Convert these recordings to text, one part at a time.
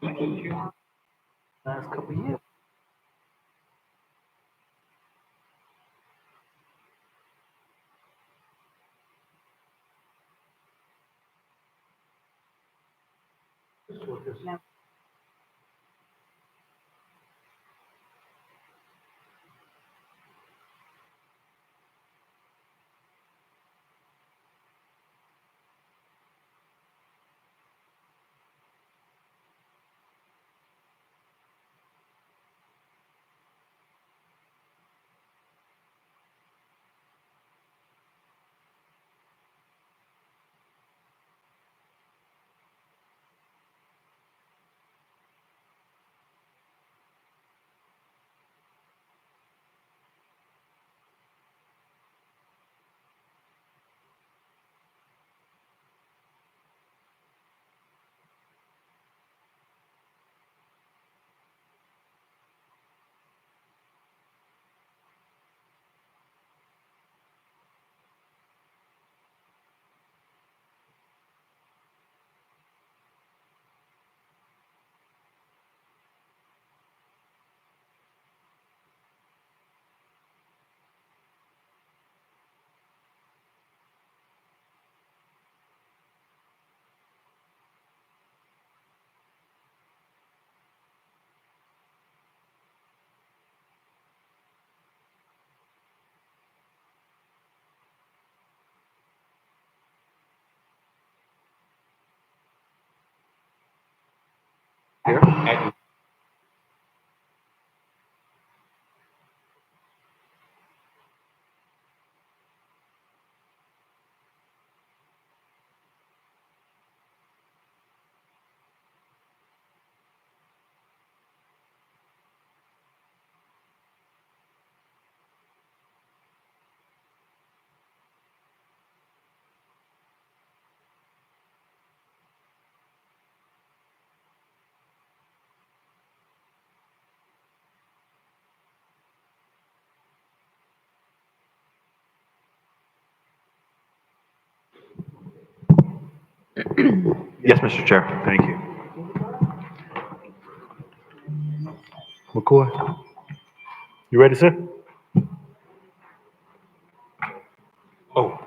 Last couple of years. Here. Yes, Mr. Chair. Thank you. McCoy, you ready, sir? Oh.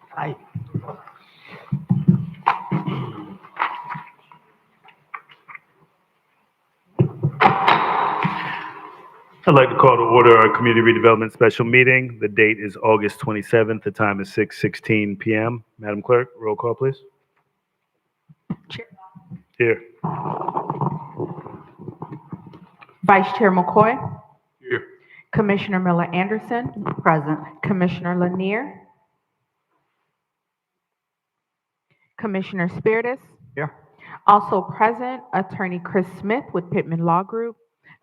Hi. I'd like to call to order our community redevelopment special meeting. The date is August 27th. The time is 6:16 p.m. Madam Clerk, roll call, please. Chair. Here. Vice Chair McCoy, Here. Commissioner Miller Anderson, Present. Commissioner Lanier, Commissioner Spiritus. Here. Also present, Attorney Chris Smith with Pittman Law Group,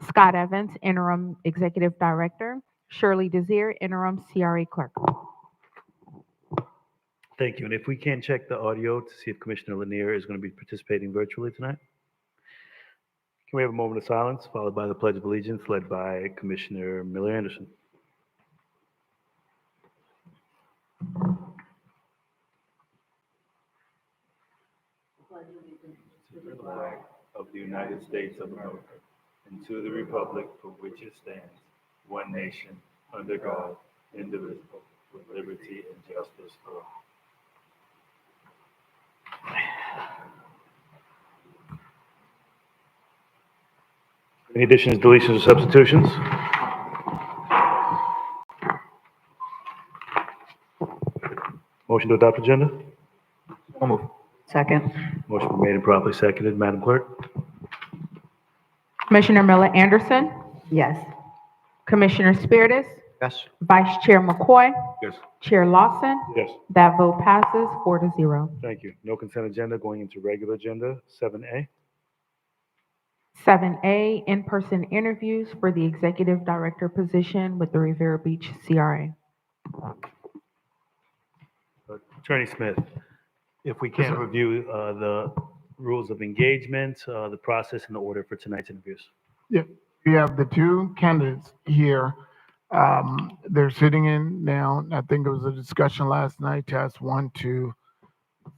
Scott Evans, Interim Executive Director, Shirley Desir, Interim CRA Clerk. Thank you. And if we can check the audio to see if Commissioner Lanier is going to be participating virtually tonight. Can we have a moment of silence followed by the Pledge of Allegiance led by Commissioner Miller Anderson? To the flag of the United States of America and to the republic for which it stands, one nation, under God, indivisible, with liberty and justice for all. Any additions, deletions, or substitutions? Motion to adopt agenda? So move. Second. Motion made and properly seconded. Madam Clerk? Commissioner Miller Anderson, Yes. Commissioner Spiritus, Yes. Vice Chair McCoy, Yes. Chair Lawson. Yes. That vote passes 4-0. Thank you. No consent agenda going into regular agenda. 7A. 7A, in-person interviews for the Executive Director position with the Rivera Beach CRA. Attorney Smith, if we can review the rules of engagement, the process, and the order for tonight's interviews. Yeah, you have the two candidates here. They're sitting in now. I think it was a discussion last night, task 1 to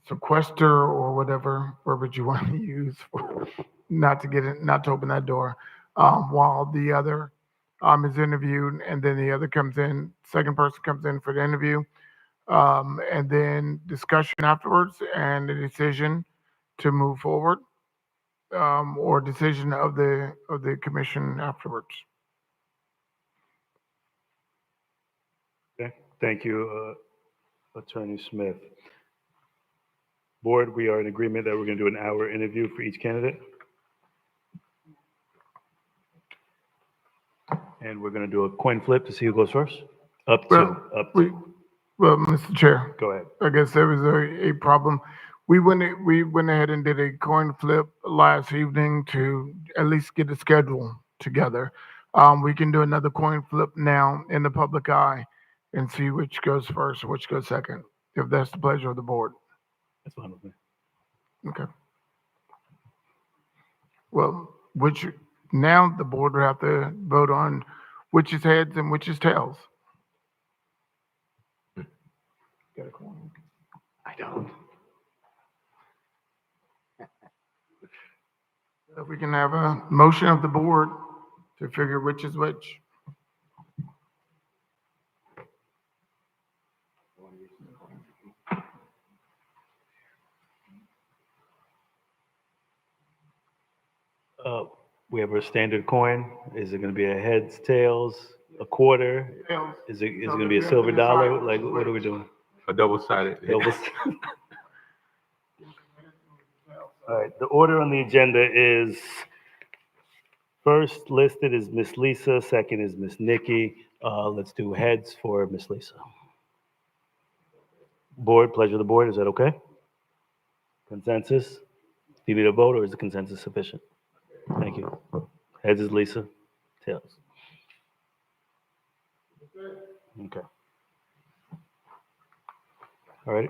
sequester or whatever verbiage you want to use for not to get in, not to open that door, while the other is interviewed, and then the other comes in, second person comes in for the interview, and then discussion afterwards and a decision to move forward, or decision of the commission afterwards. Okay, thank you, Attorney Smith. Board, we are in agreement that we're going to do an hour interview for each candidate. And we're going to do a coin flip to see who goes first. Up to. Well, Mr. Chair, Go ahead. I guess there was a problem. We went ahead and did a coin flip last evening to at least get a schedule together. We can do another coin flip now in the public eye and see which goes first, which goes second, if that's the pleasure of the board. That's fine with me. Okay. Well, now the board will have to vote on which is heads and which is tails. Got a coin? I don't. If we can have a motion of the board to figure which is which. We have a standard coin. Is it going to be a heads, tails, a quarter? Tails. Is it going to be a silver dollar? Like, what are we doing? A double-sided. Doubles? All right, the order on the agenda is first listed is Miss Lisa, second is Miss Nikki. Let's do heads for Miss Lisa. Board, pleasure of the board, is that okay? Consensus? Do you need a vote or is the consensus sufficient? Thank you. Heads is Lisa, tails. Okay. All right.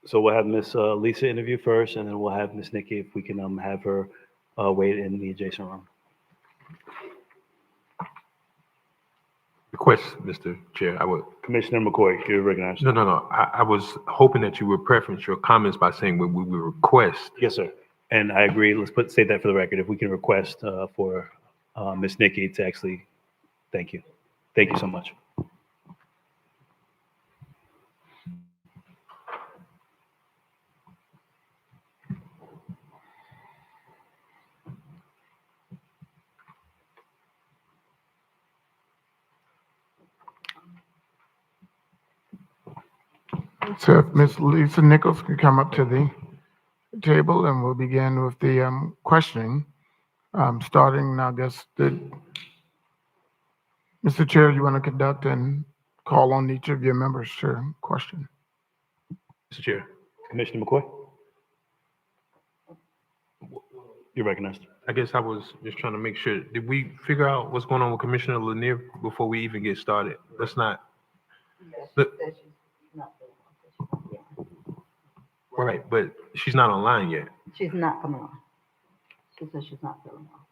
So we'll have Miss Lisa interview first, and then we'll have Miss Nikki if we can have her wait in the adjacent room. Request, Mr. Chair, I would. Commissioner McCoy, you're recognized. No. I was hoping that you would preference your comments by saying we request. Yes, sir. And I agree. Let's state that for the record. If we can request for Miss Nikki to actually, thank you. Thank you so much. So if Ms. Lisa Nichols could come up to the table and we'll begin with the questioning. Starting, I guess, Mr. Chair, you want to conduct and call on each of your members to question? Mr. Chair, Commissioner McCoy? You're recognized. I guess I was just trying to make sure, did we figure out what's going on with Commissioner Lanier before we even get started? Let's not. Look, right, but she's not online yet. She's not coming on. She says she's not feeling well.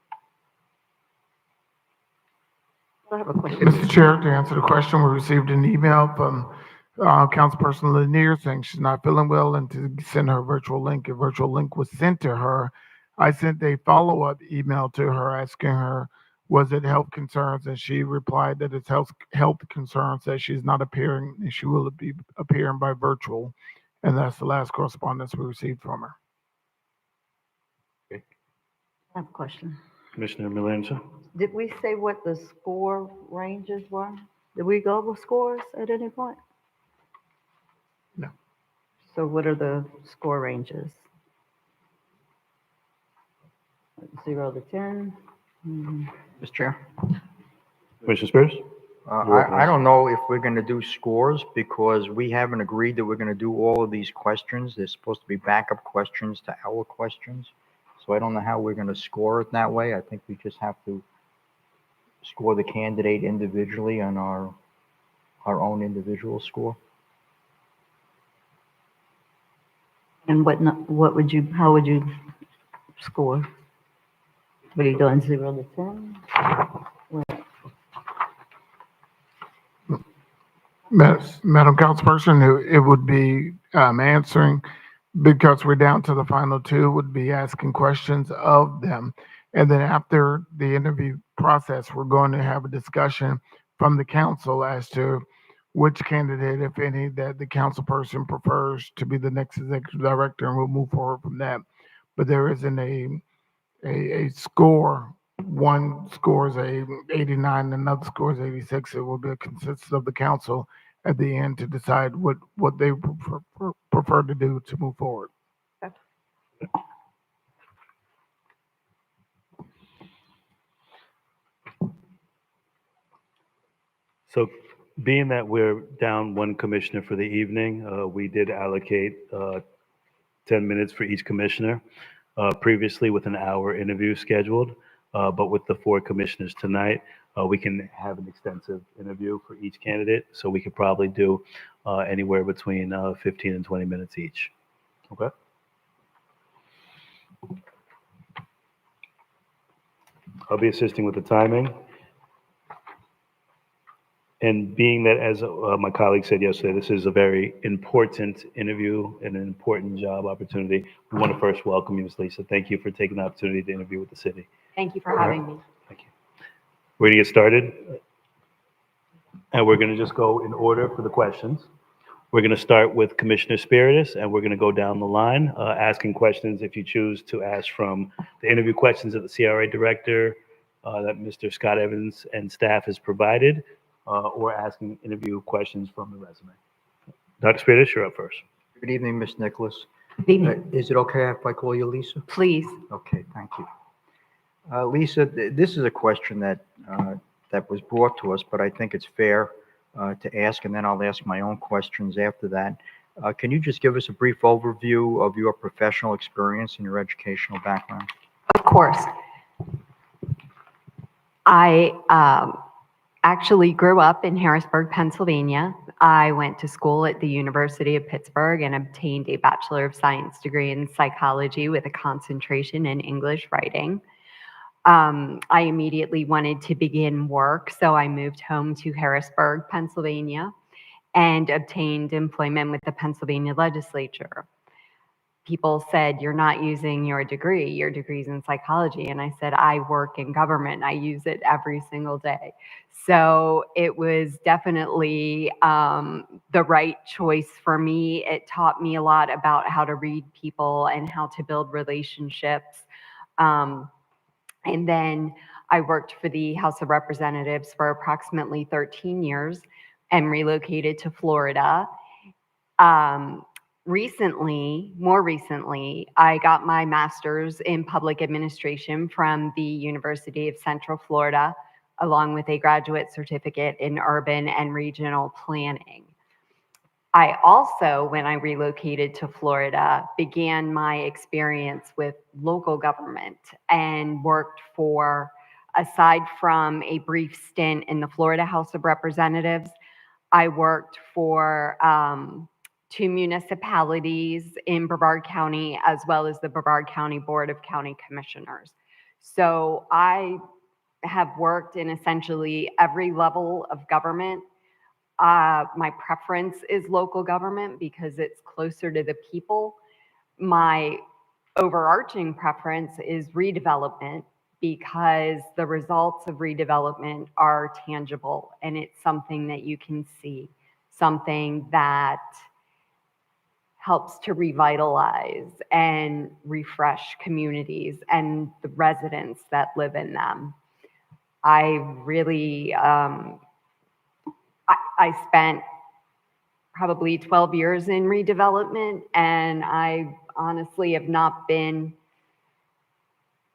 I have a question. Mr. Chair, to answer the question, we received an email from Councilperson Lanier saying she's not feeling well and to send her a virtual link. A virtual link was sent to her. I sent a follow-up email to her asking her, was it health concerns? And she replied that it's health concerns, that she's not appearing and she will be appearing by virtual. And that's the last correspondence we received from her. I have a question. Commissioner Melanson? Did we say what the score ranges were? Did we go over scores at any point? No. So what are the score ranges? 0 to 10? Mr. Chair, Commissioner Spears? I don't know if we're going to do scores because we haven't agreed that we're going to do all of these questions. There's supposed to be backup questions to our questions. So I don't know how we're going to score it that way. I think we just have to score the candidate individually on our own individual score. And how would you score? What are you doing, 0 to 10? Madam Councilperson, it would be answering, because we're down to the final two, would be asking questions of them. And then after the interview process, we're going to have a discussion from the council as to which candidate, if any, that the council person prefers to be the next executive director, and we'll move forward from that. But there isn't a score. One scores a 89, another scores 86. It will be a consensus of the council at the end to decide what they prefer to do to move forward. So being that we're down one commissioner for the evening, we did allocate 10 minutes for each commissioner, previously with an hour interview scheduled. But with the 4 commissioners tonight, we can have an extensive interview for each candidate. So we could probably do anywhere between 15 and 20 minutes each. Okay. I'll be assisting with the timing. And being that, as my colleague said yesterday, this is a very important interview and an important job opportunity, we want to first welcome you, Ms. Lisa. Thank you for taking the opportunity to interview with the city. Thank you for having me. Thank you. We're going to get started, and we're going to just go in order for the questions. We're going to start with Commissioner Spiritus, and we're going to go down the line, asking questions if you choose to ask from the interview questions that the CRA director, that Mr. Scott Evans and staff has provided, or asking interview questions from the resume. Dr. Spiritus, you're up first. Good evening, Ms. Nicholas. Good evening. Is it okay if I call you Lisa? Please. Okay, thank you. Lisa, this is a question that was brought to us, but I think it's fair to ask, and then I'll ask my own questions after that. Can you just give us a brief overview of your professional experience and your educational background? Of course. I actually grew up in Harrisburg, Pennsylvania. I went to school at the University of Pittsburgh and obtained a Bachelor of Science degree in psychology with a concentration in English writing. I immediately wanted to begin work, so I moved home to Harrisburg, Pennsylvania, and obtained employment with the Pennsylvania legislature. People said, "You're not using your degree's in psychology." And I said, "I work in government. I use it every single day." So it was definitely the right choice for me. It taught me a lot about how to read people and how to build relationships. And then I worked for the House of Representatives for approximately 13 years and relocated to Florida. More recently, I got my master's in public administration from the University of Central Florida, along with a graduate certificate in urban and regional planning. I also, when I relocated to Florida, began my experience with local government and worked for, aside from a brief stint in the Florida House of Representatives, I worked for 2 municipalities in Brevard County, as well as the Brevard County Board of County Commissioners. So I have worked in essentially every level of government. My preference is local government because it's closer to the people. My overarching preference is redevelopment because the results of redevelopment are tangible and it's something that you can see, something that helps to revitalize and refresh communities and the residents that live in them. I really, I spent probably 12 years in redevelopment, and I honestly have not been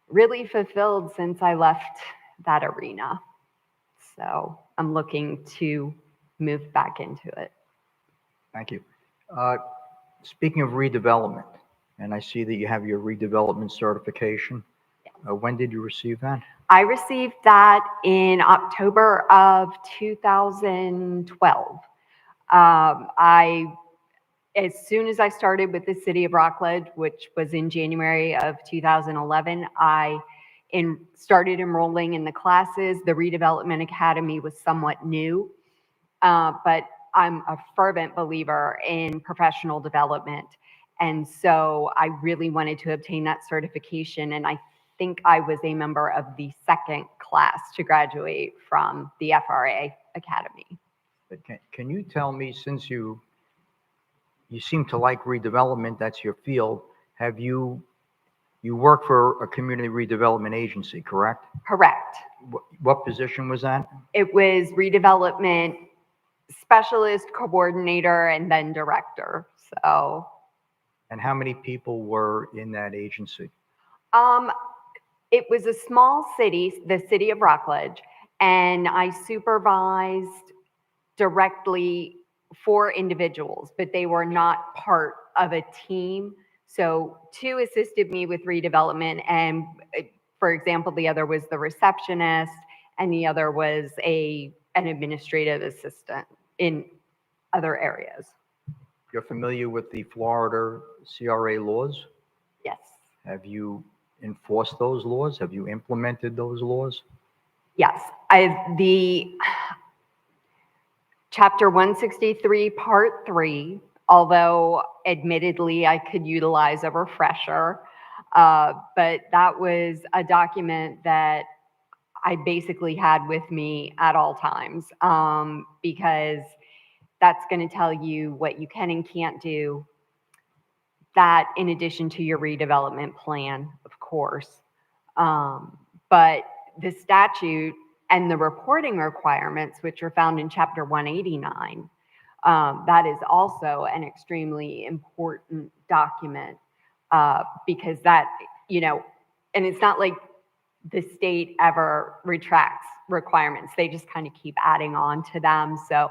really fulfilled since I left that arena. So I'm looking to move back into it. Thank you. Speaking of redevelopment, and I see that you have your redevelopment certification. When did you receive that? I received that in October of 2012. As soon as I started with the City of Rockledge, which was in January of 2011, I started enrolling in the classes. The Redevelopment Academy was somewhat new, but I'm a fervent believer in professional development. And so I really wanted to obtain that certification. And I think I was a member of the second class to graduate from the FRA Academy. But can you tell me, since you seem to like redevelopment, that's your field, you work for a community redevelopment agency, correct? Correct. What position was that? It was redevelopment specialist, coordinator, and then director. So, And how many people were in that agency? it was a small city, the city of Rockledge, and I supervised directly 4 individuals, but they were not part of a team. So 2 assisted me with redevelopment, and for example, the other was the receptionist, and the other was an administrative assistant in other areas. You're familiar with the Florida CRA laws? Yes. Have you enforced those laws? Have you implemented those laws? Yes. The Chapter 163, Part 3, although admittedly I could utilize a refresher, but that was a document that I basically had with me at all times, because that's going to tell you what you can and can't do. That in addition to your redevelopment plan, of course. But the statute and the reporting requirements, which are found in Chapter 189, that is also an extremely important document, because that, and it's not like the state ever retracts requirements. They just kind of keep adding on to them. So,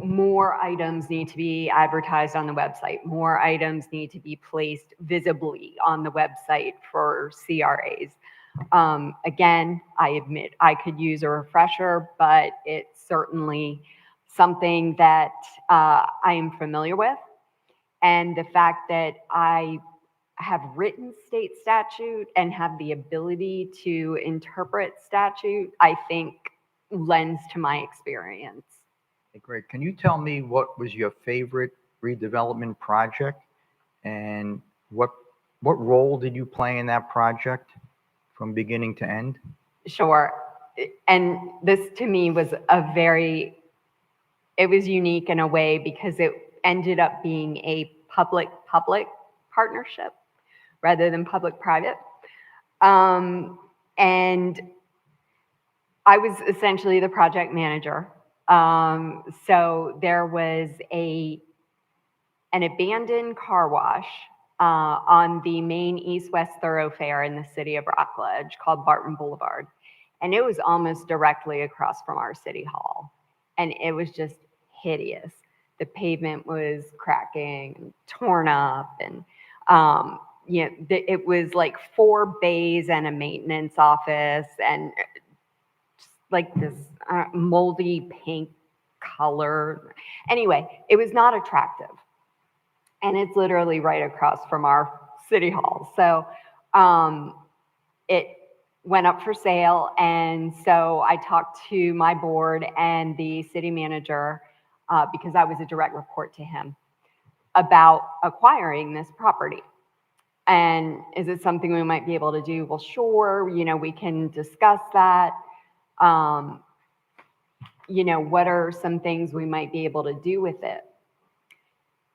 more items need to be advertised on the website. More items need to be placed visibly on the website for CRAs. Again, I admit I could use a refresher, but it's certainly something that I am familiar with. And the fact that I have written state statute and have the ability to interpret statute, I think lends to my experience. Okay, great. Can you tell me what was your favorite redevelopment project, and what role did you play in that project from beginning to end? Sure. And this to me was it was unique in a way because it ended up being a public-public partnership rather than public-private. And I was essentially the project manager. So there was an abandoned car wash on the main east-west thoroughfare in the city of Rockledge called Barton Boulevard. And it was almost directly across from our city hall. And it was just hideous. The pavement was cracking, and torn up, and it was like 4 bays and a maintenance office, and just like this moldy pink color. Anyway, it was not attractive. And it's literally right across from our city hall. So it went up for sale. And so I talked to my board and the city manager, because I was a direct report to him, about acquiring this property. And is it something we might be able to do? Well, sure, we can discuss that. What are some things we might be able to do with it?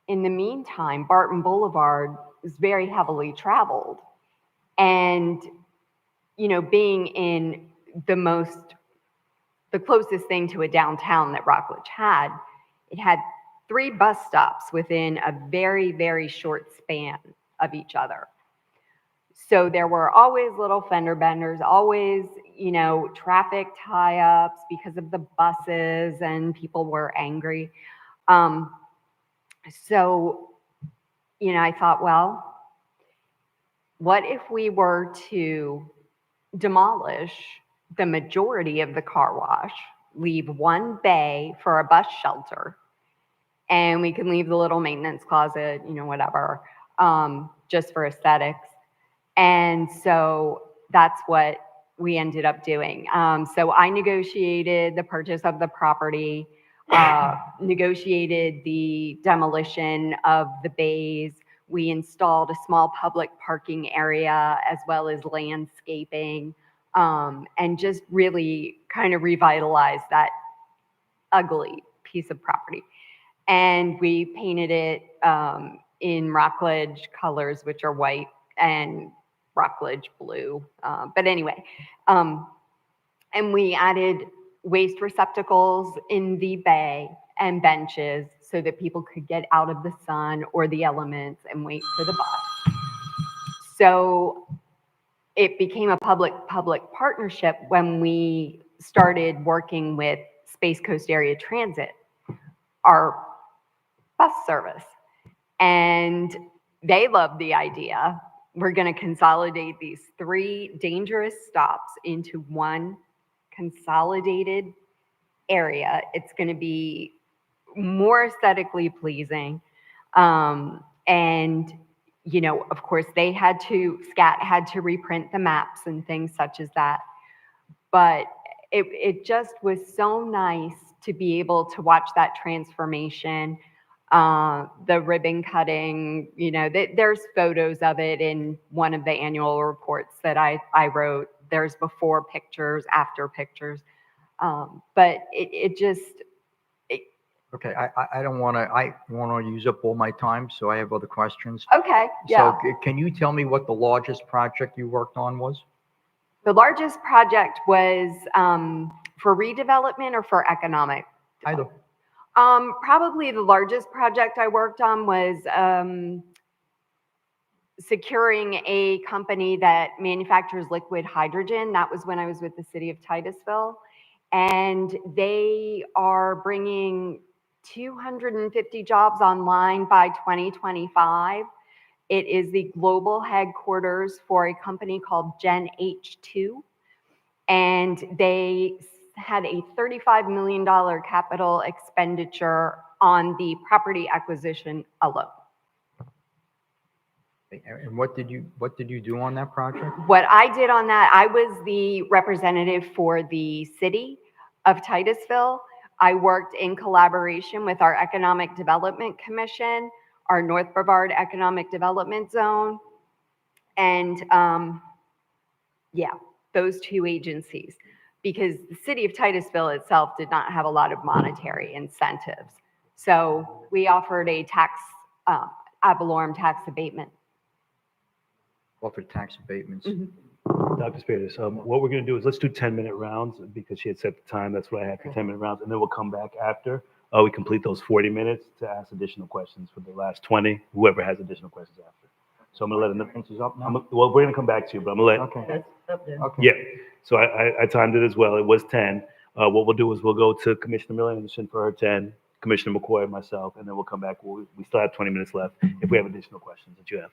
In the meantime, Barton Boulevard is very heavily traveled. And, being in the closest thing to a downtown that Rockledge had, it had 3 bus stops within a very, very short span of each other. So there were always little fender benders, always, traffic tie-ups because of the buses, and people were angry. So, I thought, well, what if we were to demolish the majority of the car wash, leave 1 bay for a bus shelter, and we can leave the little maintenance closet, whatever, just for aesthetics. And so that's what we ended up doing. So I negotiated the purchase of the property negotiated the demolition of the bays. We installed a small public parking area as well as landscaping, and just really kind of revitalized that ugly piece of property. And we painted it in Rockledge colors, which are white, and Rockledge blue. But anyway, and we added waste receptacles in the bay and benches so that people could get out of the sun or the elements and wait for the bus. So it became a public-public partnership when we started working with Space Coast Area Transit, our bus service. And they loved the idea. We're going to consolidate these 3 dangerous stops into one consolidated area. It's going to be more aesthetically pleasing. And, you know, of course, SCAT had to reprint the maps and things such as that. But it just was so nice to be able to watch that transformation, the ribbon cutting, you know, there's photos of it in one of the annual reports that I wrote. There's before pictures, after pictures. But it just... Okay, I don't want to use up all my time, so I have other questions. Okay, yeah. So can you tell me what the largest project you worked on was? The largest project was for redevelopment or for economic? Either. Probably the largest project I worked on was securing a company that manufactures liquid hydrogen. That was when I was with the city of Titusville. And they are bringing 250 jobs online by 2025. It is the global headquarters for a company called Gen H2. And they had a $35 million capital expenditure on the property acquisition alone. And what did you do on that project? What I did on that, I was the representative for the city of Titusville. I worked in collaboration with our Economic Development Commission, our North Brevard Economic Development Zone, and yeah, those 2 agencies, because the city of Titusville itself did not have a lot of monetary incentives. So we offered a tax, ad valorem tax abatement. Offered tax abatements. Dr. Spadis, what we're going to do is let's do 10-minute rounds because she had set the time. That's what I had for 10-minute rounds. And then we'll come back after we complete those 40 minutes to ask additional questions for the last 20, whoever has additional questions after. So I'm going to let them. Answers up now? Well, we're going to come back to you, but I'm going to let. Okay. That's up there. Okay. Yeah. So I timed it as well. It was 10. What we'll do is we'll go to Commissioner Miller Anderson for her 10, Commissioner McCoy and myself, and then we'll come back. We still have 20 minutes left if we have additional questions that you have.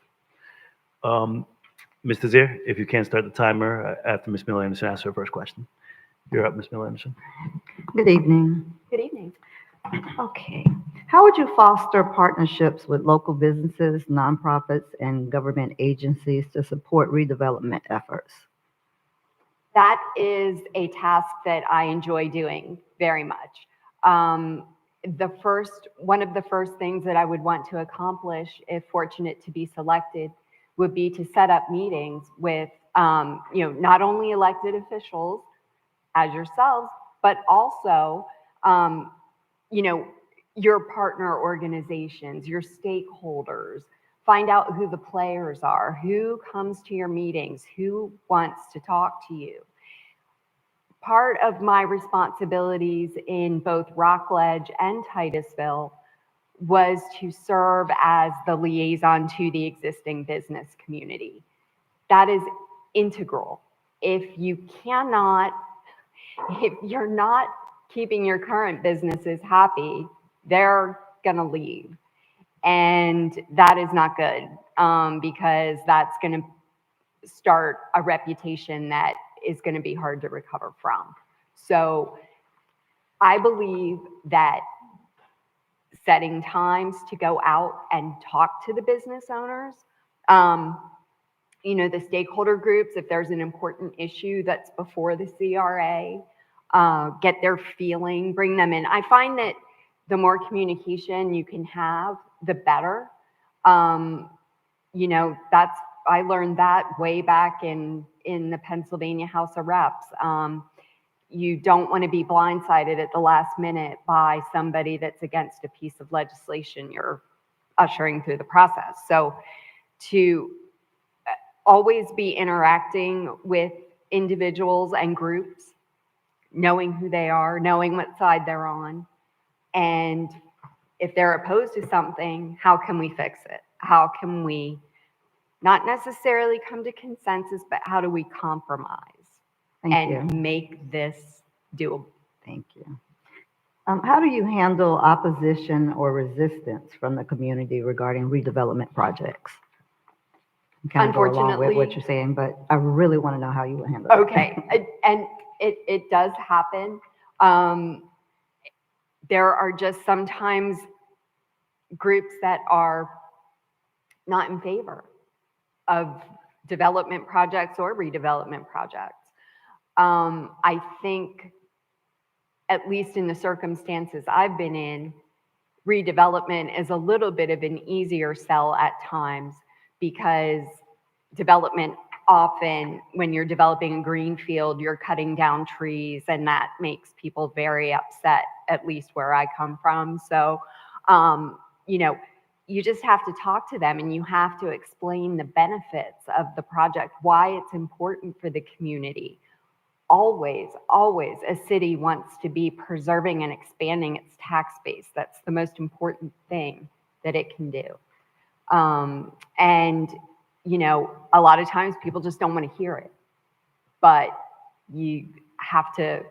Mr. Zier, if you can start the timer after Ms. Miller Anderson asks her first question. You're up, Ms. Miller Anderson. Good evening. Good evening. Okay. How would you foster partnerships with local businesses, nonprofits, and government agencies to support redevelopment efforts? That is a task that I enjoy doing very much. One of the first things that I would want to accomplish, if fortunate to be selected, would be to set up meetings with, not only elected officials as yourselves, but also, your partner organizations, your stakeholders. Find out who the players are, who comes to your meetings, who wants to talk to you. Part of my responsibilities in both Rockledge and Titusville was to serve as the liaison to the existing business community. That is integral. If you're not keeping your current businesses happy, they're gonna leave. And that is not good, because that's gonna start a reputation that is gonna be hard to recover from. So I believe that setting times to go out and talk to the business owners, the stakeholder groups, if there's an important issue that's before the CRA, get their feeling, bring them in. I find that the more communication you can have, the better. You know, I learned that way back in the Pennsylvania House of Reps. You don't want to be blindsided at the last minute by somebody that's against a piece of legislation you're ushering through the process. So to always be interacting with individuals and groups, knowing who they are, knowing what side they're on, and if they're opposed to something, how can we fix it? How can we not necessarily come to consensus, but how do we compromise Thank and you. make this doable? Thank you. How do you handle opposition or resistance from the community regarding redevelopment projects? Kind of go along with what Unfortunately- you're saying, but I really want to know how you would handle it. Okay, and it does happen. There are just sometimes groups that are not in favor of development projects or redevelopment projects. I think, at least in the circumstances I've been in, redevelopment is a little bit of an easier sell at times because development often, when you're developing a green field, you're cutting down trees, and that makes people very upset, at least where I come from. So, you know, you just have to talk to them and you have to explain the benefits of the project, why it's important for the community. Always, always, a city wants to be preserving and expanding its tax base. That's the most important thing that it can do. And, you know, a lot of times people just don't want to hear it, but you have to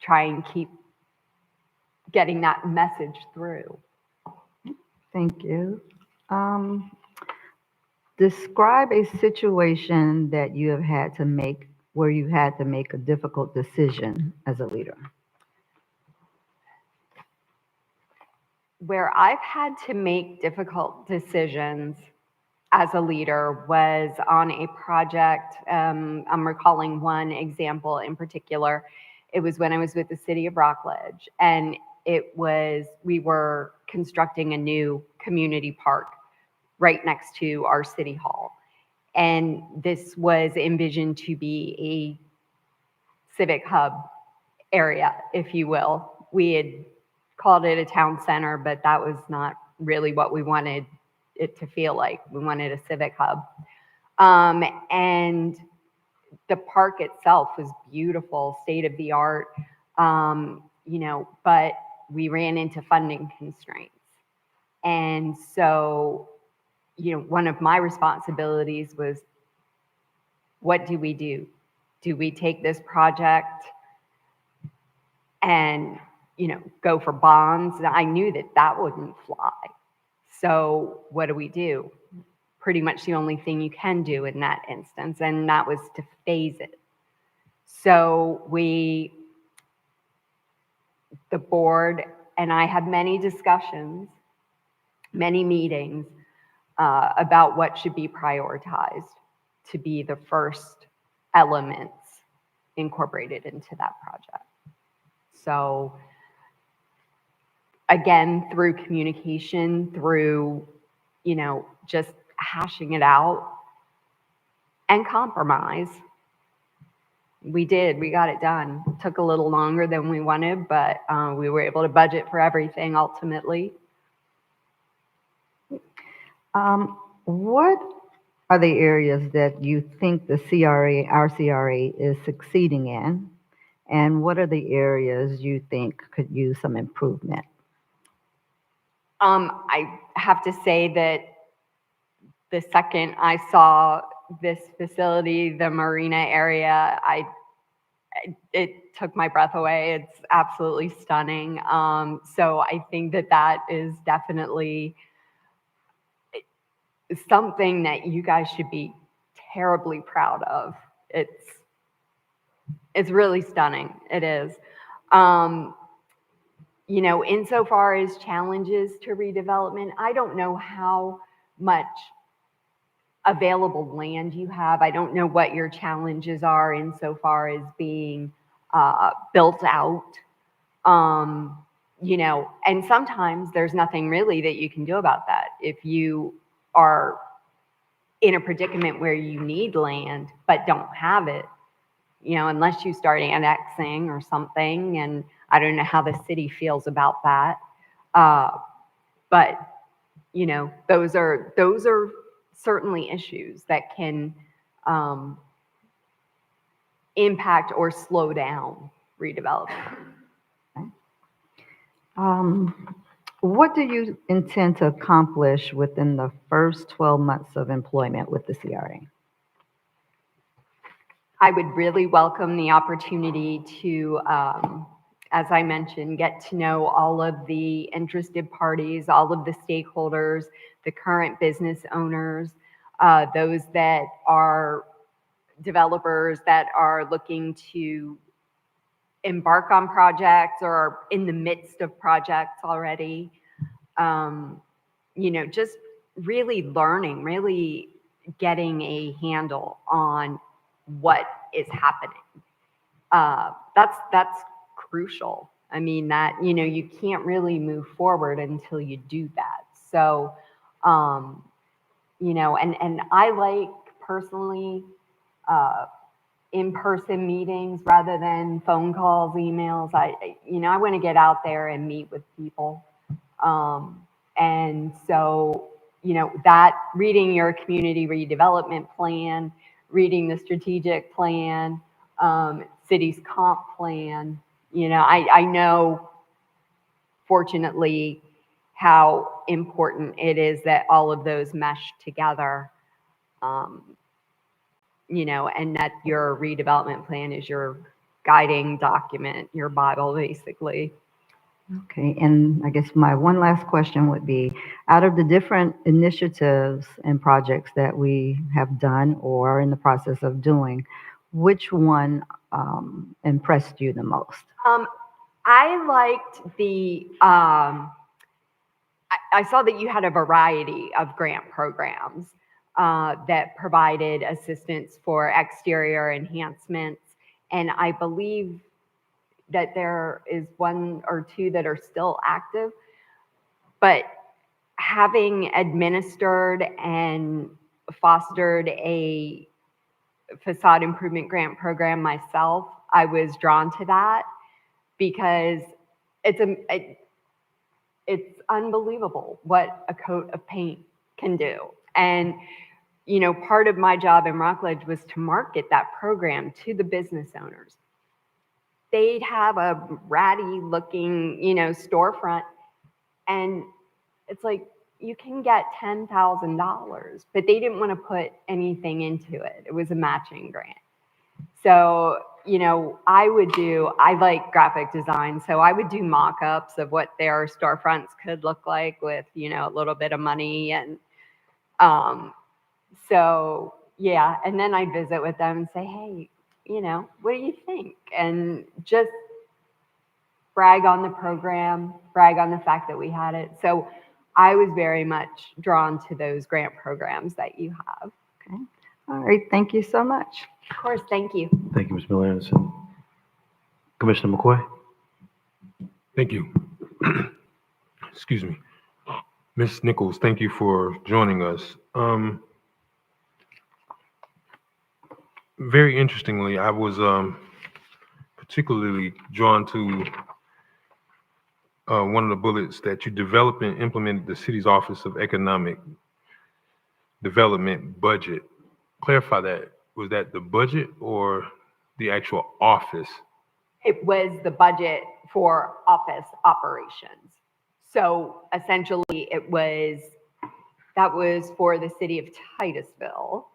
try and keep getting that message through. Thank you. Describe a situation that you have had to make, where you had to make a difficult decision as a leader. Where I've had to make difficult decisions as a leader was on a project. I'm recalling one example in particular. It was when I was with the city of Rockledge, and we were constructing a new community park right next to our city hall. And this was envisioned to be a civic hub area, if you will. We had called it a town center, but that was not really what we wanted it to feel like. We wanted a civic hub. And the park itself was beautiful, state of the art, you know, but we ran into funding constraints. And so, you know, one of my responsibilities was, what do we do? Do we take this project and, you know, go for bonds? I knew that that wouldn't fly. So what do? Pretty much the only thing you can do in that instance, and that was to phase it. So the board and I had many discussions, many meetings about what should be prioritized to be the first elements incorporated into that project. So again, through communication, through, you know, just hashing it out and compromise, we got it done. It took a little longer than we wanted, but we were able to budget for everything ultimately. What are the areas that you think the CRA, our CRA, is succeeding in? And what are the areas you think could use some improvement? I have to say that the second I saw this facility, the marina area, it took my breath away. It's absolutely stunning. So I think that is definitely something that you guys should be terribly proud of. It's really stunning. It is. You know, insofar as challenges to redevelopment, I don't know how much available land you have. I don't know what your challenges are insofar as being built out. And sometimes there's nothing really that you can do about that. If you are in a predicament where you need land but don't have it, unless you start annexing or something, and I don't know how the city feels about that. But those are certainly issues that can impact or slow down redevelopment. What do you intend to accomplish within the first 12 months of employment with the CRA? I would really welcome the opportunity to, as I mentioned, get to know all of the interested parties, all of the stakeholders, the current business owners, those that are developers that are looking to embark on projects or are in the midst of projects already. Just really learning, really getting a handle on what is happening. That's crucial. I mean, that, you can't really move forward until you do that. So, and I like personally in-person meetings rather than phone calls, emails. I want to get out there and meet with people. And so, that reading your community redevelopment plan, reading the strategic plan, city's comp plan, I know, fortunately, how important it is that all of those mesh together, and that your redevelopment plan is your guiding document, your Bible, basically. Okay, and I guess my one last question would be, out of the different initiatives and projects that we have done or are in the process of doing, which one impressed you the most? I liked the, I saw that you had a variety of grant programs that provided assistance for exterior enhancements. And I believe that there is one or two that are still active, but having administered and fostered a facade improvement grant program myself, I was drawn to that because it's unbelievable what a coat of paint can do. And, part of my job in Rockledge was to market that program to the business owners. They'd have a ratty looking, storefront, and it's like, you can get $10,000, but they didn't want to put anything into it. It was a matching grant. So, I like graphic design, so I would do mock-ups of what their storefronts could look like with, a little bit of money. And so, yeah, and then I'd visit with them and say, hey, what do you think? And just brag on the program, brag on the fact that we had it. So I was very much drawn to those grant programs that you have. Okay. All right. Thank you so much. Of course. Thank you. Thank you, Ms. Miller Anderson. Commissioner McCoy? Thank you. Excuse me. Ms. Nichols, thank you for joining us. Very interestingly, I was particularly drawn to one of the bullets that you developed and implemented the city's Office of Economic Development budget. Clarify that. Was that the budget or the actual office? It was the budget for office operations. So essentially that was for the city of Titusville.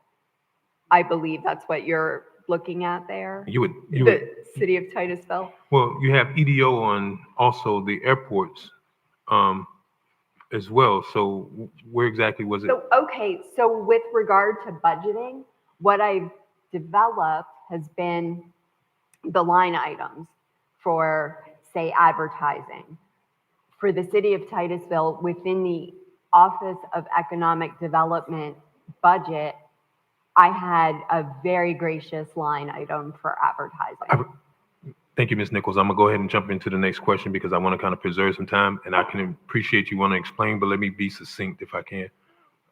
I believe that's what you're looking at there. The city of Titusville. Well, you have EDO on also the airports as well. So where exactly was it? So, okay. So with regard to budgeting, what I've developed has been the line items for, say, advertising. For the city of Titusville, within the Office of Economic Development budget, I had a very gracious line item for advertising. Thank you, Ms. Nichols. I'm gonna go ahead and jump into the next question because I want to kind of preserve some time, and I can appreciate you want to explain, but let me be succinct if I can.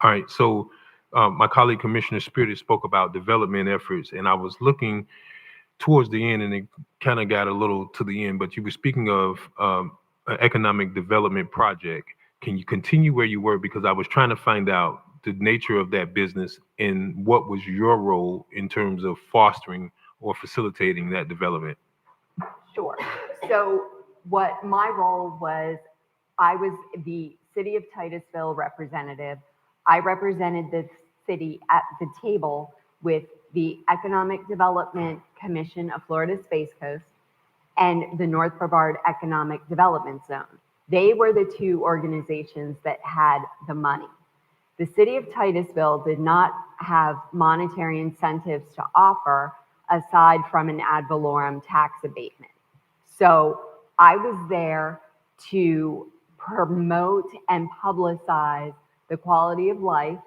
All right, so my colleague Commissioner Spirit spoke about development efforts, and I was looking towards the end, and it kind of got a little to the end, but you were speaking of an economic development project. Can you continue where you were? Because I was trying to find out the nature of that business and what was your role in terms of fostering or facilitating that development. Sure. So what my role was, I was the City of Titusville representative. I represented the city at the table with the Economic Development Commission of Florida Space Coast and the North Brevard Economic Development Zone. They were the two organizations that had the money. The City of Titusville did not have monetary incentives to offer aside from an ad valorem tax abatement. So I was there to promote and publicize the quality of life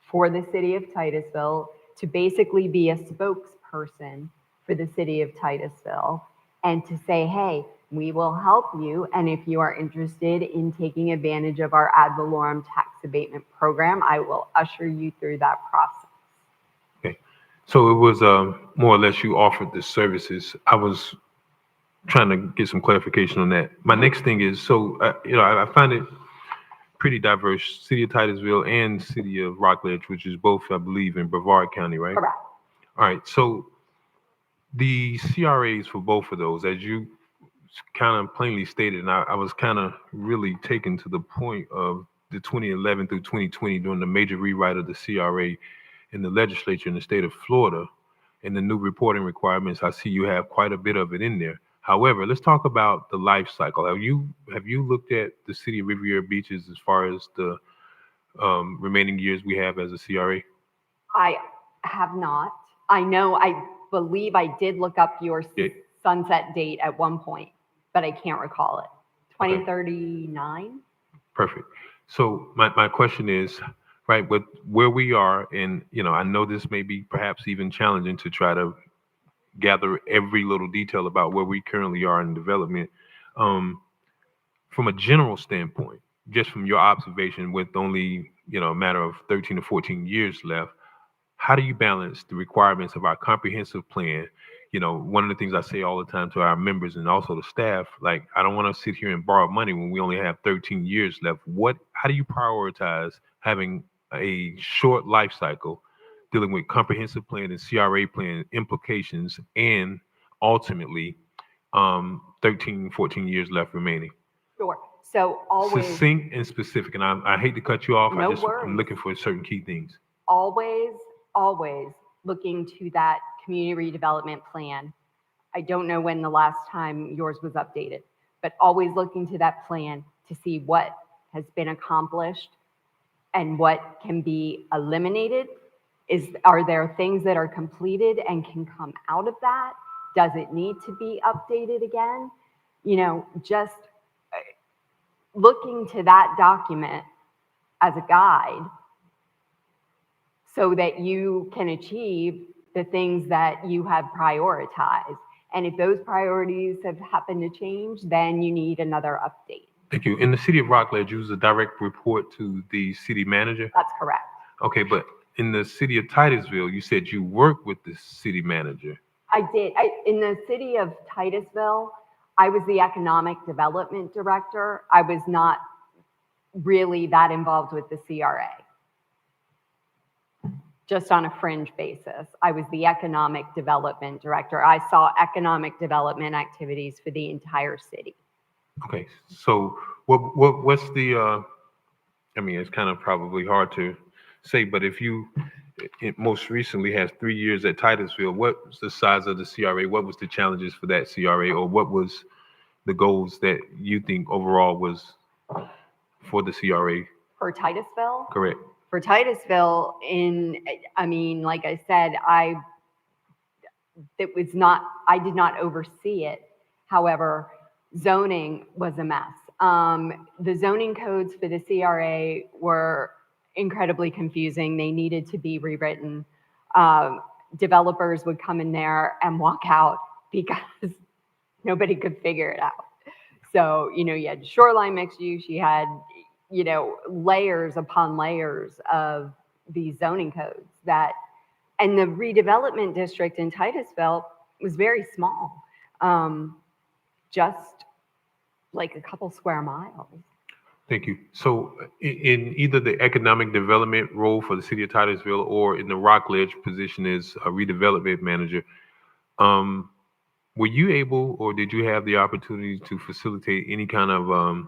for the City of Titusville, to basically be a spokesperson for the City of Titusville, and to say, hey, we will help you. And if you are interested in taking advantage of our ad valorem tax abatement program, I will usher you through that process. Okay, so it was more or less you offered the services. I was trying to get some clarification on that. My next thing is, so I find it pretty diverse, City of Titusville and City of Rockledge, which is both, I believe, in Brevard County, right? Correct. All right, so the CRAs for both of those, as you kind of plainly stated, and I was kind of really taken to the point of the 2011 through 2020 during the major rewrite of the CRA in the legislature in the state of Florida, and the new reporting requirements. I see you have quite a bit of it in there. However, let's talk about the life cycle. Have you looked at the city of Riviera Beaches as far as the remaining years we have as a CRA? I have not. I believe I did look up your sunset date at one point, but I can't recall it. 2039? Perfect. So my question is, right, with where we are, and I know this may be perhaps even challenging to try to gather every little detail about where we currently are in development. From a general standpoint, just from your observation with only, a matter of 13 to 14 years left, how do you balance the requirements of our comprehensive plan? One of the things I say all the time to our members and also the staff, like, I don't want to sit here and borrow money when we only have 13 years left. How do you prioritize having a short life cycle, dealing with comprehensive plan and CRA plan implications, and ultimately 13, 14 years left remaining? Sure. So always Succinct and specific, and I hate to cut you off. No I'm worries. looking for certain key things. Always looking to that community redevelopment plan. I don't know when the last time yours was updated, but always looking to that plan to see what has been accomplished and what can be eliminated. Are there things that are completed and can come out of that? Does it need to be updated again? Just looking to that document as a guide so that you can achieve the things that you have prioritized. And if those priorities have happened to change, then you need another update. Thank you. In the city of Rockledge, you was a direct report to the city manager? That's correct. Okay, but in the city of Titusville, you said you work with the city manager. I did. In the city of Titusville, I was the economic development director. I was not really that involved with the CRA. Just on a fringe basis. I was the economic development director. I saw economic development activities for the entire city. Okay, so what's the, it's kind of probably hard to say, but if it most recently has 3 years at Titusville, what's the size of the CRA? What was the challenges for that CRA, or what was the goals that you think overall was for the CRA? For Titusville? Correct. For Titusville, like I said, I did not oversee it. However, zoning was a mess. The zoning codes for the CRA were incredibly confusing. They needed to be rewritten. Developers would come in there and walk out because Nobody could figure it out. So, you had shoreline mixed use, you had, layers upon layers of these zoning codes and the redevelopment district in Titusville was very small, just like a couple square miles. Thank you. So in either the economic development role for the city of Titusville or in the Rockledge position as a redevelopment manager, were you able or did you have the opportunity to facilitate any kind of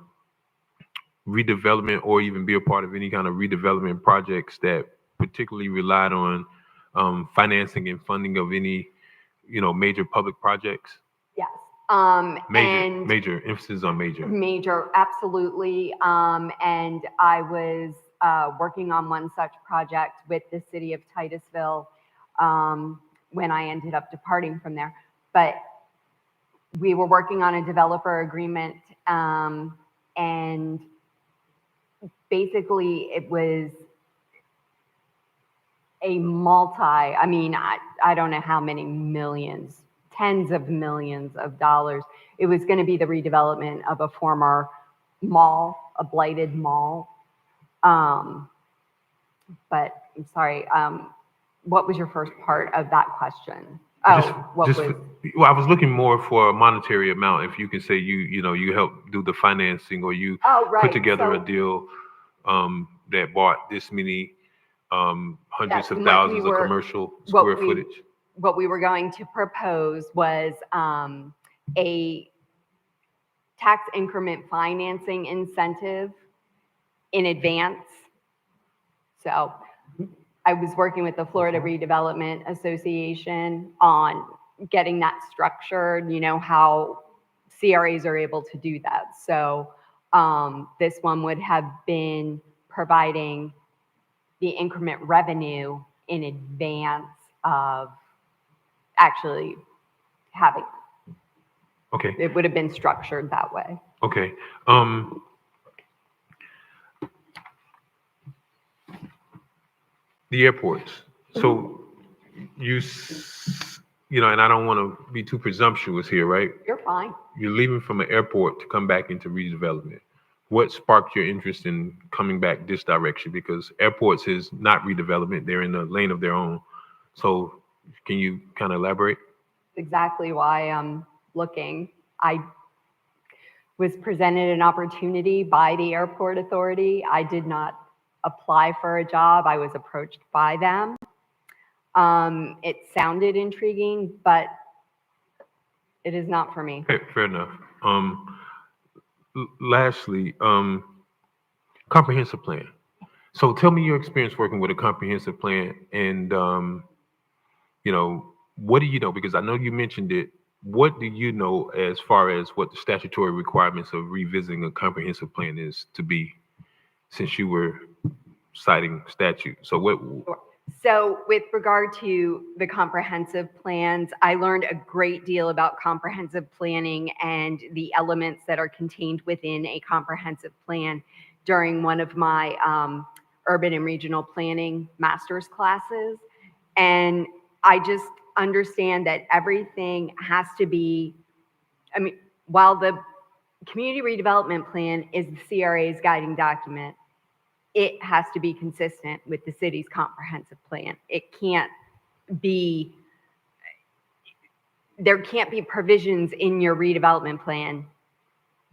redevelopment or even be a part of any kind of redevelopment projects that particularly relied on financing and funding of any, major public projects? Yes. Major emphasis on major. Major, absolutely. And I was working on one such project with the city of Titusville when I ended up departing from there. But we were working on a developer agreement, and basically it was a I don't know how many millions, tens of millions of dollars. It was going to be the redevelopment of a former mall, a blighted mall. But I'm sorry, what was your first part of that question? Well, I was looking more for a monetary amount. If you can say you helped do the financing or you put together a deal that bought this many hundreds of thousands of commercial square footage. What we were going to propose was a tax increment financing incentive in advance. So I was working with the Florida Redevelopment Association on getting that structured, how CRAs are able to do that. So this one would have been providing the increment revenue in advance of actually having it. Okay. It would have been structured that way. Okay. The airports. So and I don't want to be too presumptuous here, right? You're fine. You're leaving from an airport to come back into redevelopment. What sparked your interest in coming back this direction? Because airports is not redevelopment. They're in a lane of their own. So can you kind of elaborate? Exactly why I'm looking. I was presented an opportunity by the airport authority. I did not apply for a job. I was approached by them. It sounded intriguing, but it is not for me. Fair enough. Lastly, comprehensive plan. So tell me your experience working with a comprehensive plan and, what do you know? Because I know you mentioned it. What do you know as far as what the statutory requirements of revisiting a comprehensive plan is to be, since you were citing statute? So what? So with regard to the comprehensive plans, I learned a great deal about comprehensive planning and the elements that are contained within a comprehensive plan during one of my urban and regional planning master's classes. And I just understand that everything has to be, while the community redevelopment plan is the CRA's guiding document, it has to be consistent with the city's comprehensive plan. It can't be, there can't be provisions in your redevelopment plan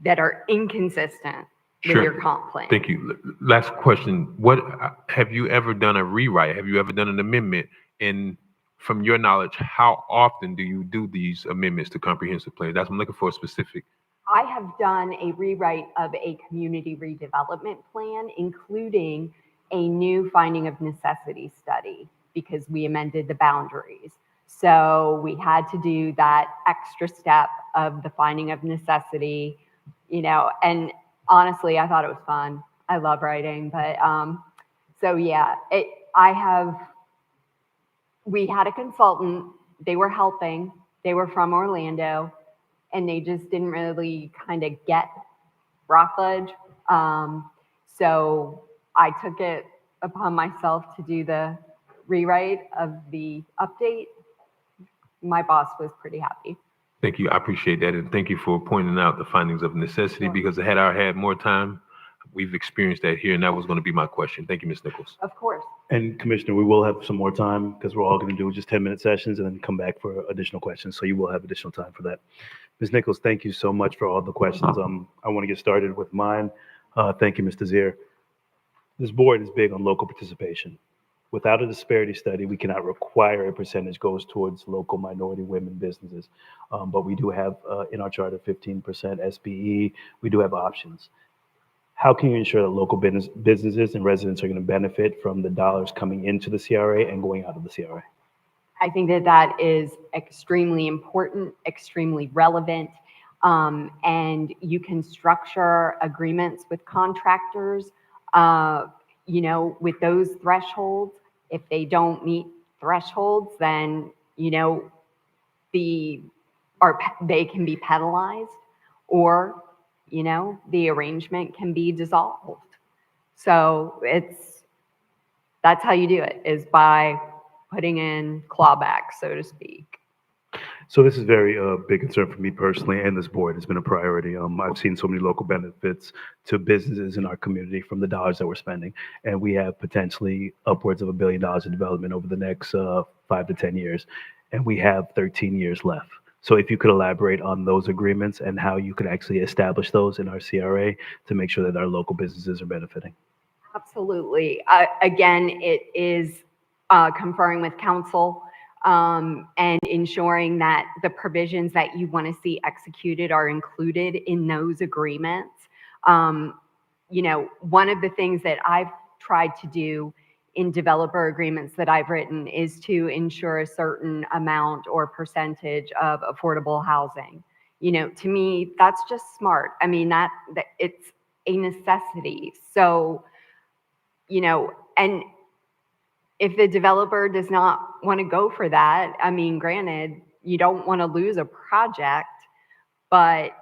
that are inconsistent with your comp plan. Thank you. Last question. What have you ever done a rewrite? Have you ever done an amendment? And from your knowledge, how often do you do these amendments to comprehensive plans? That's what I'm looking for specific. I have done a rewrite of a community redevelopment plan, including a new finding of necessity study, because we amended the boundaries. So we had to do that extra step of the finding of necessity, and honestly, I thought it was fun. I love writing, but so yeah, we had a consultant, they were helping, they were from Orlando, and they just didn't really kind of get Rockledge. So I took it upon myself to do the rewrite of the update. My boss was pretty happy. Thank you. I appreciate that. And thank you for pointing out the findings of necessity, because had I had more time, we've experienced that here, and that was going to be my question. Thank you, Ms. Nichols. Of course. And Commissioner, we will have some more time because we're all going to do just 10-minute sessions and then come back for additional questions. So you will have additional time for that. Ms. Nichols, thank you so much for all the questions. I want to get started with mine. Thank you, Mr. Zier. This board is big on local participation. Without a disparity study, we cannot require a percentage goes towards local minority women businesses. But we do have in our charter 15% SBE. We do have options. How can you ensure that local businesses and residents are going to benefit from the dollars coming into the CRA and going out of the CRA? I think that that is extremely important, extremely relevant. And you can structure agreements with contractors, with those thresholds. If they don't meet thresholds, then, they can be penalized, or, the arrangement can be dissolved. So that's how you do it, is by putting in clawback, so to speak. So this is very big concern for me personally, and this board. It's been a priority. I've seen so many local benefits to businesses in our community from the dollars that we're spending, and we have potentially upwards of $1 billion in development over the next 5 to 10 years, and we have 13 years left. So if you could elaborate on those agreements and how you could actually establish those in our CRA to make sure that our local businesses are benefiting. Absolutely. Again, it is conferring with council and ensuring that the provisions that you want to see executed are included in those agreements. One of the things that I've tried to do in developer agreements that I've written is to ensure a certain amount or percentage of affordable housing. To me, that's just smart. I mean, that it's a necessity. So, and if the developer does not want to go for that, I mean, granted, you don't want to lose a project, but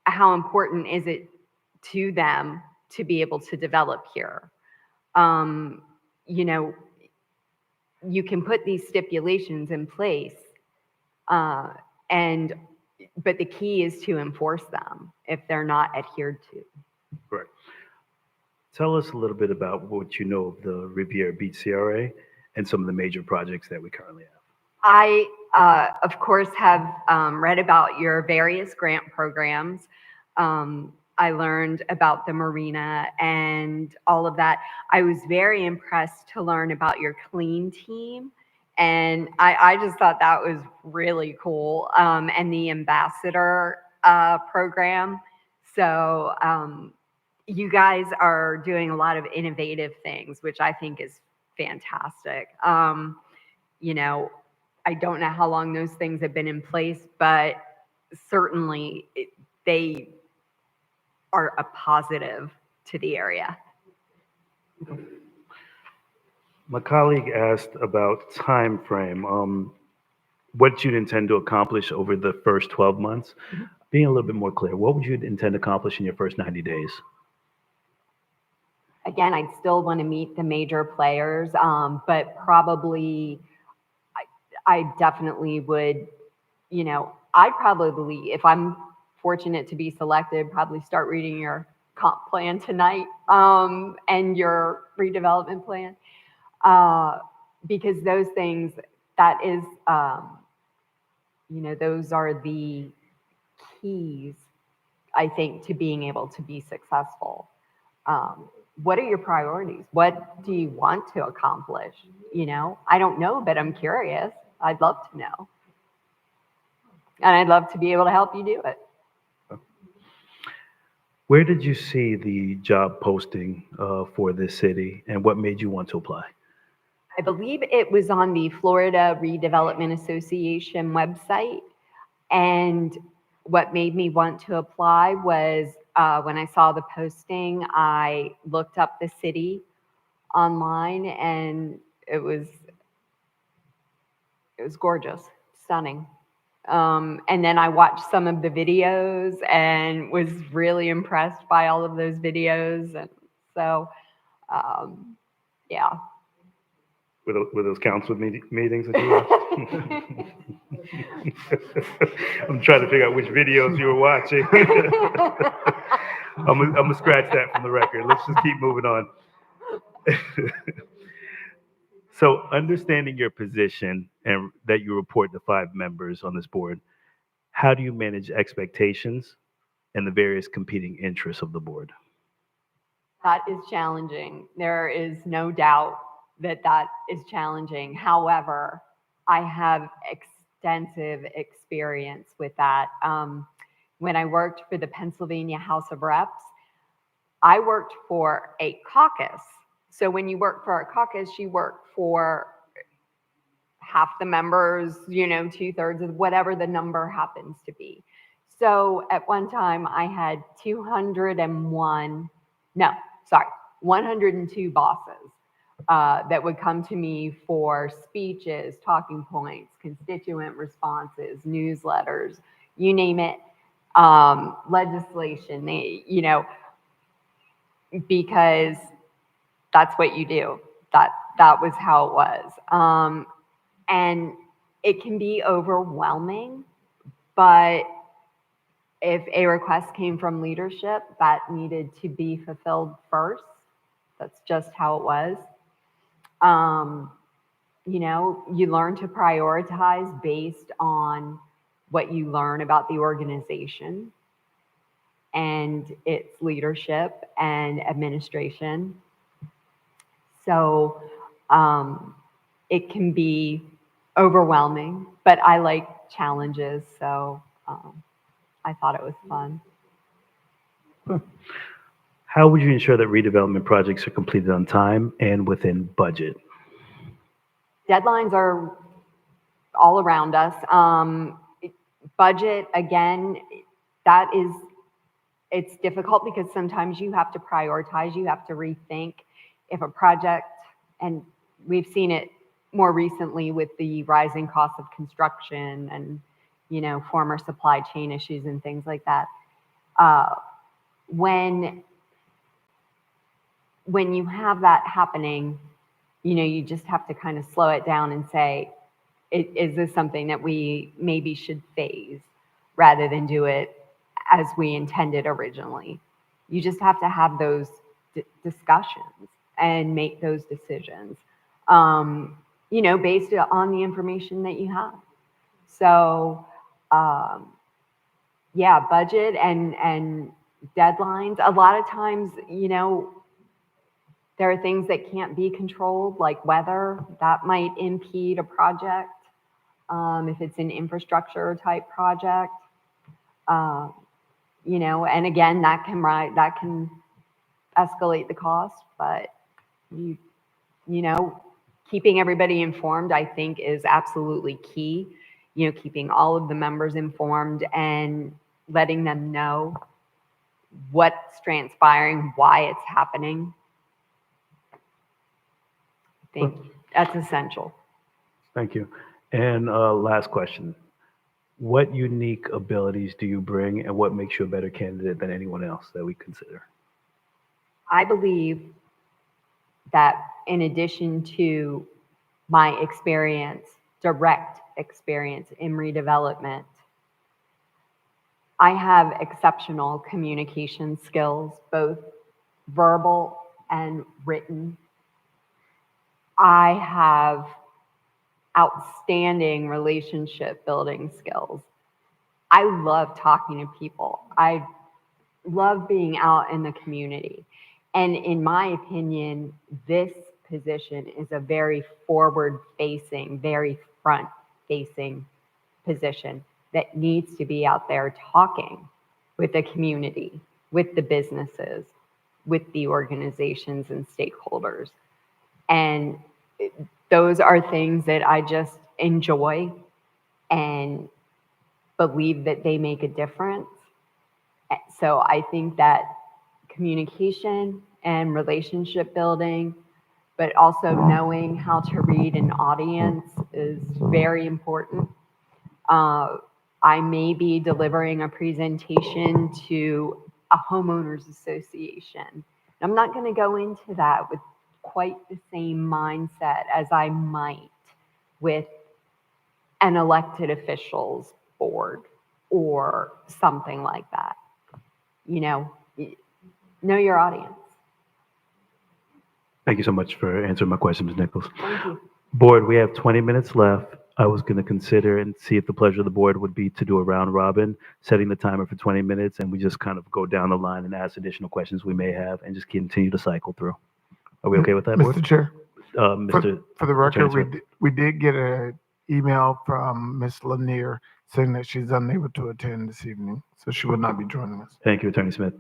how important is it to them to be able to develop here? You can put these stipulations in place, but the key is to enforce them if they're not adhered to. Right. Tell us a little bit about what you know of the Riviera Beach CRA and some of the major projects that we currently have. I, of course, have read about your various grant programs. I learned about the marina and all of that. I was very impressed to learn about your clean team. And I just thought that was really cool. And the ambassador program. So you guys are doing a lot of innovative things, which I think is fantastic. I don't know how long those things have been in place, but certainly they are a positive to the area. My colleague asked about time frame. What you'd intend to accomplish over the first 12 months? Mm-hmm. Being a little bit more clear, what would you intend to accomplish in your first 90 days? Again, I'd still want to meet the major players, but probably I definitely would, I'd probably, if I'm fortunate to be selected, probably start reading your comp plan tonight and your redevelopment plan, because those things, that is, those are the keys, I think, to being able to be successful. What are your priorities? What do you want to accomplish? I don't know, but I'm curious. I'd love to know. And I'd love to be able to help you do it. Where did you see the job posting for this city, and what made you want to apply? I believe it was on the Florida Redevelopment Association website. And what made me want to apply was when I saw the posting, I looked up the city online, and it was gorgeous, stunning. And then I watched some of the videos and was really impressed by all of those videos. And so, yeah. With those council meetings that you watch? I'm trying to figure out which videos you were watching. I'm gonna scratch that from the record. Let's just keep moving on. So, understanding your position and that you report to 5 members on this board, how do you manage expectations and the various competing interests of the board? That is challenging. There is no doubt that that is challenging. However, I have extensive experience with that. When I worked for the Pennsylvania House of Reps, I worked for a caucus. So when you work for a caucus, you work for half the members, 2/3 of whatever the number happens to be. So at one time I had 102 bosses that would come to me for speeches, talking points, constituent responses, newsletters, you name it, legislation, because that's what you do. That was how it was. And it can be overwhelming, but if a request came from leadership that needed to be fulfilled first, that's just how it was. You learn to prioritize based on what you learn about the organization and its leadership and administration. So it can be overwhelming, but I like challenges, so I thought it was fun. How would you ensure that redevelopment projects are completed on time and within budget? Deadlines are all around us. Budget, again, it's difficult because sometimes you have to prioritize, you have to rethink if a project, and we've seen it more recently with the rising cost of construction and, former supply chain issues and things like that. When you have that happening, you just have to kind of slow it down and say, is this something that we maybe should phase rather than do it as we intended originally? You just have to have those discussions and make those decisions, based on the information that you have. So, budget and deadlines. A lot of times, there are things that can't be controlled, like weather, that might impede a project. If it's an infrastructure type project, and again, that can escalate the cost, but keeping everybody informed, I think, is absolutely key. Keeping all of the members informed and letting them know what's transpiring, why it's happening. I think that's essential. Thank you. And last question. What unique abilities do you bring and what makes you a better candidate than anyone else that we consider? I believe that in addition to my direct experience in redevelopment, I have exceptional communication skills, both verbal and written. I have outstanding relationship building skills. I love talking to people. I love being out in the community. And in my opinion, this position is a very forward-facing, very front-facing position that needs to be out there talking with the community, with the businesses, with the organizations and stakeholders. And those are things that I just enjoy and believe that they make a difference. So I think that communication and relationship building, but also knowing how to read an audience is very important. I may be delivering a presentation to a homeowners association. I'm not going to go into that with quite the same mindset as I might with an elected officials board or something like that. You know your audience. Thank you so much for answering my question, Ms. Nichols. Thank you. Board, we have 20 minutes left. I was going to consider and see if the pleasure of the board would be to do a round robin, setting the timer for 20 minutes, and we just kind of go down the line and ask additional questions we may have and just continue to cycle through. Are we okay with that, board? Mr. Chair, Mr. for the record, Attorney Smith. we did get an email from Ms. Lanier saying that she's unable to attend this evening, so she will not be joining us. Thank you, Attorney Smith.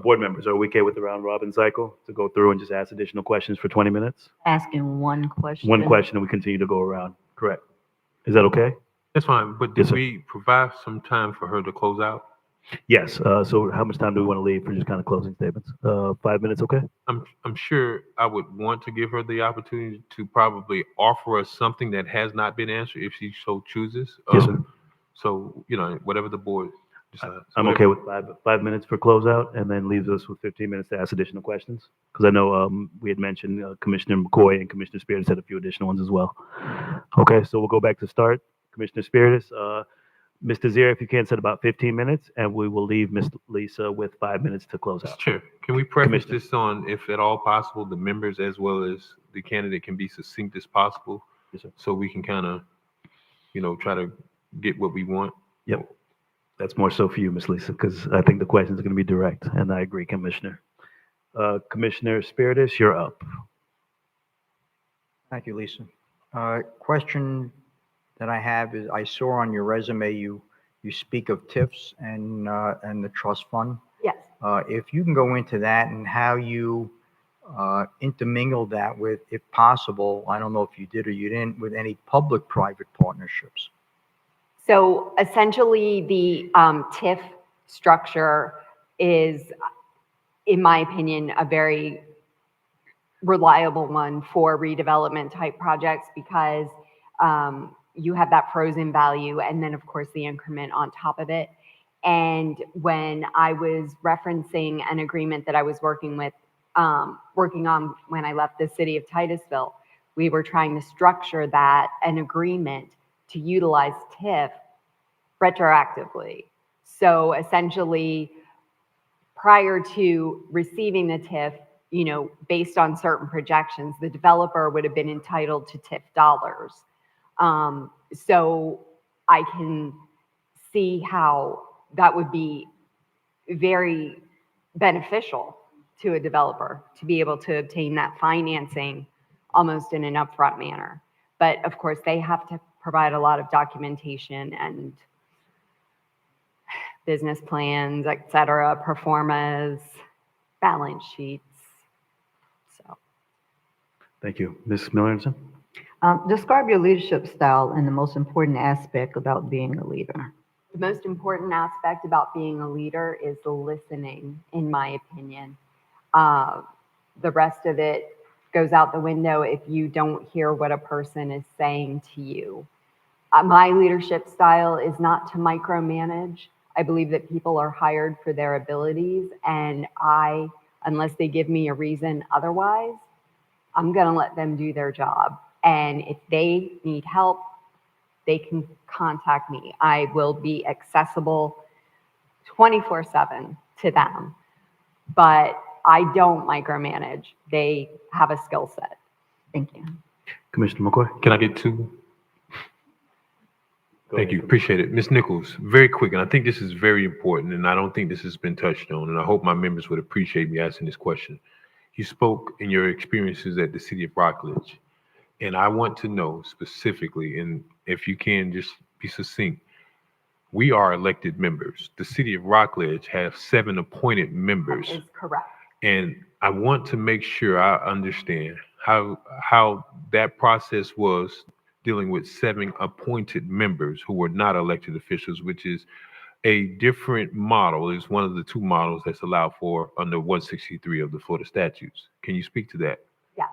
Board members, are we okay with the round robin cycle to go through and just ask additional questions for 20 minutes? Asking one question. One question and we continue to go around. Correct. Is that okay? That's fine, but Yes, did sir. we provide some time for her to close out? Yes. So how much time do we want to leave for just kind of closing statements? 5 minutes, okay? I'm sure I would want to give her the opportunity to probably offer us something that has not been answered if she so chooses. Yes, sir. So, whatever the board decides. I'm okay with 5 minutes for closeout and then leaves us with 15 minutes to ask additional questions. Because I know we had mentioned Commissioner McCoy and Commissioner Spiritus had a few additional ones as well. Okay, so we'll go back to start. Commissioner Spiritus, Ms. Desir, if you can, set about 15 minutes, and we will leave Ms. Lisa with 5 minutes to close Mr. out. Chair, can we preface Commissioner. this on, if at all possible, the members as well as the candidate can be succinct as possible? Yes, sir. So we can kind of, try to get what we want. Yep. That's more so for you, Ms. Lisa, because I think the questions are going to be direct, and I agree, Commissioner. Commissioner Spiritus, you're up. Thank you, Lisa. Question that I have is, I saw on your resume, you speak of TIFs and the trust fund. Yes. If you can go into that and how you intermingle that with, if possible, I don't know if you did or you didn't, with any public-private partnerships. So essentially, the TIF structure is, in my opinion, a very reliable one for redevelopment type projects because you have that frozen value and then, of course, the increment on top of it. And when I was referencing an agreement that I was working on when I left the city of Titusville, we were trying to structure an agreement to utilize TIF retroactively. So essentially, prior to receiving the TIF, based on certain projections, the developer would have been entitled to TIF dollars. So I can see how that would be very beneficial to a developer to be able to obtain that financing almost in an upfront manner. But of course, they have to provide a lot of documentation and business plans, et cetera, pro formas, balance sheets. So. Thank you. Ms. Miller-Anderson? Describe your leadership style and the most important aspect about being a leader. The most important aspect about being a leader is listening, in my opinion. The rest of it goes out the window if you don't hear what a person is saying to you. My leadership style is not to micromanage. I believe that people are hired for their abilities, and unless they give me a reason otherwise, I'm going to let them do their job. And if they need help, they can contact me. I will be accessible 24/7 to them, but I don't micromanage. They have a skill set. Thank you. Commissioner McCoy? Can I get two? Thank you. Appreciate it. Ms. Nichols, very quick, and I think this is very important, and I don't think this has been touched on, and I hope my members would appreciate me asking this question. You spoke in your experiences at the city of Rockledge, and I want to know specifically, and if you can just be succinct, we are elected members. The city of Rockledge has 7 appointed members. That is correct. And I want to make sure I understand how that process was dealing with 7 appointed members who were not elected officials, which is a different model. It's one of the 2 models that's allowed for under 163 of the Florida statutes. Can you speak to that? Yes,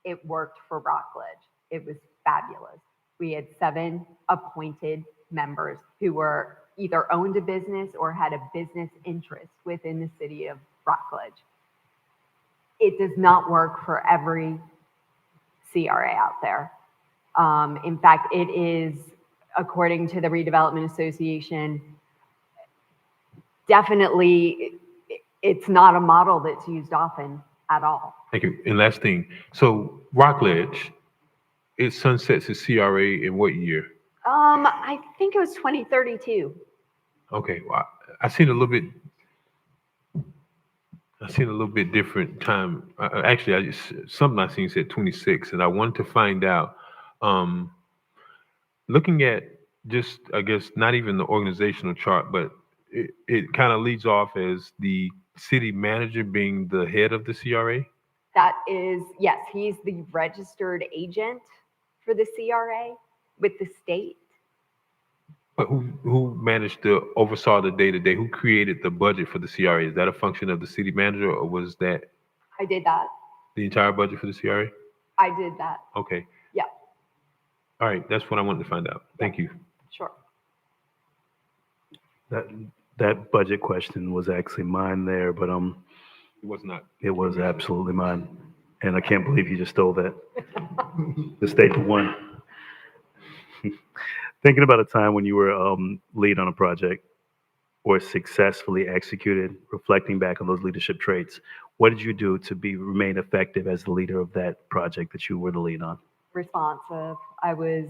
it worked for Rockledge. It was fabulous. We had 7 appointed members who were either owned a business or had a business interest within the city of Rockledge. it does not work for every CRA out there. In fact, it is, according to the Redevelopment Association, definitely, it's not a model that's used often at all. Thank you. And last thing, so Rockledge, it sunsets its CRA in what year? I think it was 2032. Okay, well, I seen a little bit. I seen a little bit different time. Actually, something I seen said 26, and I wanted to find out. Looking at just, I guess, not even the organizational chart, but it kind of leads off as the city manager being the head of the CRA. That is, yes, he's the registered agent for the CRA with the state. But who managed to oversaw the day-to-day? Who created the budget for the CRA? Is that a function of the city manager, or was that I did that. the entire budget for the CRA? I did that. Okay. Yeah. All right, that's what I wanted to find out. Thank you. Sure. That budget question was actually mine there, but It was not. it was absolutely mine. And I can't believe you just stole that. The state won. Thinking about a time when you were lead on a project or successfully executed, reflecting back on those leadership traits, what did you do to remain effective as the leader of that project that you were the lead on? Responsive. I was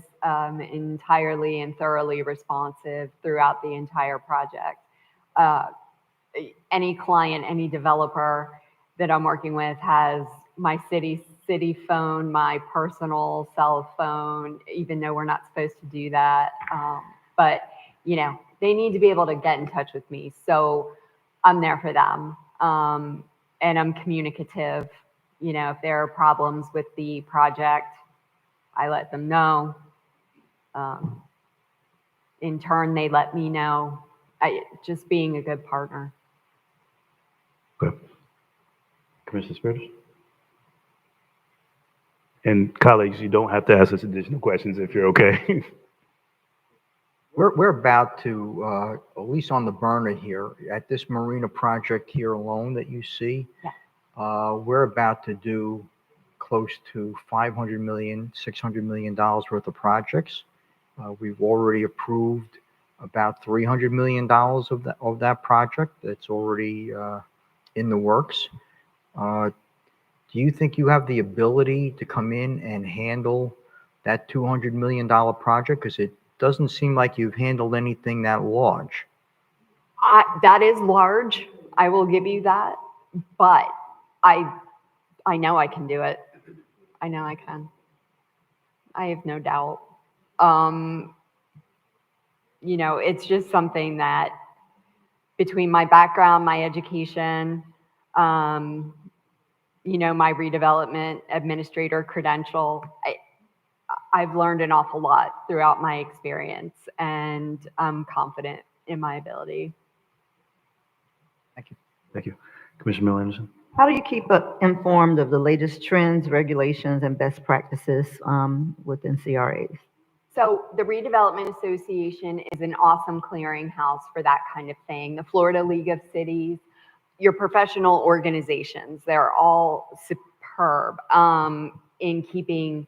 entirely and thoroughly responsive throughout the entire project. Any client, any developer that I'm working with has my city phone, my personal cell phone, even though we're not supposed to do that. But, you know, they need to be able to get in touch with me. So I'm there for them. And I'm communicative. You know, if there are problems with the project, I let them know. In turn, they let me know. Just being a good partner. Okay. Commissioner Spears? And colleagues, you don't have to ask us additional questions if you're okay. We're about to, at least on the burner here, at this marina project here alone that you see, we're about to do close to $500 million, $600 million worth of projects. We've already approved about $300 million of that project that's already in the works. Do you think you have the ability to come in and handle that $200 million project? Because it doesn't seem like you've handled anything that large. That is large. I will give you that. But I know I can do it. I know I can. I have no doubt. You know, it's just something that between my background, my education, you know, my redevelopment administrator credential, I've learned an awful lot throughout my experience, and I'm confident in my ability. Thank you. Thank you. Commissioner Miller Anderson? How do you keep informed of the latest trends, regulations, and best practices within CRAs? So the Redevelopment Association is an awesome clearinghouse for that kind of thing. The Florida League of Cities, your professional organizations, they're all superb in keeping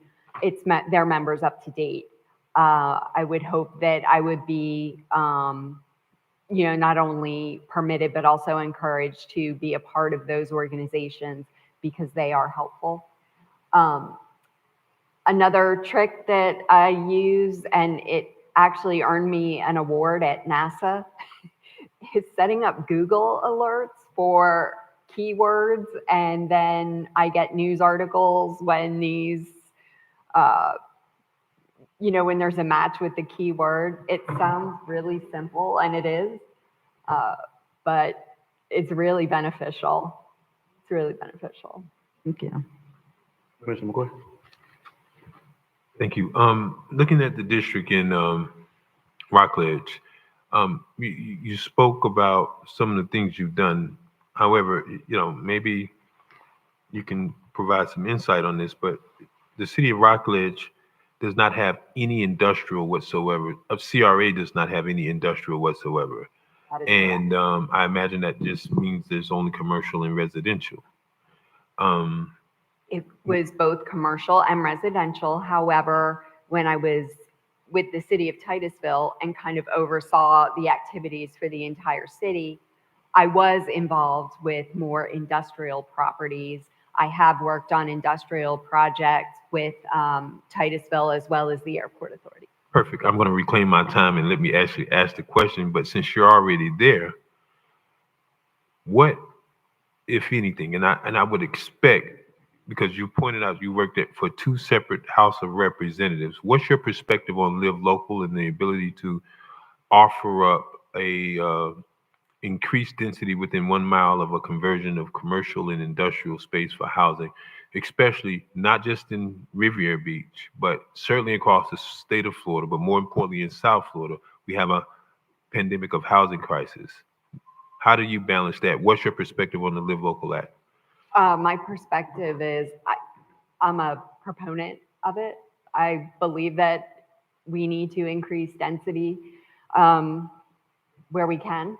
their members up to date. I would hope that I would be, you know, not only permitted, but also encouraged to be a part of those organizations because they are helpful. Another trick that I use, and it actually earned me an award at NASA, is setting up Google alerts for keywords, and then I get news articles when these, you know, when there's a match with the keyword. It sounds really simple, and it is, but it's really beneficial. It's really beneficial. Thank you. Commissioner McCoy? Thank you. Looking at the district in Rockledge, you spoke about some of the things you've done. However, you know, maybe you can provide some insight on this, but the city of Rockledge does not have any industrial whatsoever. CRA does not have any industrial whatsoever. And I imagine that just means there's only commercial and residential. It was both commercial and residential. However, when I was with the city of Titusville and kind of oversaw the activities for the entire city, I was involved with more industrial properties. I have worked on industrial projects with Titusville as well as the airport authority. Perfect. I'm going to reclaim my time and let me actually ask the question. But since you're already there, what, if anything, and I would expect, because you pointed out you worked for two separate House of Representatives, what's your perspective on Live Local and the ability to offer up a increased density within 1 mile of a conversion of commercial and industrial space for housing, especially not just in Riviera Beach, but certainly across the state of Florida, but more importantly in South Florida, we have a pandemic of housing crisis. How do you balance that? What's your perspective on the Live Local Act? My perspective is I'm a proponent of it. I believe that we need to increase density where we can.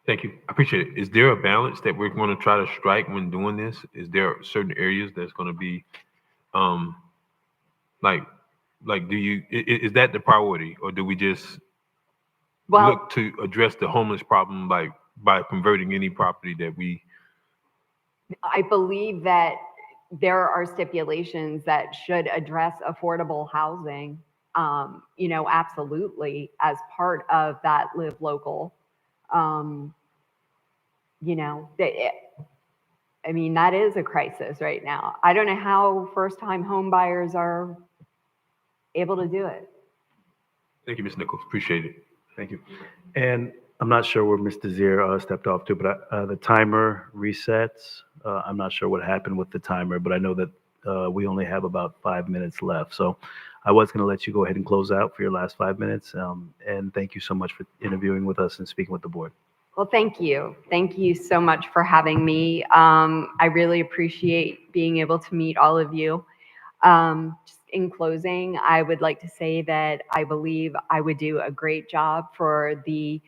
Thank you. I appreciate it. Is there a balance that we're going to try to strike when doing this? Is there certain areas that's going to be is that the priority, or do we just look to address the homeless problem by converting any property that we? I believe that there are stipulations that should address affordable housing, absolutely, as part of that Live Local. That is a crisis right now. I don't know how first-time home buyers are able to do it. Thank you, Ms. Nichols. Appreciate it. Thank you. And I'm not sure where Mr. Zier stepped off to, but the timer resets. I'm not sure what happened with the timer, but I know that we only have about 5 minutes left. So I was going to let you go ahead and close out for your last 5 minutes. And thank you so much for interviewing with us and speaking with the board. Well, thank you. Thank you so much for having me. I really appreciate being able to meet all of you. Just in closing, I would like to say that I believe I would do a great job for the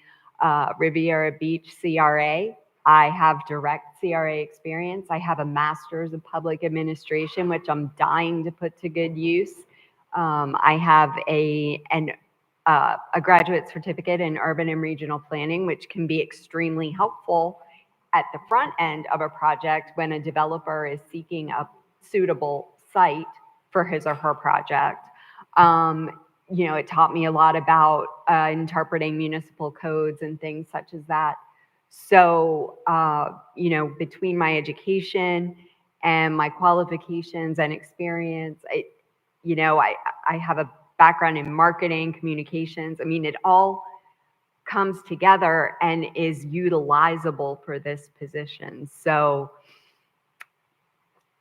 Riviera Beach CRA. I have direct CRA experience. I have a master's of public administration, which I'm dying to put to good use. I have a graduate certificate in urban and regional planning, which can be extremely helpful at the front end of a project when a developer is seeking a suitable site for his or her project. It taught me a lot about interpreting municipal codes and things such as that. So, between my education and my qualifications and experience, I have a background in marketing, communications. It all comes together and is utilizable for this position. So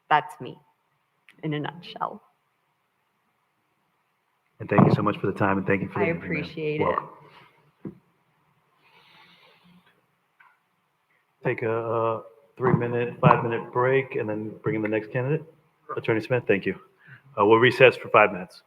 that's me in a nutshell. And thank you so much for the time, and thank you for the I appreciate it. Take a 5-minute break, and then bring in the next candidate. Attorney Smith, thank you. We'll recess for 5 minutes.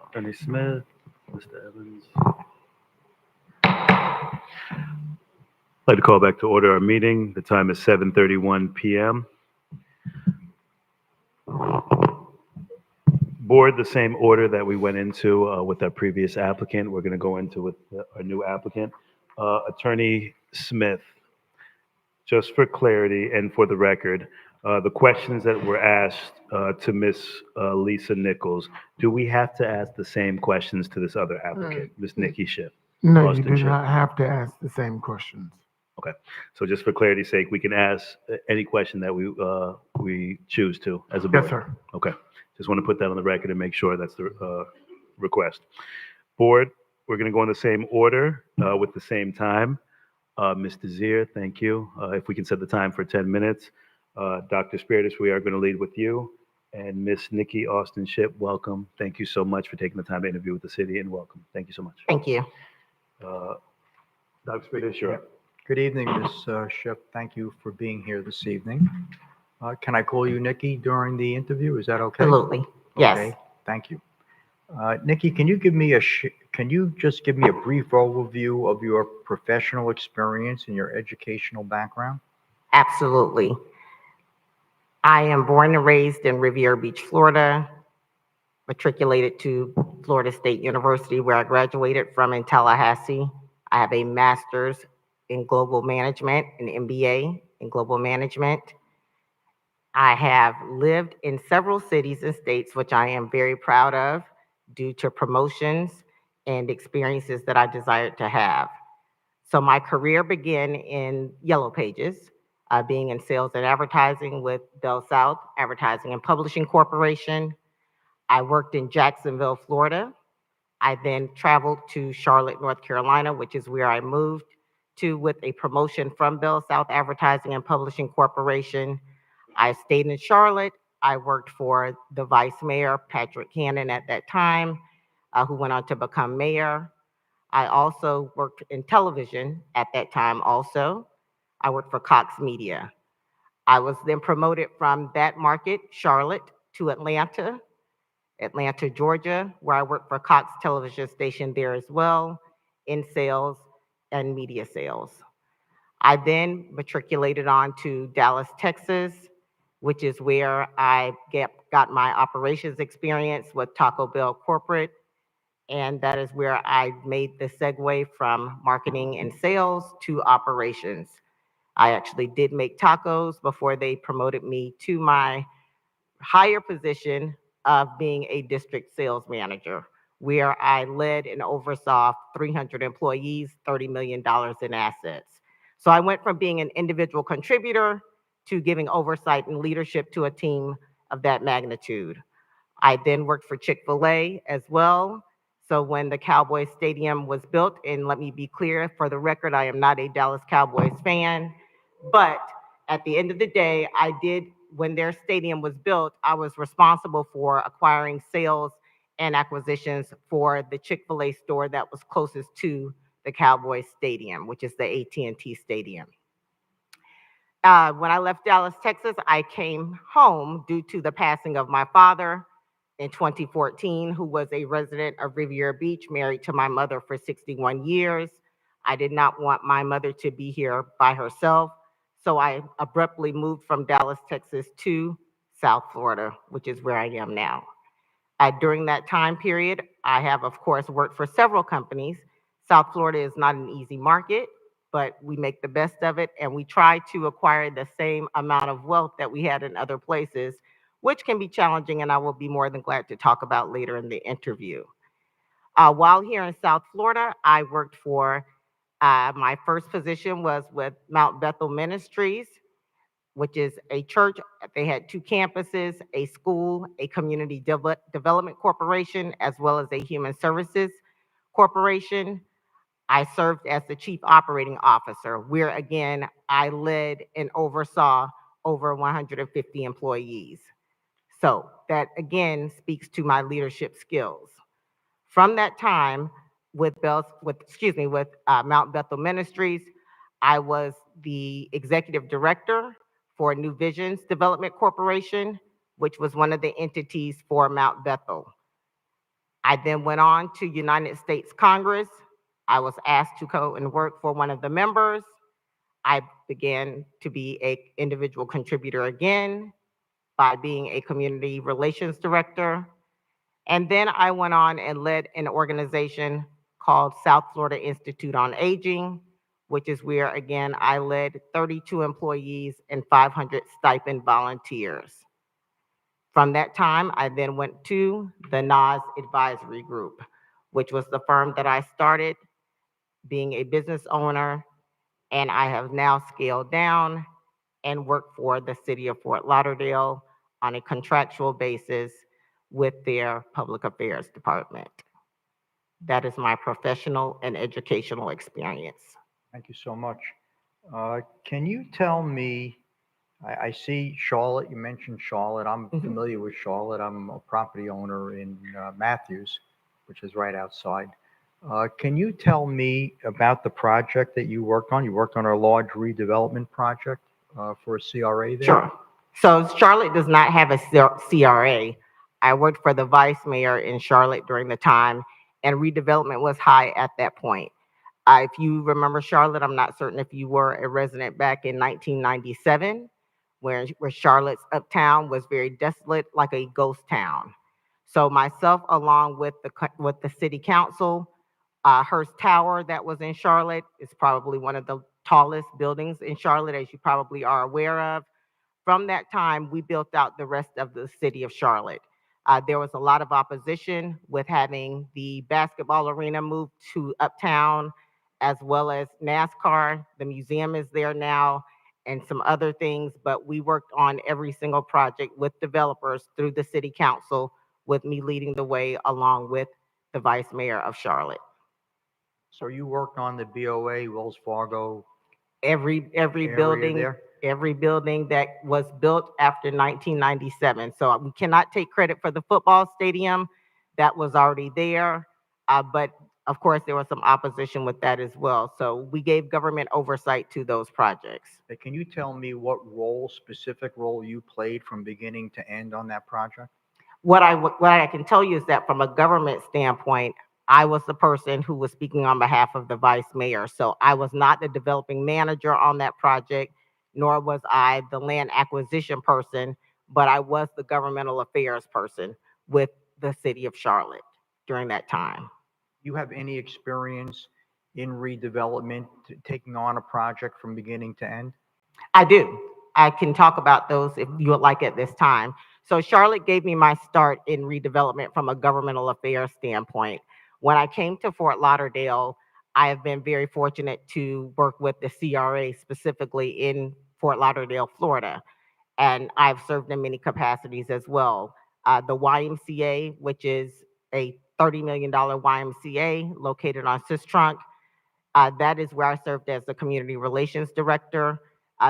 Attorney Smith, Mr. Evans. I'd like to call back to order our meeting. The time is 7:31 p.m. Board, the same order that we went into with our previous applicant, we're going to go into with our new applicant. Attorney Smith, just for clarity and for the record, the questions that were asked to Miss Lisa Nichols, do we have to ask the same questions to this other applicant, Miss Nikki Shipp? No, you do Austin-Shipp. not have to ask the same questions. Okay, so just for clarity's sake, we can ask any question that we choose to as a board? Yes, sir. Okay, just want to put that on the record and make sure that's the request. Board, we're going to go in the same order with the same time. Ms. Desir, thank you. If we can set the time for 10 minutes. Dr. Spiritus, we are going to lead with you. And Miss Nikki Austin-Shipp, welcome. Thank you so much for taking the time to interview with the city, and welcome. Thank you so much. Thank you. Dr. Spiritus, you're up. Good evening, Ms. Shipp. Thank you for being here this evening. Can I call you Nikki during the interview? Is that okay? Absolutely. Yes. Okay, thank you. Nikki, can you just give me a brief overview of your professional experience and your educational background? Absolutely. I am born and raised in Riviera Beach, Florida, matriculated to Florida State University, where I graduated from in Tallahassee. I have a master's in global management, an MBA in global management. I have lived in several cities and states, which I am very proud of due to promotions and experiences that I desired to have. So my career began in Yellow Pages, being in sales and advertising with Bell South Advertising and Publishing Corporation. I worked in Jacksonville, Florida. I then traveled to Charlotte, North Carolina, which is where I moved to with a promotion from Bell South Advertising and Publishing Corporation. I stayed in Charlotte. I worked for the Vice Mayor, Patrick Cannon, at that time, who went on to become mayor. I also worked in television at that time also. I worked for Cox Media. I was then promoted from that market, Charlotte, to Atlanta, Georgia, where I worked for Cox television station there as well in sales and media sales. I then matriculated on to Dallas, Texas, which is where I got my operations experience with Taco Bell Corporate. And that is where I made the segue from marketing and sales to operations. I actually did make tacos before they promoted me to my higher position of being a district sales manager, where I led and oversaw 300 employees, $30 million in assets. So I went from being an individual contributor to giving oversight and leadership to a team of that magnitude. I then worked for Chick-fil-A as well. So when the Cowboys Stadium was built, and let me be clear, for the record, I am not a Dallas Cowboys fan, but at the end of the day, when their stadium was built, I was responsible for acquiring sales and acquisitions for the Chick-fil-A store that was closest to the Cowboys Stadium, which is the AT&T Stadium. When I left Dallas, Texas, I came home due to the passing of my father in 2014, who was a resident of Riviera Beach, married to my mother for 61 years. I did not want my mother to be here by herself, so I abruptly moved from Dallas, Texas to South Florida, which is where I am now. During that time period, I have, of course, worked for several companies. South Florida is not an easy market, but we make the best of it, and we try to acquire the same amount of wealth that we had in other places, which can be challenging, and I will be more than glad to talk about later in the interview. While here in South Florida, I worked for, my first position was with Mount Bethel Ministries, which is a church. They had 2 campuses, a school, a community development corporation, as well as a human services corporation. I served as the chief operating officer, where again, I led and oversaw over 150 employees. So that again speaks to my leadership skills. From that time with Mount Bethel Ministries, I was the executive director for New Visions Development Corporation, which was one of the entities for Mount Bethel. I then went on to United States Congress. I was asked to go and work for one of the members. I began to be an individual contributor again by being a community relations director. And then I went on and led an organization called South Florida Institute on Aging, which is where, again, I led 32 employees and 500 stipend volunteers. From that time, I then went to the NAS Advisory Group, which was the firm that I started being a business owner, and I have now scaled down and work for the city of Fort Lauderdale on a contractual basis with their public affairs department. That is my professional and educational experience. Thank you so much. Can you tell me, I see Charlotte, you mentioned Charlotte. I'm familiar with Charlotte. I'm a property owner in Matthews, which is right outside. Can you tell me about the project that you worked on? You worked on a large redevelopment project for a CRA there? Sure. So Charlotte does not have a CRA. I worked for the vice mayor in Charlotte during the time, and redevelopment was high at that point. If you remember Charlotte, I'm not certain if you were a resident back in 1997, where Charlotte's uptown was very desolate, like a ghost town. So myself, along with the city council, Hearst Tower that was in Charlotte is probably one of the tallest buildings in Charlotte, as you probably are aware of. From that time, we built out the rest of the city of Charlotte. There was a lot of opposition with having the basketball arena moved to uptown, as well as NASCAR. The museum is there now, and some other things, but we worked on every single project with developers through the city council, with me leading the way along with the vice mayor of Charlotte. So you worked on the BOA, Wells Fargo Every area building, there? every building that was built after 1997. So we cannot take credit for the football stadium that was already there, but of course there was some opposition with that as well. So we gave government oversight to those projects. Can you tell me what specific role you played from beginning to end on that project? What I can tell you is that from a government standpoint, I was the person who was speaking on behalf of the vice mayor. So I was not the developing manager on that project, nor was I the land acquisition person, but I was the governmental affairs person with the city of Charlotte during that time. You have any experience in redevelopment, taking on a project from beginning to end? I do. I can talk about those if you would like at this time. So Charlotte gave me my start in redevelopment from a governmental affairs standpoint. When I came to Fort Lauderdale, I have been very fortunate to work with the CRA specifically in Fort Lauderdale, Florida, and I've served in many capacities as well. The YMCA, which is a $30 million YMCA located on Sistrunk, that is where I served as the community relations director.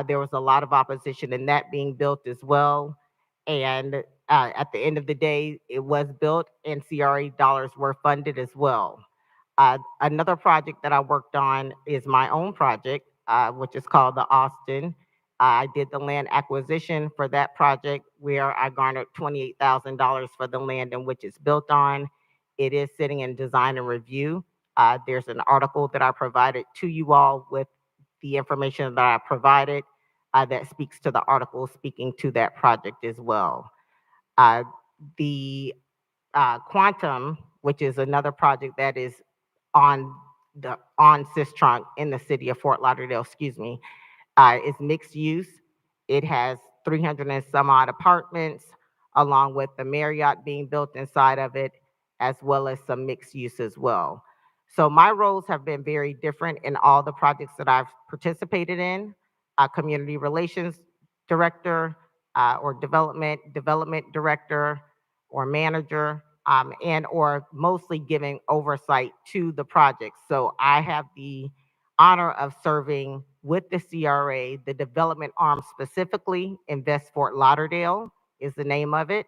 There was a lot of opposition in that being built as well. And at the end of the day, it was built and CRA dollars were funded as well. Another project that I worked on is my own project, which is called the Austin. I did the land acquisition for that project where I garnered $28,000 for the land in which it's built on. It is sitting in design and review. There's an article that I provided to you all with the information that I provided that speaks to the article speaking to that project as well. The Quantum, which is another project that is on Sistrunk in the city of Fort Lauderdale, is mixed use. It has 300 and some odd apartments, along with the Marriott being built inside of it, as well as some mixed use as well. So my roles have been very different in all the projects that I've participated in. Community relations director, or development director or manager, and or mostly giving oversight to the projects. So I have the honor of serving with the CRA, the development arm specifically. Invest Fort Lauderdale is the name of it.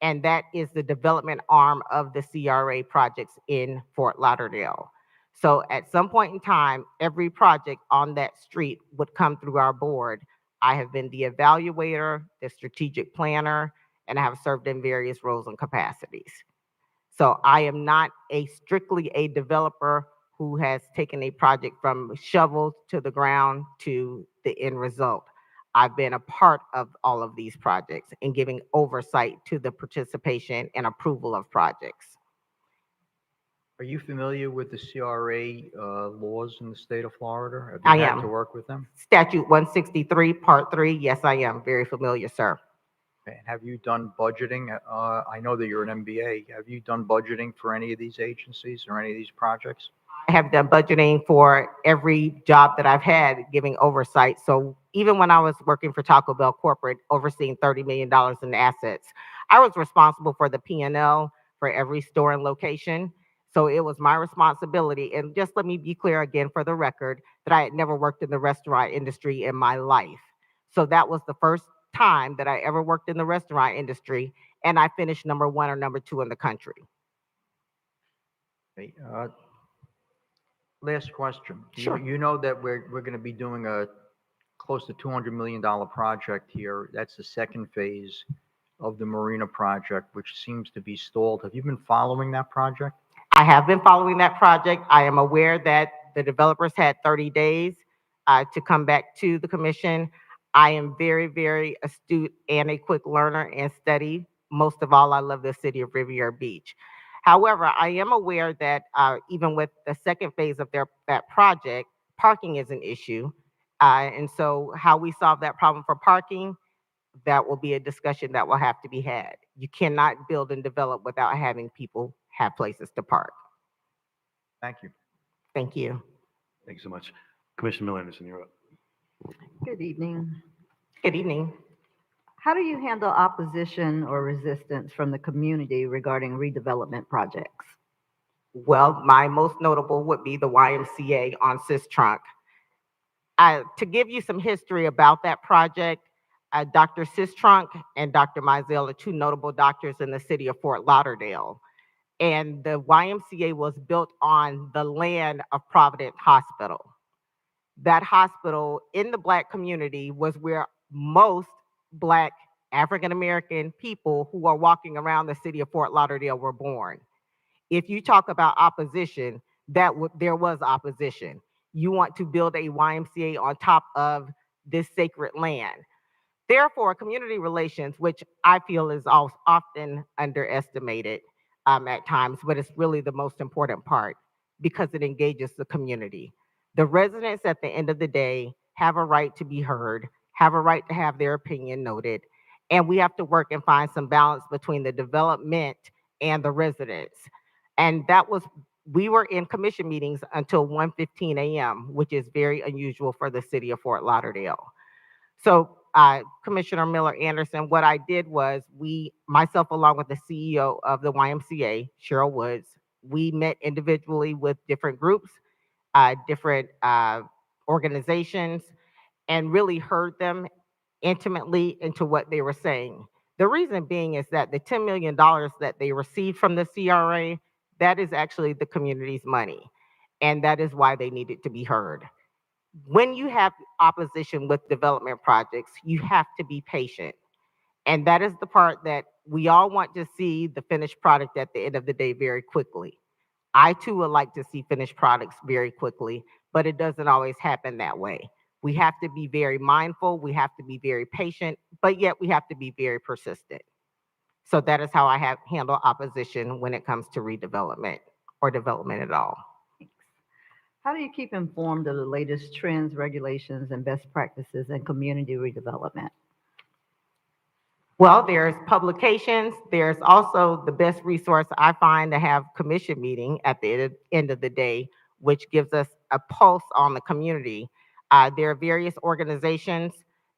And that is the development arm of the CRA projects in Fort Lauderdale. So at some point in time, every project on that street would come through our board. I have been the evaluator, the strategic planner, and I have served in various roles and capacities. So I am not strictly a developer who has taken a project from shovel to the ground to the end result. I've been a part of all of these projects and giving oversight to the participation and approval of projects. Are you familiar with the CRA laws in the state of Florida? Have I you had am. to work with them? Statute 163, Part 3, yes, I am very familiar, sir. And have you done budgeting? I know that you're an MBA. Have you done budgeting for any of these agencies or any of these projects? I have done budgeting for every job that I've had, giving oversight. So even when I was working for Taco Bell Corporate, overseeing $30 million in assets, I was responsible for the P&L for every store and location. So it was my responsibility. And just let me be clear again for the record that I had never worked in the restaurant industry in my life. So that was the first time that I ever worked in the restaurant industry, and I finished number 1 or number 2 in the country. Okay, last question. Sure. You know that we're going to be doing a close to $200 million project here. That's the second phase of the Marina project, which seems to be stalled. Have you been following that project? I have been following that project. I am aware that the developers had 30 days to come back to the commission. I am very, very astute and a quick learner and study. Most of all, I love the city of Riviera Beach. However, I am aware that even with the second phase of that project, parking is an issue. And so how we solve that problem for parking, that will be a discussion that will have to be had. You cannot build and develop without having people have places to park. Thank you. Thank you. Thank you so much. Commissioner Miller Anderson, you're up. Good evening. Good evening. How do you handle opposition or resistance from the community regarding redevelopment projects? Well, my most notable would be the YMCA on Sistrunk. To give you some history about that project, Dr. Sistrunk and Dr. Mizell are 2 notable doctors in the city of Fort Lauderdale. And the YMCA was built on the land of Providence Hospital. That hospital in the Black community was where most Black African-American people who are walking around the city of Fort Lauderdale were born. If you talk about opposition, there was opposition. You want to build a YMCA on top of this sacred land. Therefore, community relations, which I feel is often underestimated at times, but it's really the most important part because it engages the community. The residents at the end of the day have a right to be heard, have a right to have their opinion noted, and we have to work and find some balance between the development and the residents. And we were in commission meetings until 1:15 a.m., which is very unusual for the city of Fort Lauderdale. So Commissioner Miller Anderson, what I did was myself along with the CEO of the YMCA, Cheryl Woods, we met individually with different groups, different organizations, and really heard them intimately into what they were saying. The reason being is that the $10 million that they received from the CRA, that is actually the community's money. And that is why they needed to be heard. When you have opposition with development projects, you have to be patient. And that is the part that we all want to see the finished product at the end of the day very quickly. I too would like to see finished products very quickly, but it doesn't always happen that way. We have to be very mindful, we have to be very patient, but yet we have to be very persistent. So that is how I have handled opposition when it comes to redevelopment or development at all. How do you keep informed of the latest trends, regulations, and best practices in community redevelopment? Well, there's publications. There's also the best resource I find to have commission meeting at the end of the day, which gives us a pulse on the community. There are various organizations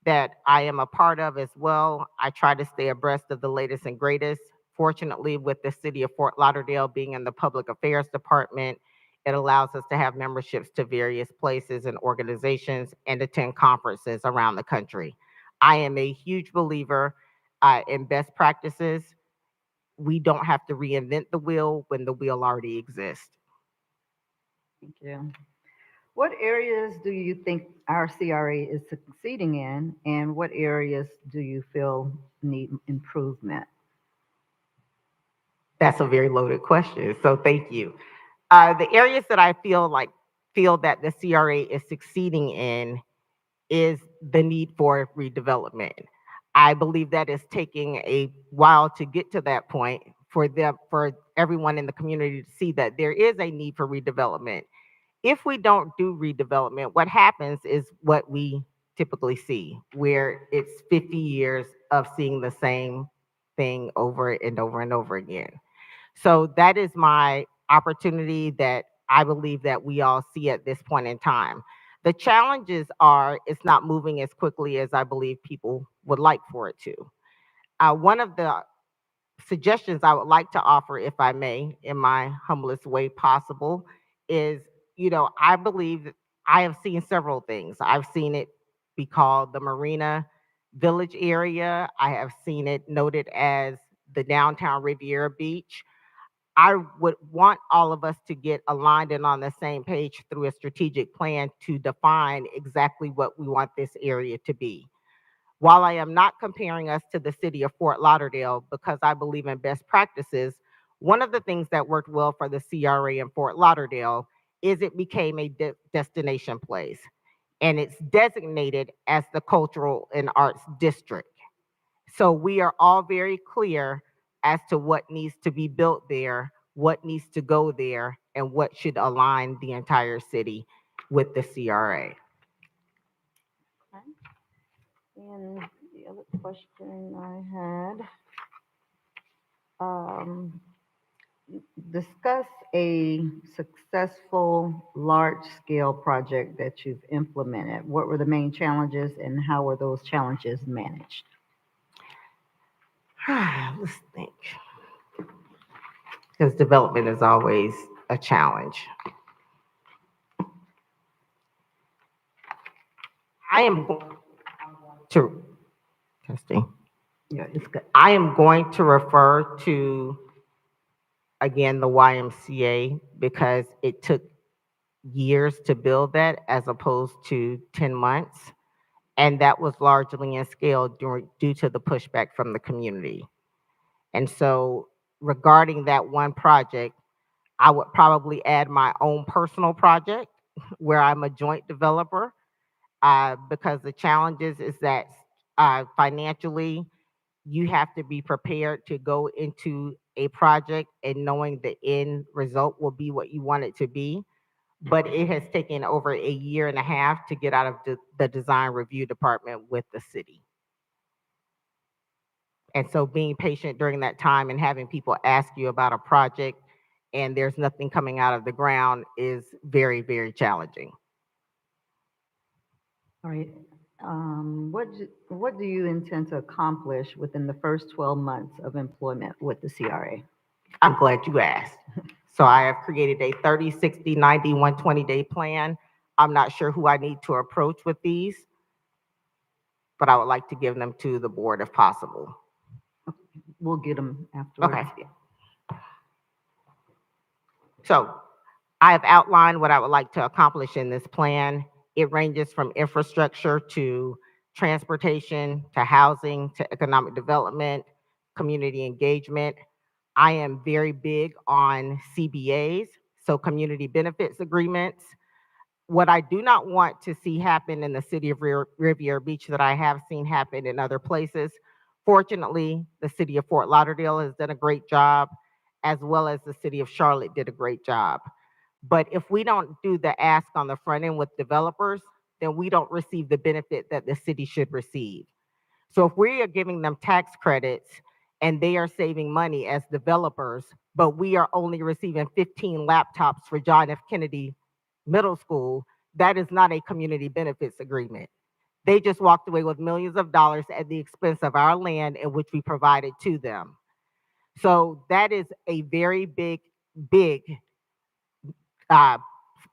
that I am a part of as well. I try to stay abreast of the latest and greatest. Fortunately, with the city of Fort Lauderdale being in the public affairs department, it allows us to have memberships to various places and organizations and attend conferences around the country. I am a huge believer in best practices. We don't have to reinvent the wheel when the wheel already exists. Thank you. What areas do you think our CRA is succeeding in, and what areas do you feel need improvement? That's a very loaded question, so thank you. The areas that I feel that the CRA is succeeding in is the need for redevelopment. I believe that is taking a while to get to that point for everyone in the community to see that there is a need for redevelopment. If we don't do redevelopment, what happens is what we typically see, where it's 50 years of seeing the same thing over and over and over again. So that is my opportunity that I believe that we all see at this point in time. The challenges are it's not moving as quickly as I believe people would like for it to. One of the suggestions I would like to offer, if I may, in my humblest way possible, is, I believe that I have seen several things. I've seen it be called the Marina Village area. I have seen it noted as the downtown Riviera Beach. I would want all of us to get aligned and on the same page through a strategic plan to define exactly what we want this area to be. While I am not comparing us to the city of Fort Lauderdale because I believe in best practices, one of the things that worked well for the CRA in Fort Lauderdale is it became a destination place, and it's designated as the Cultural and Arts District. So we are all very clear as to what needs to be built there, what needs to go there, and what should align the entire city with the CRA. And the other question I had, discuss a successful large-scale project that you've implemented. What were the main challenges and how were those challenges managed? Let's think. Because development is always a challenge. I am going to testing. Yeah, it's good. I am going to refer to, again, the YMCA because it took years to build that as opposed to 10 months. And that was largely in scale due to the pushback from the community. And so regarding that one project, I would probably add my own personal project where I'm a joint developer because the challenges is that financially, you have to be prepared to go into a project and knowing the end result will be what you want it to be. But it has taken over a year and a half to get out of the design review department with the city. And so being patient during that time and having people ask you about a project and there's nothing coming out of the ground is very, very challenging. All right. What do you intend to accomplish within the first 12 months of employment with the CRA? I'm glad you asked. So I have created a 30, 60, 90, 120-day plan. I'm not sure who I need to approach with these, but I would like to give them to the board if possible. We'll get them afterwards. Okay. So I have outlined what I would like to accomplish in this plan. It ranges from infrastructure to transportation, to housing, to economic development, community engagement. I am very big on CBAs, so community benefits agreements. What I do not want to see happen in the city of Riviera Beach that I have seen happen in other places. Fortunately, the city of Fort Lauderdale has done a great job, as well as the city of Charlotte did a great job. But if we don't do the ask on the front end with developers, then we don't receive the benefit that the city should receive. So if we are giving them tax credits and they are saving money as developers, but we are only receiving 15 laptops for John F. Kennedy Middle School, that is not a community benefits agreement. They just walked away with millions of dollars at the expense of our land in which we provided to them. So that is a very big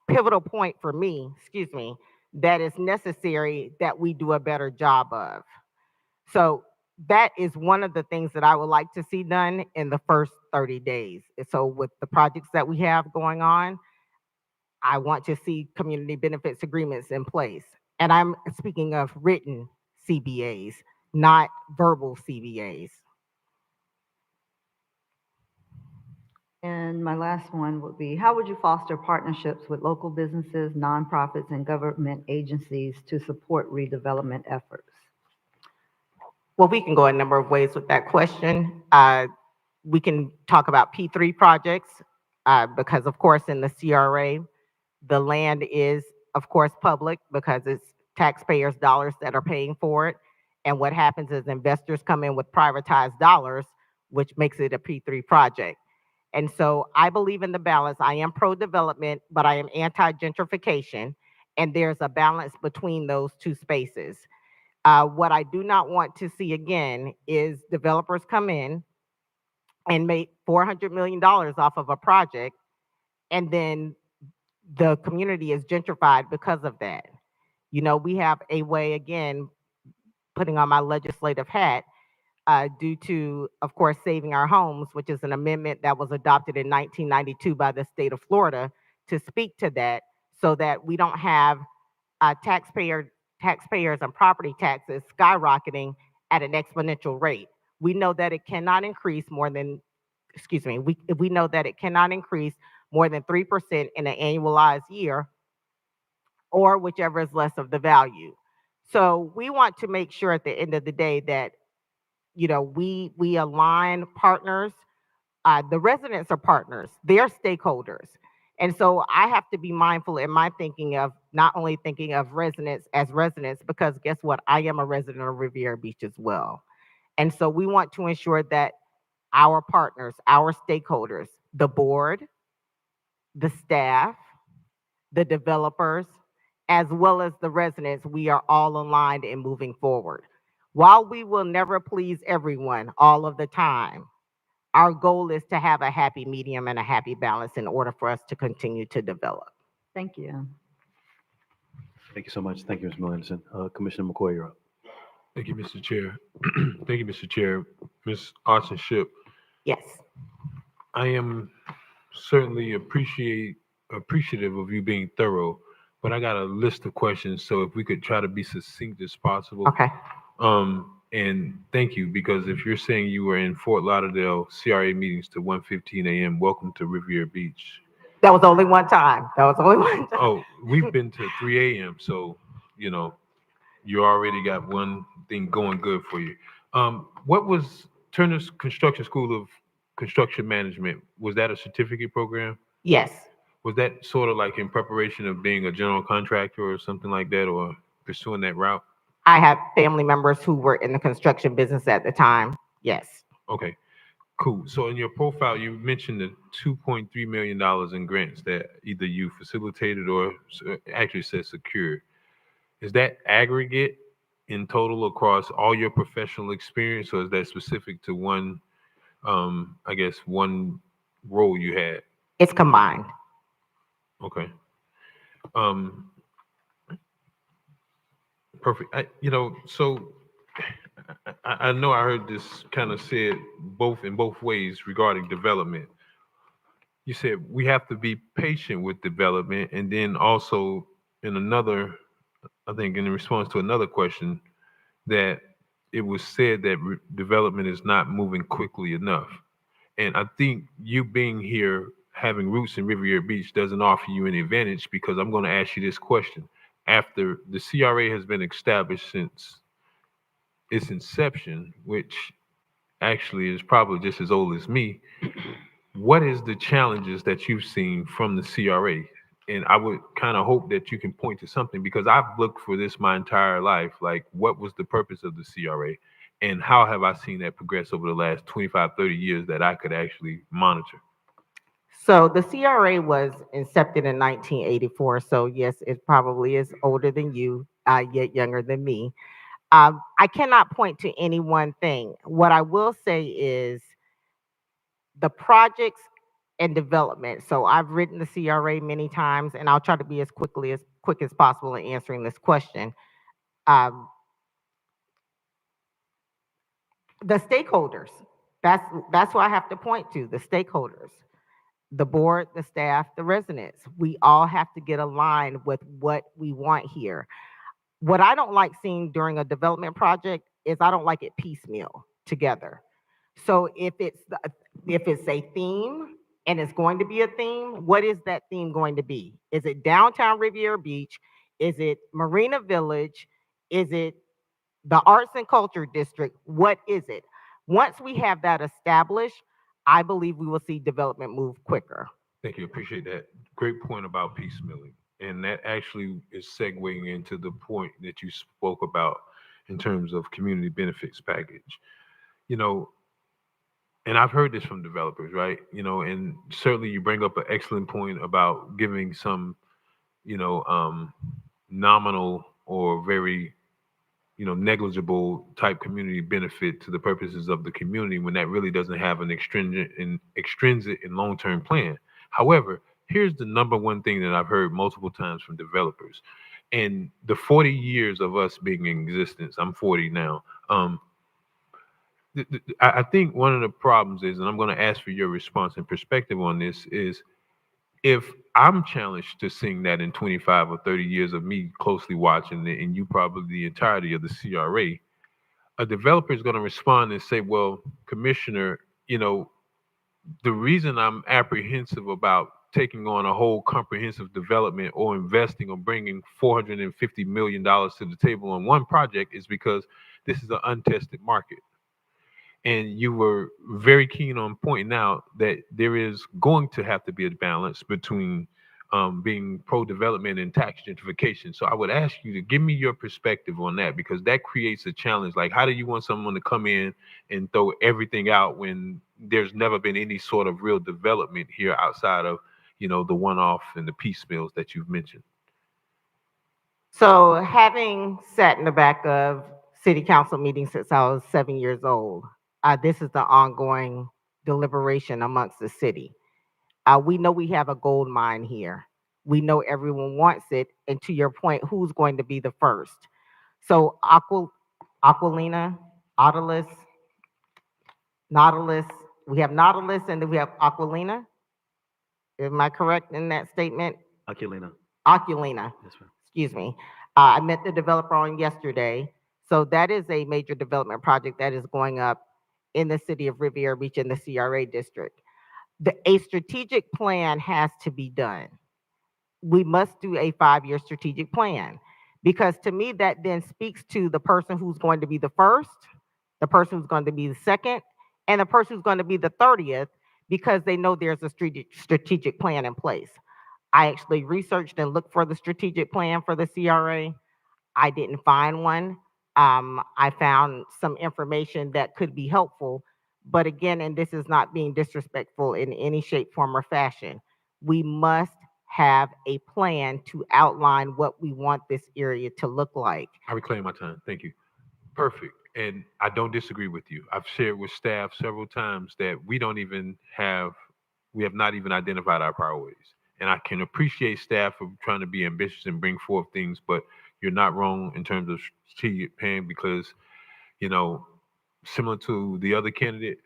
pivotal point for me, that is necessary that we do a better job of. So that is one of the things that I would like to see done in the first 30 days. So with the projects that we have going on, I want to see community benefits agreements in place. And I'm speaking of written CBAs, not verbal CBAs. And my last one would be, how would you foster partnerships with local businesses, nonprofits, and government agencies to support redevelopment efforts? Well, we can go a number of ways with that question. We can talk about P3 projects because, of course, in the CRA, the land is, of course, public because it's taxpayers' dollars that are paying for it. And what happens is investors come in with privatized dollars, which makes it a P3 project. And so I believe in the balance. I am pro-development, but I am anti-gentrification. And there's a balance between those two spaces. What I do not want to see again is developers come in and make $400 million off of a project, and then the community is gentrified because of that. You know, we have a way, again, putting on my legislative hat, due to, of course, saving our homes, which is an amendment that was adopted in 1992 by the state of Florida to speak to that so that we don't have taxpayers and property taxes skyrocketing at an exponential rate. We know that it cannot increase more than, we know that it cannot increase more than 3% in an annualized year, or whichever is less of the value. So we want to make sure at the end of the day that, you know, we align partners. The residents are partners, they're stakeholders. And so I have to be mindful in my thinking of not only thinking of residents as residents, because guess what? I am a resident of Riviera Beach as well. And so we want to ensure that our partners, our stakeholders, the board, the staff, the developers, as well as the residents, we are all aligned in moving forward. While we will never please everyone all of the time, our goal is to have a happy medium and a happy balance in order for us to continue to develop. Thank you. Thank you so much. Thank you, Ms. Melanson. Commissioner McCoy, you're up. Thank you, Mr. Chair. Thank you, Mr. Chair. Ms. Austin-Shipp, Yes. I am certainly appreciative of you being thorough, but I got a list of questions, so if we could try to be succinct as possible. Okay. And thank you, because if you're saying you were in Fort Lauderdale CRA meetings to 1:15 a.m., welcome to Riviera Beach. That was only one time. That was only one time. Oh, we've been to 3 a.m., so, you know, you already got one thing going good for you. What was Turner's Construction School of Construction Management? Was that a certificate program? Yes. Was that sort of like in preparation of being a general contractor or something like that, or pursuing that route? I have family members who were in the construction business at the time. Yes. Okay, cool. So in your profile, you mentioned the $2.3 million in grants that either you facilitated or actually said secured. Is that aggregate in total across all your professional experience, or is that specific to one, I guess, one role you had? It's combined. Okay. Perfect. So I know I heard this kind of said in both ways regarding development. You said we have to be patient with development, and then also in another, I think in response to another question, that it was said that development is not moving quickly enough. And I think you being here, having roots in Riviera Beach, doesn't offer you any advantage, because I'm going to ask you this question. After the CRA has been established since its inception, which actually is probably just as old as me, what is the challenges that you've seen from the CRA? And I would kind of hope that you can point to something, because I've looked for this my entire life. Like, what was the purpose of the CRA? And how have I seen that progress over the last 25, 30 years that I could actually monitor? So the CRA was incepted in 1984. So yes, it probably is older than you, yet younger than me. I cannot point to any one thing. What I will say is the projects and development. So I've written the CRA many times, and I'll try to be as quick as possible in answering this question. The stakeholders. That's what I have to point to, the stakeholders. the board, the staff, the residents. We all have to get aligned with what we want here. What I don't like seeing during a development project is I don't like it piecemeal together. So if it's a theme and it's going to be a theme, what is that theme going to be? Is it downtown Riviera Beach? Is it Marina Village? Is it the Arts and Culture District? What is it? Once we have that established, I believe we will see development move quicker. Thank you. Appreciate that. Great point about piecemealing. And that actually is segueing into the point that you spoke about in terms of community benefits package. You know, and I've heard this from developers, right? You know, and certainly you bring up an excellent point about giving some, you know, nominal or very, you know, negligible type community benefit to the purposes of the community when that really doesn't have an extrinsic and long-term plan. However, here's the number one thing that I've heard multiple times from developers. And the 40 years of us being in existence, I'm 40 now. I think one of the problems is, and I'm going to ask for your response and perspective on this, is if I'm challenged to sing that in 25 or 30 years of me closely watching it, and you probably the entirety of the CRA, a developer is going to respond and say, well, Commissioner, you know, the reason I'm apprehensive about taking on a whole comprehensive development or investing or bringing $450 million to the table on one project is because this is an untested market. And you were very keen on pointing out that there is going to have to be a balance between being pro-development and tax gentrification. So I would ask you to give me your perspective on that, because that creates a challenge. Like, how do you want someone to come in and throw everything out when there's never been any sort of real development here outside of, you know, the one-off and the piecemeals that you've mentioned? So having sat in the back of city council meetings since I was 7 years old, this is the ongoing deliberation amongst the city. We know we have a gold mine here. We know everyone wants it. And to your point, who's going to be the first? So Aquilina, Nautilus, we have Nautilus and then we have Aquilina. Am I correct in that statement? Aquilina. Aquilina. Yes, ma'am. Excuse me. I met the developer on yesterday. So that is a major development project that is going up in the city of Riviera Beach in the CRA district. A strategic plan has to be done. We must do a 5-year strategic plan, because to me that then speaks to the person who's going to be the first, the person who's going to be the second, and the person who's going to be the 30th, because they know there's a strategic plan in place. I actually researched and looked for the strategic plan for the CRA. I didn't find one. I found some information that could be helpful, but again, and this is not being disrespectful in any shape, form, or fashion, we must have a plan to outline what we want this area to look like. I reclaim my time. Thank you. Perfect. And I don't disagree with you. I've shared with staff several times that we have not even identified our priorities. And I can appreciate staff for trying to be ambitious and bring forth things, but you're not wrong in terms of strategic plan, because, you know, similar to the other candidate,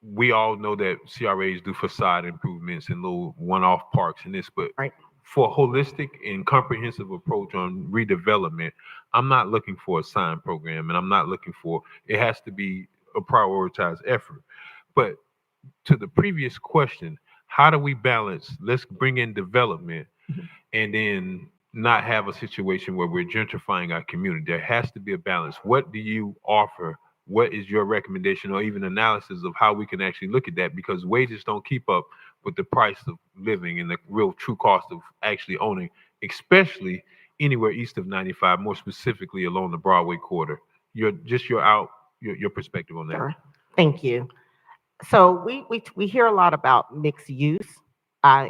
we all know that CRAs do facade improvements and little one-off parks and this, but right, for a holistic and comprehensive approach on redevelopment, I'm not looking for a sign program, and I'm not looking for, it has to be a prioritized effort. But to the previous question, how do we balance, let's bring in development and then not have a situation where we're gentrifying our community? There has to be a balance. What do you offer? What is your recommendation or even analysis of how we can actually look at that? Because wages don't keep up with the price of living and the real true cost of actually owning, especially anywhere east of 95, more specifically along the Broadway corridor. Your perspective on that. Sure. Thank you. So we hear a lot about mixed use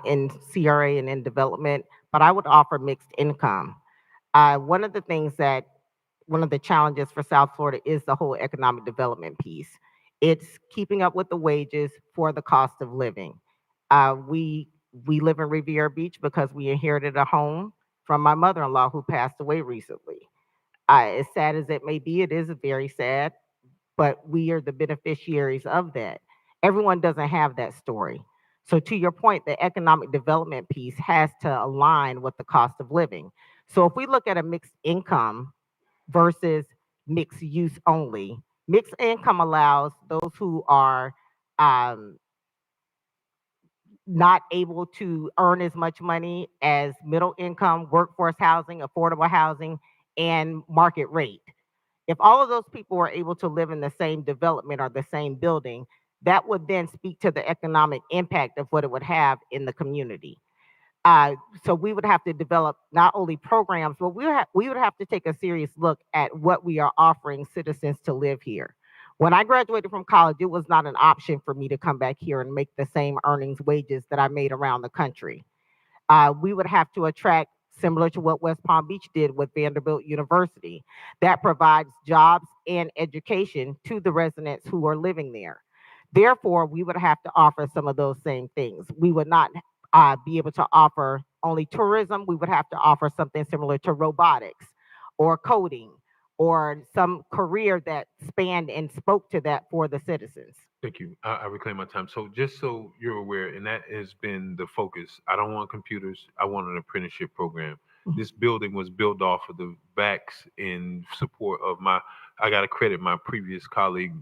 in CRA and in development, but I would offer mixed income. One of the challenges for South Florida is the whole economic development piece. It's keeping up with the wages for the cost of living. We live in Riviera Beach because we inherited a home from my mother-in-law who passed away recently. As sad as it may be, it is very sad, but we are the beneficiaries of that. Everyone doesn't have that story. So to your point, the economic development piece has to align with the cost of living. So if we look at a mixed income versus mixed use only, mixed income allows those who are um, not able to earn as much money as middle income, workforce housing, affordable housing, and market rate. If all of those people were able to live in the same development or the same building, that would then speak to the economic impact of what it would have in the community. So we would have to develop not only programs, but we would have to take a serious look at what we are offering citizens to live here. When I graduated from college, it was not an option for me to come back here and make the same earnings wages that I made around the country. We would have to attract, similar to what West Palm Beach did with Vanderbilt University, that provides jobs and education to the residents who are living there. Therefore, we would have to offer some of those same things. We would not be able to offer only tourism. We would have to offer something similar to robotics or coding or some career that spanned and spoke to that for the citizens. Thank you. I reclaim my time. So just so you're aware, and that has been the focus. I don't want computers. I want an apprenticeship program. This building was built off of the backs in support of I got to credit my previous colleague,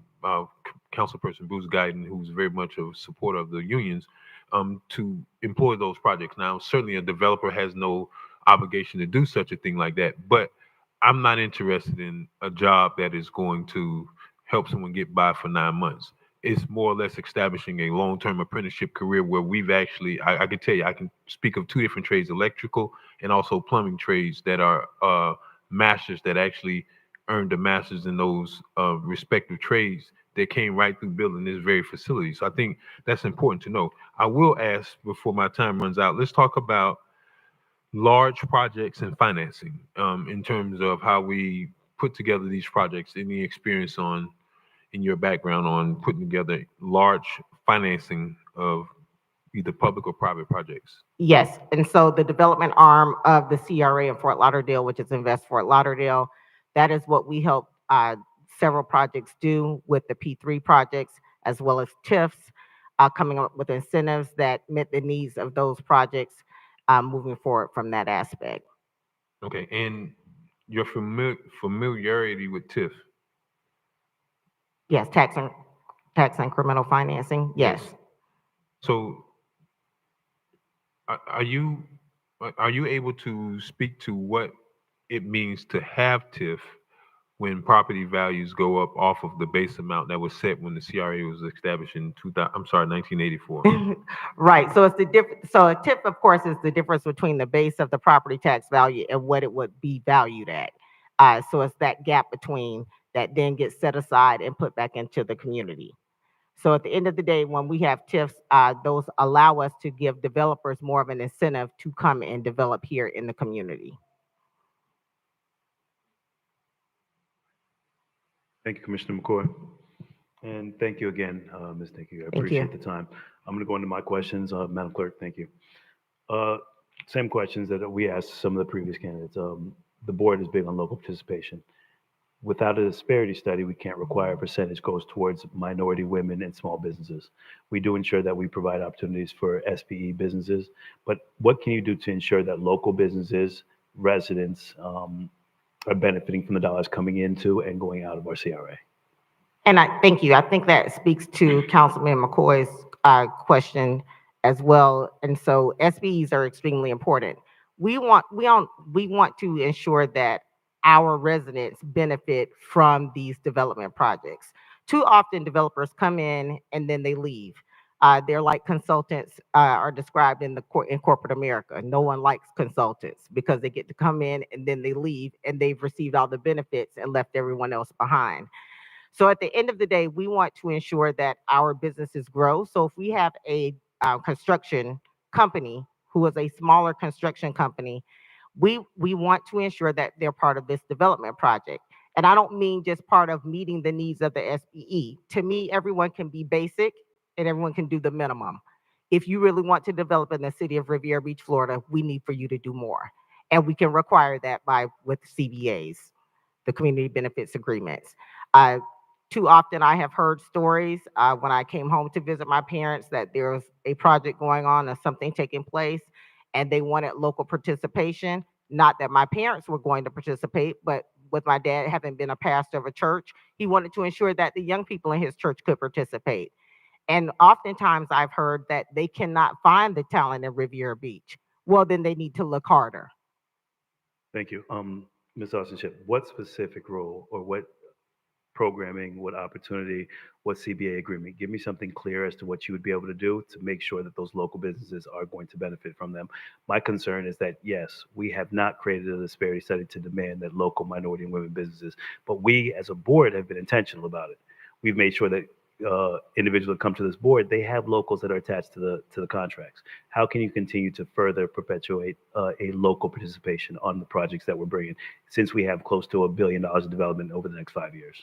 Councilperson Bruce Guyton, who's very much a supporter of the unions, to employ those projects. Now, certainly a developer has no obligation to do such a thing like that, but I'm not interested in a job that is going to help someone get by for 9 months. It's more or less establishing a long-term apprenticeship career where we've actually, I can tell you, I can speak of 2 different trades, electrical and also plumbing trades that are masters that actually earned a master's in those respective trades that came right through building this very facility. So I think that's important to know. I will ask before my time runs out, let's talk about large projects and financing in terms of how we put together these projects. Any experience in your background on putting together large financing of either public or private projects? Yes, and so the development arm of the CRA in Fort Lauderdale, which is Invest Fort Lauderdale, that is what we help several projects do with the P3 projects, as well as TIFs, coming up with incentives that met the needs of those projects moving forward from that aspect. Okay, and your familiarity with TIF? Yes, tax incremental financing, yes. So are you able to speak to what it means to have TIF when property values go up off of the base amount that was set when the CRA was established in 1984? Right. So it's the difference. So a TIF, of course, is the difference between the base of the property tax value and what it would be valued at. So it's that gap between that then gets set aside and put back into the community. So at the end of the day, when we have TIFs, those allow us to give developers more of an incentive to come and develop here in the community. Thank you, Commissioner McCoy. And thank you again, Ms. Nikki. I you. appreciate the time. I'm going to go into my questions. Madam Clerk, thank you. Same questions that we asked some of the previous candidates. The board is big on local participation. Without a disparity study, we can't require a percentage goes towards minority women and small businesses. We do ensure that we provide opportunities for SPE businesses, but what can you do to ensure that local businesses, residents are benefiting from the dollars coming into and going out of our CRA? And I thank you. I think that speaks to Councilman McCoy's question as well. And so SPEs are extremely important. We want to ensure that our residents benefit from these development projects. Too often developers come in and then they leave. They're like consultants are described in corporate America. No one likes consultants because they get to come in and then they leave and they've received all the benefits and left everyone else behind. So at the end of the day, we want to ensure that our businesses grow. So if we have a construction company who is a smaller construction company, we want to ensure that they're part of this development project. And I don't mean just part of meeting the needs of the SPE. To me, everyone can be basic and everyone can do the minimum. If you really want to develop in the city of Riviera Beach, Florida, we need for you to do more. And we can require that with CBAs, the community benefits agreements. too often I have heard stories when I came home to visit my parents that there was a project going on or something taking place and they wanted local participation. Not that my parents were going to participate, but with my dad having been a pastor of a church, he wanted to ensure that the young people in his church could participate. And oftentimes I've heard that they cannot find the talent in Riviera Beach. Well, then they need to look harder. Thank you. Ms. Austin-Shipp, what specific role or what programming, what opportunity, what CBA agreement? Give me something clear as to what you would be able to do to make sure that those local businesses are going to benefit from them. My concern is that, yes, we have not created a disparity study to demand that local minority and women businesses, but we as a board have been intentional about it. We've made sure that individuals that come to this board, they have locals that are attached to the contracts. How can you continue to further perpetuate a local participation on the projects that we're bringing, since we have close to $1 billion of development over the next 5 years?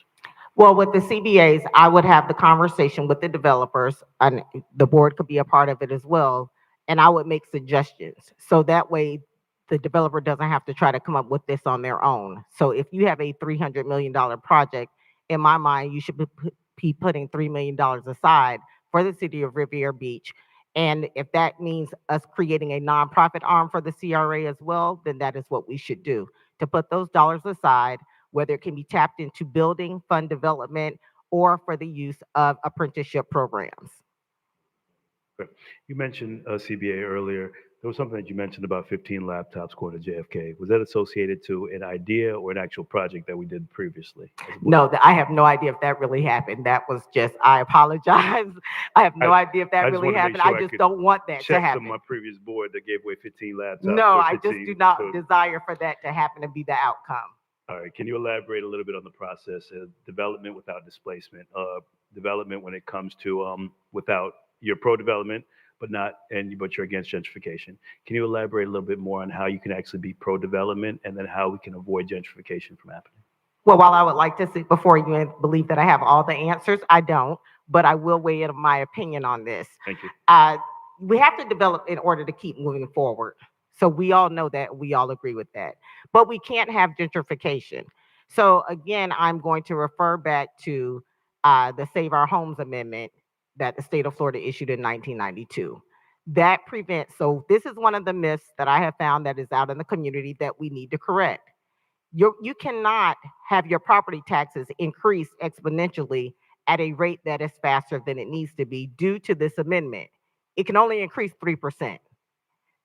Well, with the CBAs, I would have the conversation with the developers, and the board could be a part of it as well. And I would make suggestions. So that way the developer doesn't have to try to come up with this on their own. So if you have a $300 million project, in my mind, you should be putting $3 million aside for the city of Riviera Beach. And if that means us creating a nonprofit arm for the CRA as well, then that is what we should do, to put those dollars aside, whether it can be tapped into building, fund development, or for the use of apprenticeship programs. You mentioned CBA earlier. There was something that you mentioned about 15 laptops going to JFK. Was that associated to an idea or an actual project that we did previously? No, I have no idea if that really happened. That was just, I apologize. I have no idea if that really happened. I just don't want that to happen. Check my previous board that gave away 15 laptops. No, I just do not desire for that to happen and be the outcome. All right. Can you elaborate a little bit on the process of development without displacement, development when it comes to without you're pro-development, but you're against gentrification? Can you elaborate a little bit more on how you can actually be pro-development and then how we can avoid gentrification from happening? Well, while I would like to see before you believe that I have all the answers, I don't, but I will weigh in my opinion on this. Thank you. We have to develop in order to keep moving forward. So we all know that, we all agree with that, but we can't have gentrification. So again, I'm going to refer back to the Save Our Homes Amendment that the state of Florida issued in 1992. That prevents, so this is one of the myths that I have found that is out in the community that we need to correct. You cannot have your property taxes increase exponentially at a rate that is faster than it needs to be due to this amendment. It can only increase 3%.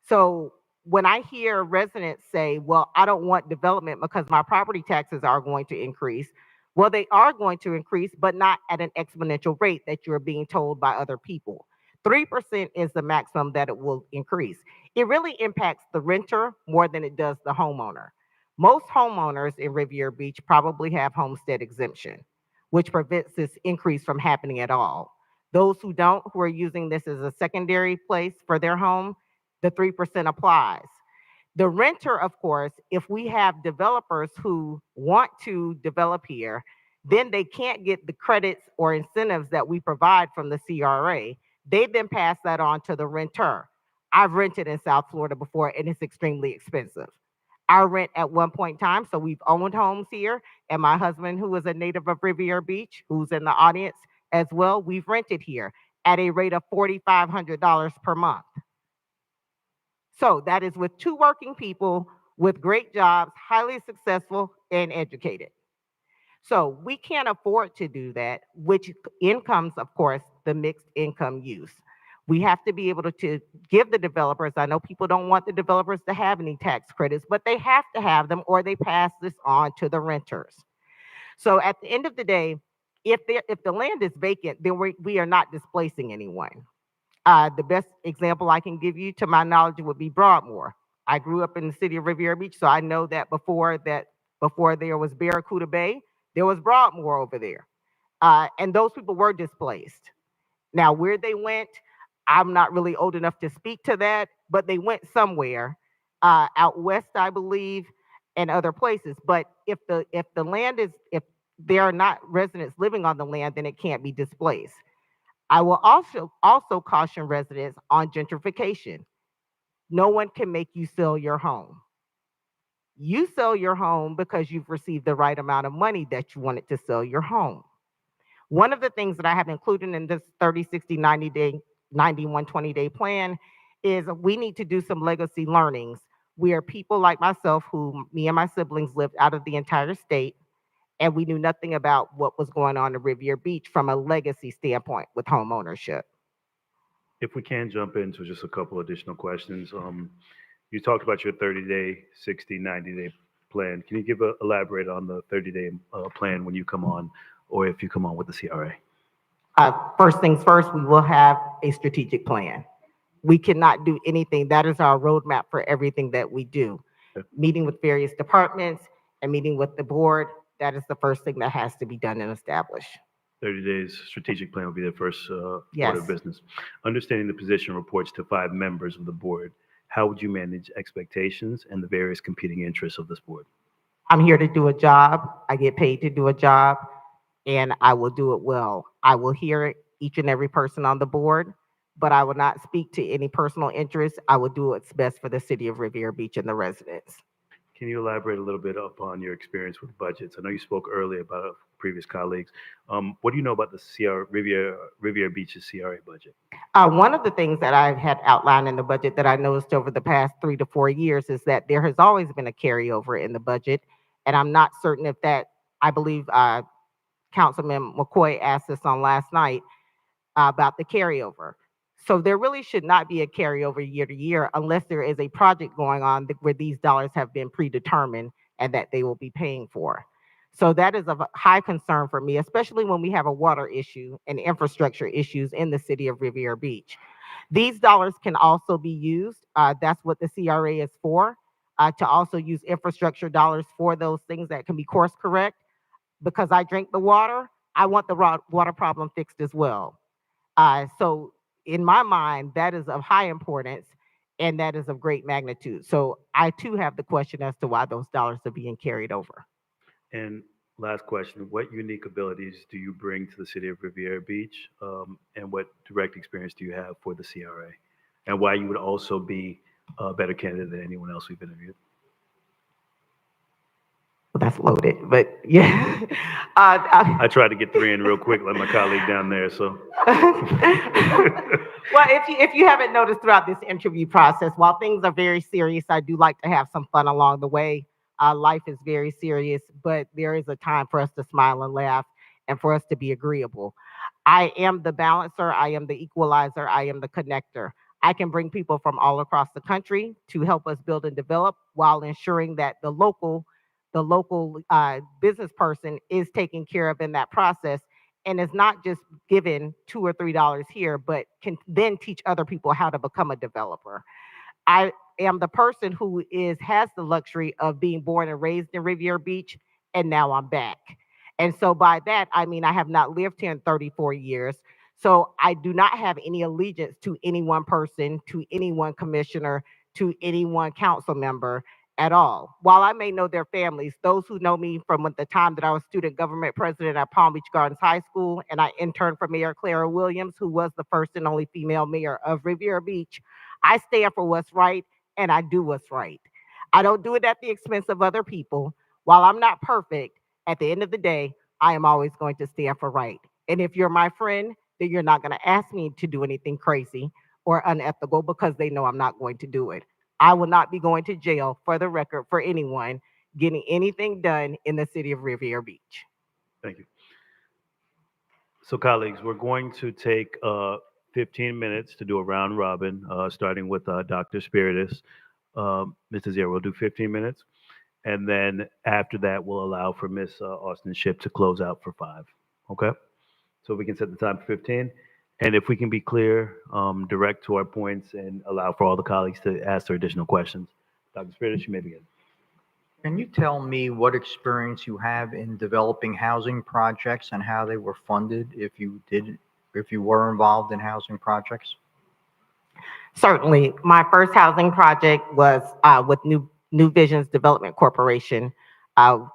So when I hear residents say, well, I don't want development because my property taxes are going to increase, well, they are going to increase, but not at an exponential rate that you're being told by other people. 3% is the maximum that it will increase. It really impacts the renter more than it does the homeowner. Most homeowners in Riviera Beach probably have homestead exemption, which prevents this increase from happening at all. Those who don't, who are using this as a secondary place for their home, the 3% applies. The renter, of course, if we have developers who want to develop here, then they can't get the credits or incentives that we provide from the CRA. They then pass that on to the renter. I've rented in South Florida before, and it's extremely expensive. I rent at one point in time, so we've owned homes here, and my husband, who is a native of Riviera Beach, who's in the audience as well, we've rented here at a rate of $4,500 per month. So that is with 2 working people with great jobs, highly successful and educated. So we can't afford to do that, which incomes, of course, the mixed income use. We have to be able to give the developers, I know people don't want the developers to have any tax credits, but they have to have them or they pass this on to the renters. So at the end of the day, if the land is vacant, then we are not displacing anyone. The best example I can give you, to my knowledge, would be Broadmoor. I grew up in the city of Riviera Beach, so I know that before there was Barracuda Bay, there was Broadmoor over there. And those people were displaced. Now, where they went, I'm not really old enough to speak to that, but they went somewhere out west, I believe, and other places. But if the land is, if there are not residents living on the land, then it can't be displaced. I will also caution residents on gentrification. No one can make you sell your home. You sell your home because you've received the right amount of money that you wanted to sell your home. One of the things that I have included in this 30, 60, 90 day, 90, 120-day plan is we need to do some legacy learnings. We are people like myself who, me and my siblings lived out of the entire state, and we knew nothing about what was going on in Riviera Beach from a legacy standpoint with home ownership. If we can jump into just a couple additional questions. You talked about your 30-day, 60, 90-day plan. Can you elaborate on the 30-day plan when you come on, or if you come on with the CRA? First things first, we will have a strategic plan. We cannot do anything. That is our roadmap for everything that we do. Okay. Meeting with various departments and meeting with the board, that is the first thing that has to be done and established. 30 days strategic plan will be the first order Yes. of business. Understanding the position reports to 5 members of the board, how would you manage expectations and the various competing interests of this board? I'm here to do a job. I get paid to do a job, and I will do it well. I will hear each and every person on the board, but I will not speak to any personal interests. I will do what's best for the city of Riviera Beach and the residents. Can you elaborate a little bit upon your experience with budgets? I know you spoke earlier about previous colleagues. What do you know about the Riviera Beach's CRA budget? One of the things that I had outlined in the budget that I noticed over the past 3 to 4 years is that there has always been a carryover in the budget. And I'm not certain if that, I believe Councilman McCoy asked us on last night about the carryover. So there really should not be a carryover year to year unless there is a project going on where these dollars have been predetermined and that they will be paying for. So that is of high concern for me, especially when we have a water issue and infrastructure issues in the city of Riviera Beach. These dollars can also be used, that's what the CRA is for, to also use infrastructure dollars for those things that can be course correct. Because I drink the water, I want the water problem fixed as well. So in my mind, that is of high importance and that is of great magnitude. So I too have the question as to why those dollars are being carried over. And last question, what unique abilities do you bring to the city of Riviera Beach? And what direct experience do you have for the CRA? And why you would also be a better candidate than anyone else we've interviewed? Well, that's loaded, but yeah. I tried to get 3 in real quick, like my colleague down there, so. Well, if you haven't noticed throughout this interview process, while things are very serious, I do like to have some fun along the way. Life is very serious, but there is a time for us to smile and laugh and for us to be agreeable. I am the balancer, I am the equalizer, I am the connector. I can bring people from all across the country to help us build and develop while ensuring that the local business person is taken care of in that process and is not just given $2 or $3 here, but can then teach other people how to become a developer. I am the person who has the luxury of being born and raised in Riviera Beach, and now I'm back. And so by that, I mean I have not lived here in 34 years. So I do not have any allegiance to any one person, to any one commissioner, to any one council member at all. While I may know their families, those who know me from the time that I was student government president at Palm Beach Gardens High School, and I interned for Mayor Clara Williams, who was the first and only female mayor of Riviera Beach, I stand for what's right and I do what's right. I don't do it at the expense of other people. While I'm not perfect, at the end of the day, I am always going to stand for right. And if you're my friend, then you're not going to ask me to do anything crazy or unethical because they know I'm not going to do it. I will not be going to jail, for the record, for anyone getting anything done in the city of Riviera Beach. Thank you. So colleagues, we're going to take 15 minutes to do a round robin, starting with Dr. Spiritus. Mr. Zero will do 15 minutes. And then after that, we'll allow for Ms. Austin-Shipp to close out for 5. Okay? So we can set the time for 15. And if we can be clear, direct to our points, and allow for all the colleagues to ask their additional questions. Dr. Spiritus, you may begin. Can you tell me what experience you have in developing housing projects and how they were funded if you were involved in housing projects? Certainly. My first housing project was with New Visions Development Corporation,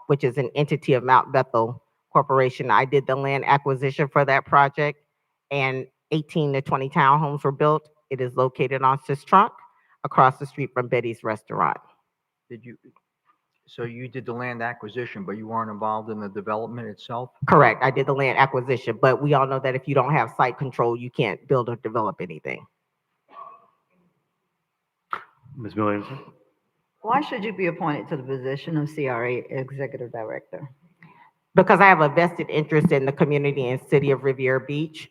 which is an entity of Mount Bethel Corporation. I did the land acquisition for that project, and 18 to 20 townhomes were built. It is located on Sis Trunk, across the street from Betty's Restaurant. So you did the land acquisition, but you weren't involved in the development itself? Correct. I did the land acquisition, but we all know that if you don't have site control, you can't build or develop anything. Ms. Miller Anderson? Why should you be appointed to the position of CRA Executive Director? Because I have a vested interest in the community and city of Riviera Beach.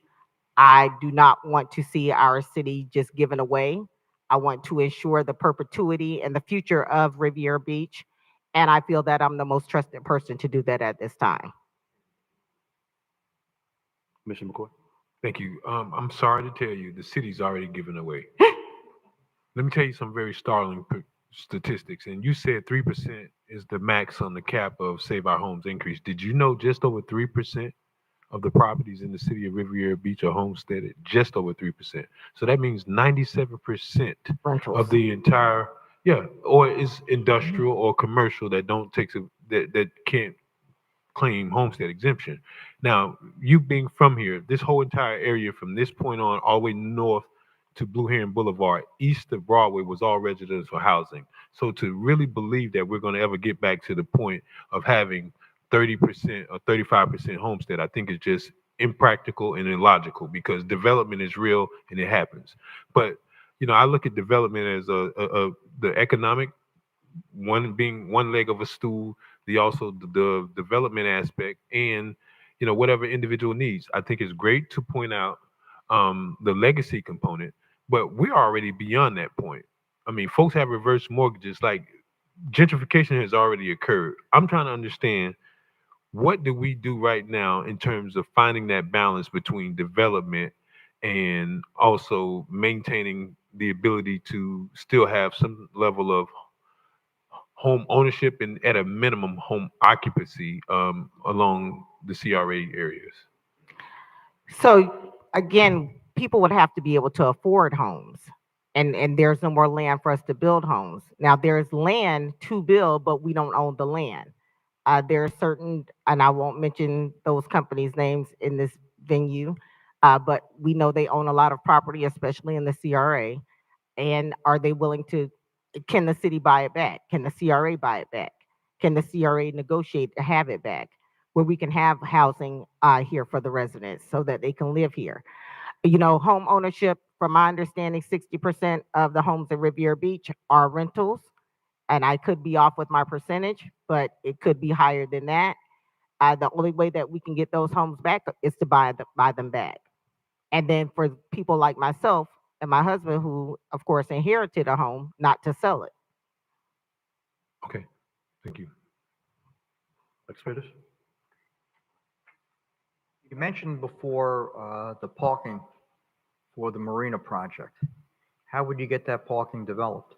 I do not want to see our city just given away. I want to ensure the perpetuity and the future of Riviera Beach. And I feel that I'm the most trusted person to do that at this time. Commissioner McCoy? Thank you. I'm sorry to tell you, the city's already given away. Let me tell you some very startling statistics. And you said 3% is the max on the cap of Save Our Homes increase. Did you know just over 3% of the properties in the city of Riviera Beach are homesteaded? Just over 3%. So that means 97% Rentals. of the entire, or is industrial or commercial that don't take, that can't claim homestead exemption. Now, you being from here, this whole entire area from this point on all the way north to Blue Heron Boulevard, east of Broadway, was all residential housing. So to really believe that we're going to ever get back to the point of having 30% or 35% homestead, I think is just impractical and illogical, because development is real and it happens. But I look at development as the economic one being one leg of a stool, the development aspect, and whatever individual needs. I think it's great to point out the legacy component, but we're already beyond that point. I mean, folks have reverse mortgages. Like, gentrification has already occurred. I'm trying to understand, what do we do right now in terms of finding that balance between development and also maintaining the ability to still have some level of home ownership and, at a minimum, home occupancy along the CRA areas? So again, people would have to be able to afford homes, and there's no more land for us to build homes. Now, there's land to build, but we don't own the land. There are certain, and I won't mention those companies' names in this venue, but we know they own a lot of property, especially in the CRA. And are they willing to, can the city buy it back? Can the CRA buy it back? Can the CRA negotiate to have it back, where we can have housing here for the residents so that they can live here? Home ownership, from my understanding, 60% of the homes in Riviera Beach are rentals. And I could be off with my percentage, but it could be higher than that. The only way that we can get those homes back is to buy them back. And then for people like myself and my husband, who, of course, inherited a home, not to sell it. Okay, thank you. Expertise? You mentioned before the parking for the marina project. How would you get that parking developed?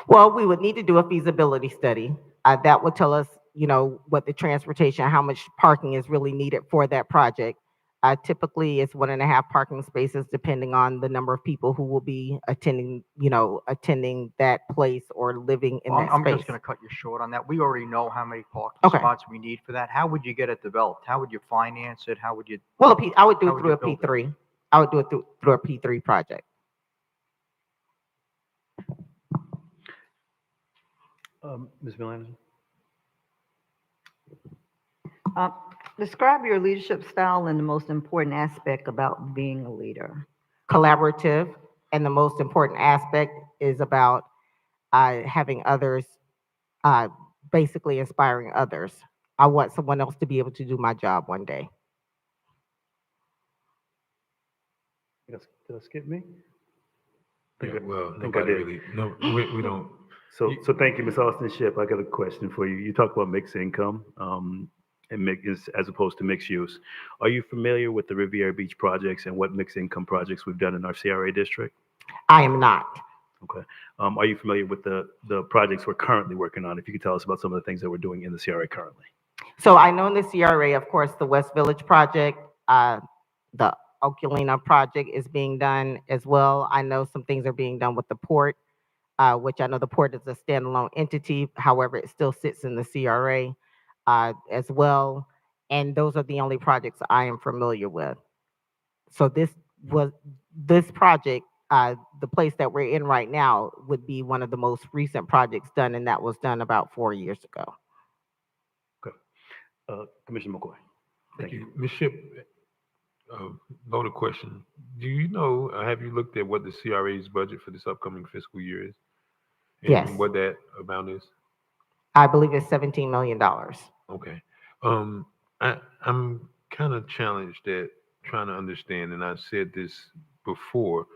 Well, we would need to do a feasibility study. That would tell us, what the transportation, how much parking is really needed for that project. Typically, it's 1.5 parking spaces, depending on the number of people who will be attending that place or living in that I'm space. just going to cut you short on that. We already know how many parking Okay. spots we need for that. How would you get it developed? How would you finance it? How would you? Well, I would do how it would through you a build it? P3. I would do it through a P3 project. Ms. Miller Anderson? Describe your leadership style and the most important aspect about being a leader. Collaborative, and the most important aspect is about having others, basically inspiring others. I want someone else to be able to do my job one day. Did I skip me? Yeah, well, I nobody did. really. No, we don't. So thank you, Ms. Austin-Shipp. I got a question for you. You talked about mixed income and as opposed to mixed use. Are you familiar with the Riviera Beach projects and what mixed income projects we've done in our CRA district? I am not. Okay. Are you familiar with the projects we're currently working on? If you could tell us about some of the things that we're doing in the CRA currently. So I know in the CRA, of course, the West Village project, the Oculina project is being done as well. I know some things are being done with the port, which I know the port is a standalone entity. However, it still sits in the CRA as well. And those are the only projects I am familiar with. So this project the place that we're in right now would be one of the most recent projects done, and that was done about 4 years ago. Commissioner McCoy. Thank you. Ms. Shipp, loaded question. Do you know, have you looked at what the CRA's budget for this upcoming fiscal year is? And Yes. what that amount is? I believe it's $17 million. Okay. I'm kind of challenged at trying to understand, and I've said this before.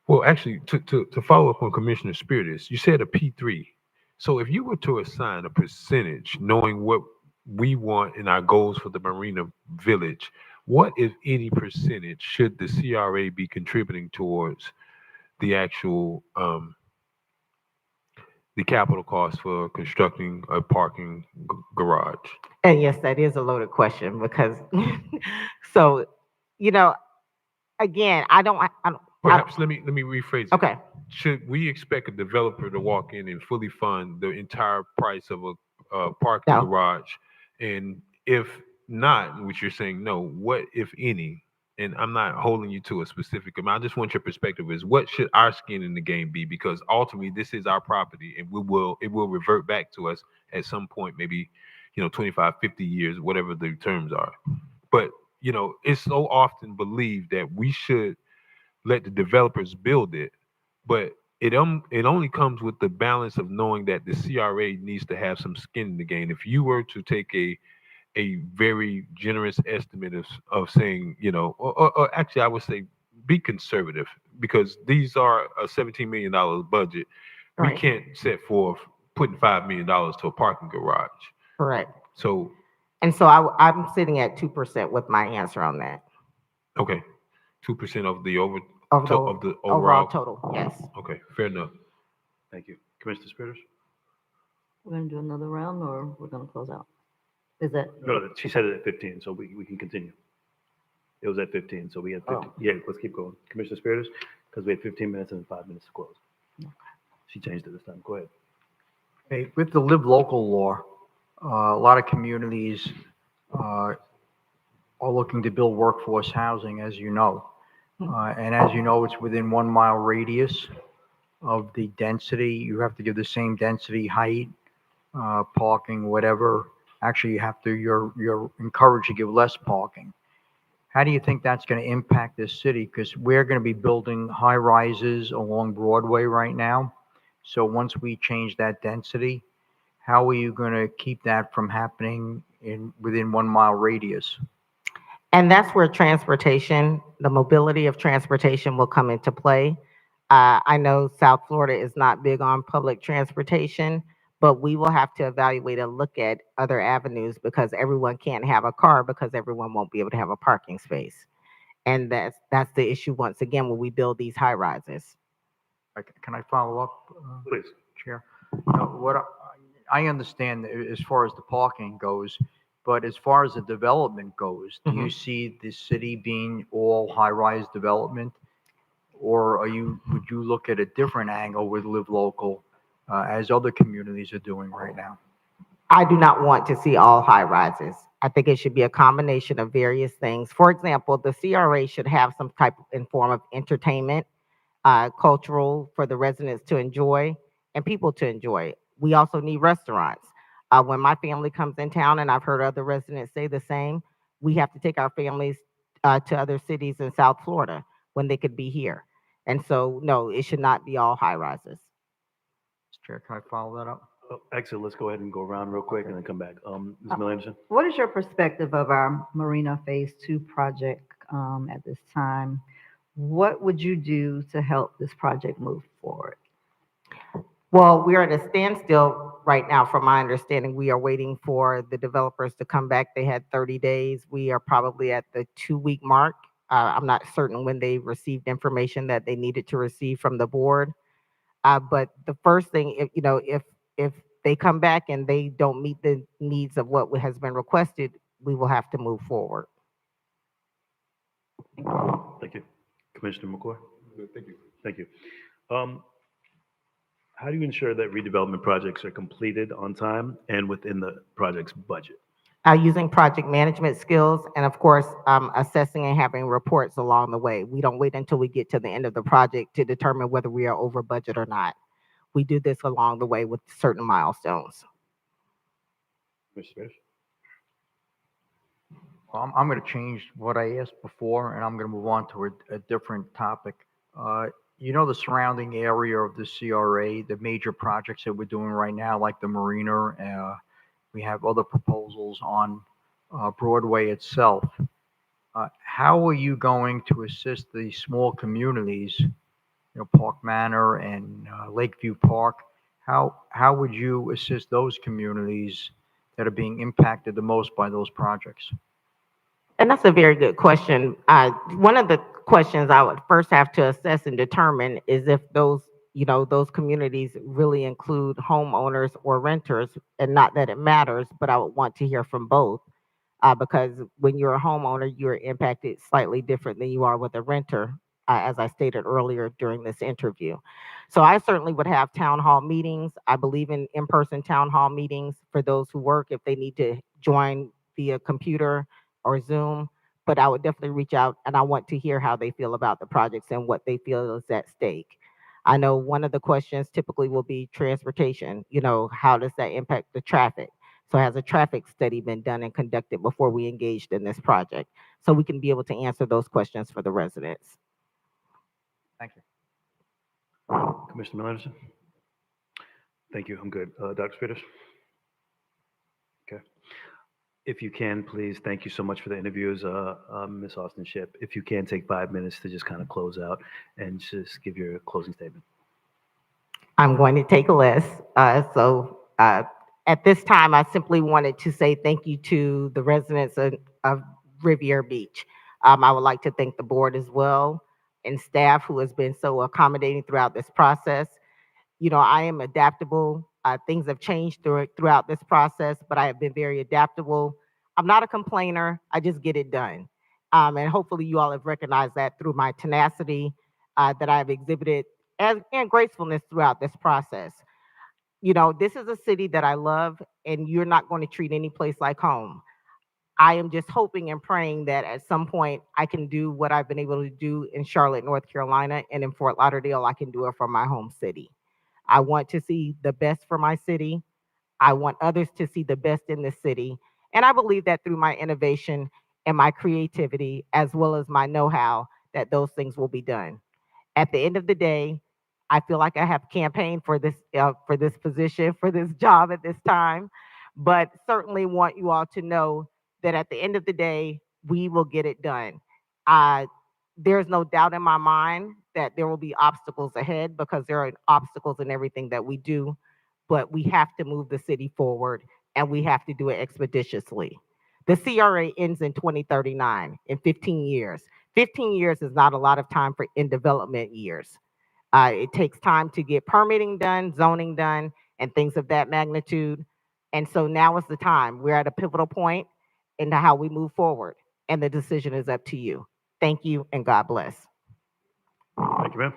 Well, actually, to follow up on Commissioner Spiritus, you said a P3. So if you were to assign a percentage, knowing what we want in our goals for the Marina Village, what, if any, percentage should the CRA be contributing towards the actual the capital cost for constructing a parking garage? And yes, that is a loaded question because, so, you know, again, I don't. Perhaps let me rephrase it. Okay. Should we expect a developer to walk in and fully fund the entire price of a parking No. garage? And if not, which you're saying no, what, if any? And I'm not holding you to a specific amount. I just want your perspective is what should our skin in the game be? Because ultimately this is our property and it will revert back to us at some point, maybe, 25, 50 years, whatever the terms are. But, it's so often believed that we should let the developers build it, but it only comes with the balance of knowing that the CRA needs to have some skin in the game. If you were to take a very generous estimate of saying, or actually I would say be conservative, because these are a $17 million budget. Right. We can't set forth putting $5 million to a parking garage. Correct. So. And so I'm sitting at 2% with my answer on that. Okay. 2% of the Of the overall total, yes. Okay, fair enough. Thank you. Commissioner Spiritus? We're going to do another round or we're going to close out? Is that? No, she said it at 15, so we can continue. It was at 15, so we had 15. Yeah, let's keep going. Commissioner Spiritus, because we had 15 minutes and 5 minutes to close. Okay. She changed it this time. Go ahead. Hey, with the live local law, a lot of communities are looking to build workforce housing, as you know. And as you know, it's within 1 mile radius of the density. You have to give the same density, height, parking, whatever. Actually, you're encouraged to give less parking. How do you think that's going to impact this city? Because we're going to be building high rises along Broadway right now. So once we change that density, how are you going to keep that from happening within 1 mile radius? And that's where transportation, the mobility of transportation will come into play. I know South Florida is not big on public transportation, but we will have to evaluate and look at other avenues because everyone can't have a car because everyone won't be able to have a parking space. And that's the issue once again when we build these high rises. Can I follow up, Please. Chair? What I understand as far as the parking goes, but as far as the development goes, do you see the city being all high-rise development? Or would you look at a different angle with Live Local, as other communities are doing right now? I do not want to see all high rises. I think it should be a combination of various things. For example, the CRA should have some type and form of entertainment, cultural for the residents to enjoy and people to enjoy. We also need restaurants. When my family comes in town, and I've heard other residents say the same, we have to take our families to other cities in South Florida when they could be here. And so, no, it should not be all high rises. Mr. Chair, can I follow that up? Actually, let's go ahead and go around real quick and then come back. Ms. Miller Anderson? What is your perspective of our Marina Phase 2 project at this time? What would you do to help this project move forward? Well, we're at a standstill right now, from my understanding. We are waiting for the developers to come back. They had 30 days. We are probably at the 2-week mark. I'm not certain when they received information that they needed to receive from the board. But the first thing, if they come back and they don't meet the needs of what has been requested, we will have to move forward. Thank you. Commissioner McCoy? Thank you. Thank you. How do you ensure that redevelopment projects are completed on time and within the project's budget? using project management skills, and of course, assessing and having reports along the way. We don't wait until we get to the end of the project to determine whether we are over budget or not. We do this along the way with certain milestones. Mr. Spanish? Well, I'm going to change what I asked before, and I'm going to move on to a different topic. You know, the surrounding area of the CRA, the major projects that we're doing right now, like the marina, we have other proposals on Broadway itself. How are you going to assist the small communities, you know, Park Manor and Lakeview Park? How would you assist those communities that are being impacted the most by those projects? And that's a very good question. One of the questions I would first have to assess and determine is if those, those communities really include homeowners or renters, and not that it matters, but I would want to hear from both. Because when you're a homeowner, you're impacted slightly different than you are with a renter, as I stated earlier during this interview. So I certainly would have town hall meetings. I believe in in-person town hall meetings for those who work if they need to join via computer or Zoom. But I would definitely reach out, and I want to hear how they feel about the projects and what they feel is at stake. I know one of the questions typically will be transportation. How does that impact the traffic? So has a traffic study been done and conducted before we engaged in this project? So we can be able to answer those questions for the residents. Thank you. Commissioner Melanson? Thank you. I'm good. Dr. Spanish? Okay. If you can, please, thank you so much for the interviews, Ms. Austin-Shipp. If you can take 5 minutes to just kind of close out and just give your closing statement. I'm going to take less. At this time, I simply wanted to say thank you to the residents of Riviera Beach. I would like to thank the board as well and staff who has been so accommodating throughout this process. I am adaptable. Things have changed throughout this process, but I have been very adaptable. I'm not a complainer. I just get it done. And hopefully you all have recognized that through my tenacity that I've exhibited and gracefulness throughout this process. This is a city that I love, and you're not going to treat any place like home. I am just hoping and praying that at some point I can do what I've been able to do in Charlotte, North Carolina, and in Fort Lauderdale, I can do it from my home city. I want to see the best for my city. I want others to see the best in the city. And I believe that through my innovation and my creativity, as well as my know-how, that those things will be done. At the end of the day, I feel like I have campaigned for this position, for this job at this time, but certainly want you all to know that at the end of the day, we will get it done. There's no doubt in my mind that there will be obstacles ahead because there are obstacles in everything that we do, but we have to move the city forward and we have to do it expeditiously. The CRA ends in 2039, in 15 years. 15 years is not a lot of time in development years. It takes time to get permitting done, zoning done, and things of that magnitude. And so now is the time. We're at a pivotal point into how we move forward, and the decision is up to you. Thank you, and God bless. Thank you, ma'am.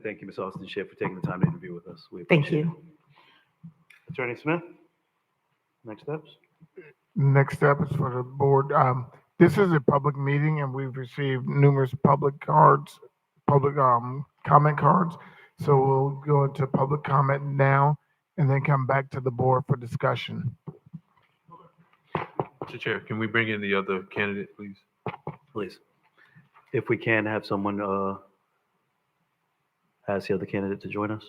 Thank you, Ms. Austin-Shipp, for taking the time to interview with us. We Thank appreciate you. it. Attorney Smith, next steps? Next step is for the board. This is a public meeting and we've received numerous public cards, public comment cards. So we'll go into public comment now and then come back to the board for discussion. Mr. Chair, can we bring in the other candidate, please? Please. If we can have someone ask the other candidate to join us.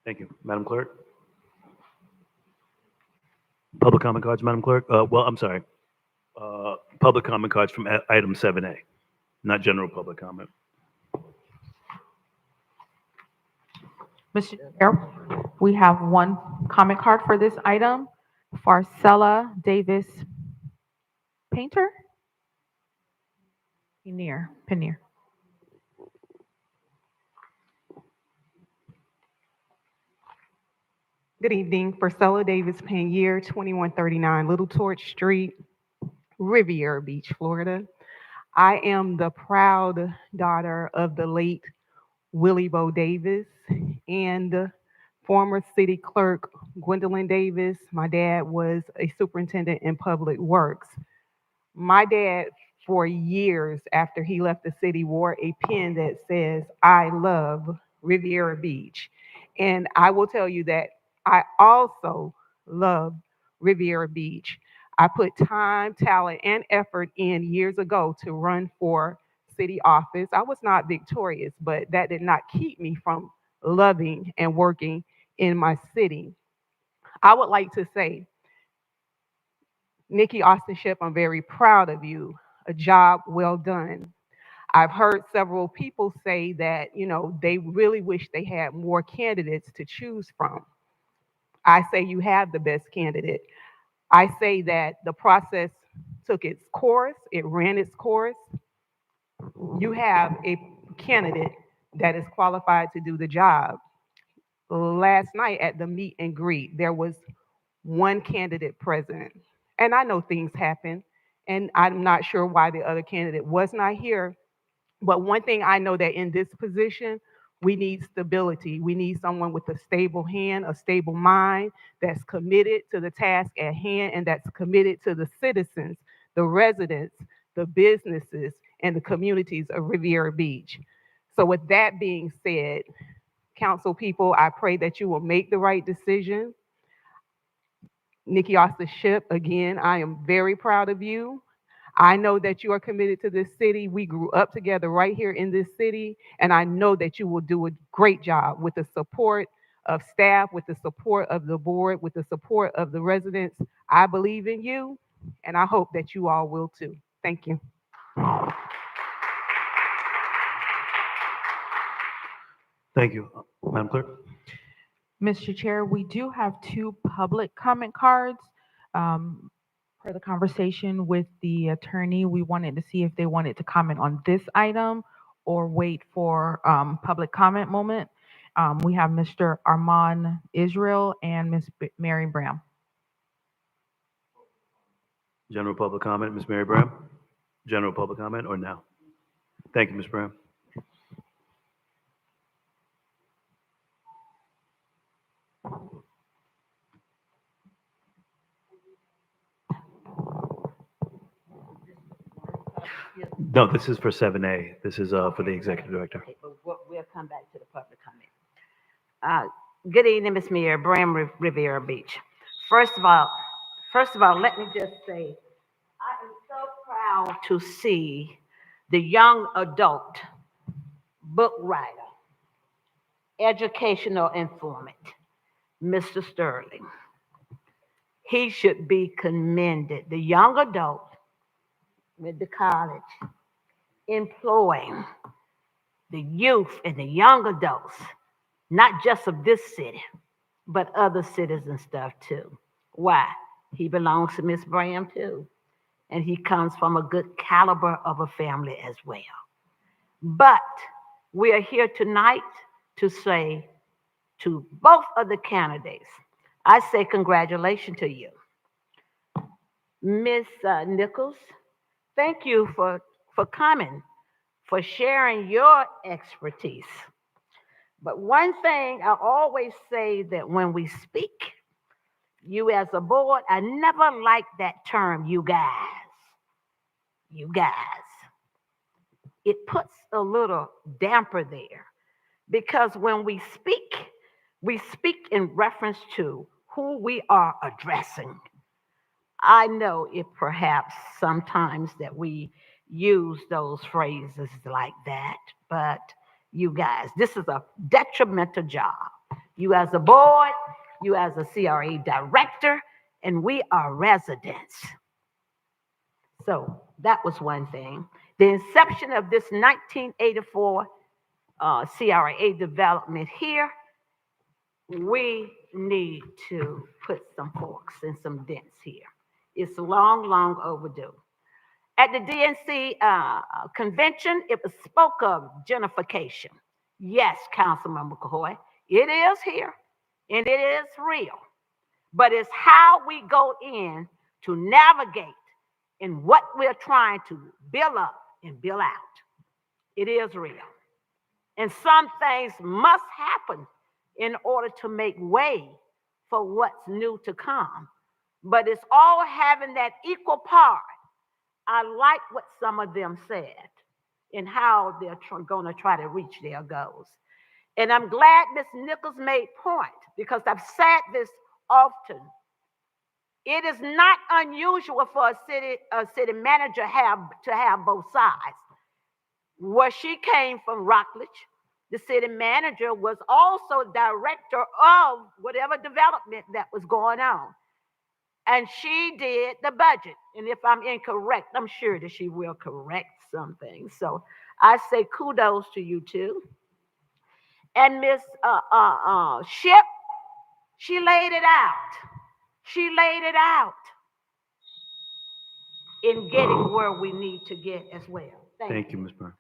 Thank you. Madam Clerk? Public comment cards, Madam Clerk? Well, I'm sorry. Public comment cards from item 7A, not general public comment. Mr. Chair, we have one comment card for this item. Farcella Davis Painter? Penier. Good evening, Priscilla Davis Panier, 2139 Little Torch Street, Riviera Beach, Florida. I am the proud daughter of the late Willie Bo Davis and former city clerk Gwendolyn Davis. My dad was a superintendent in public works. My dad, for years after he left the city, wore a pin that says, "I love Riviera Beach." And I will tell you that I also love Riviera Beach. I put time, talent, and effort in years ago to run for city office. I was not victorious, but that did not keep me from loving and working in my city. I would like to say, Nikki, Austin-Shipp, I'm very proud of you. A job well done. I've heard several people say that, they really wish they had more candidates to choose from. I say you have the best candidate. I say that the process took its course, it ran its course. You have a candidate that is qualified to do the job. Last night at the meet and greet, there was one candidate present. And I know things happen, and I'm not sure why the other candidate was not here. But one thing I know that in this position, we need stability. We need someone with a stable hand, a stable mind that's committed to the task at hand and that's committed to the citizens, the residents, the businesses, and the communities of Riviera Beach. So with that being said, council people, I pray that you will make the right decision. Nikki Austin-Shipp, again, I am very proud of you. I know that you are committed to this city. We grew up together right here in this city, and I know that you will do a great job with the support of staff, with the support of the board, with the support of the residents. I believe in you, and I hope that you all will too. Thank you. Thank you. Madam Clerk? Mr. Chair, we do have two public comment cards. Per the conversation with the attorney, we wanted to see if they wanted to comment on this item or wait for public comment moment. We have Mr. Armand Israel and Ms. Mary Bram. General public comment, Ms. Mary Bram? General public comment or no? Thank you, Ms. Bram. No, this is for 7A. This is for the executive director. Okay, but we'll come back to the public comment. Good evening, Ms. Mayor, Bram Riviera Beach. First of all, let me just say, I am so proud to see the young adult book writer, educational informant, Mr. Sterling. He should be commended. The young adult with the college, employing the youth and the young adults, not just of this city, but other cities and stuff too. Why? He belongs to Miss Bram too. And he comes from a good caliber of a family as well. But we are here tonight to say to both of the candidates, I say congratulations to you. Miss Nichols, thank you for coming, for sharing your expertise. But one thing I always say that when we speak, you as a board, I never like that term, you guys. You guys. It puts a little damper there because when we speak in reference to who we are addressing. I know it perhaps sometimes that we use those phrases like that, but you guys, this is a detrimental job. You as a board, you as a CRA director, and we are residents. So that was one thing. The inception of this 1984 CRA development here, we need to put some forks and some dents here. It's long, long overdue. At the DNC convention, it was spoke of gentrification. Yes, Councilman McCoy, it is here and it is real. But it's how we go in to navigate in what we're trying to build up and build out. It is real. And some things must happen in order to make way for what's new to come. But it's all having that equal part. I like what some of them said and how they're going to try to reach their goals. And I'm glad Ms. Nichols made point, because I've said this often. It is not unusual for a city manager to have both sides. Where she came from, Rockledge, the city manager was also director of whatever development that was going on. And she did the budget. And if I'm incorrect, I'm sure that she will correct some things. So I say kudos to you too. And Ms. Shipp, she laid it out. She laid it out in getting where we need to get as well. Thank you, Ms. Byrne.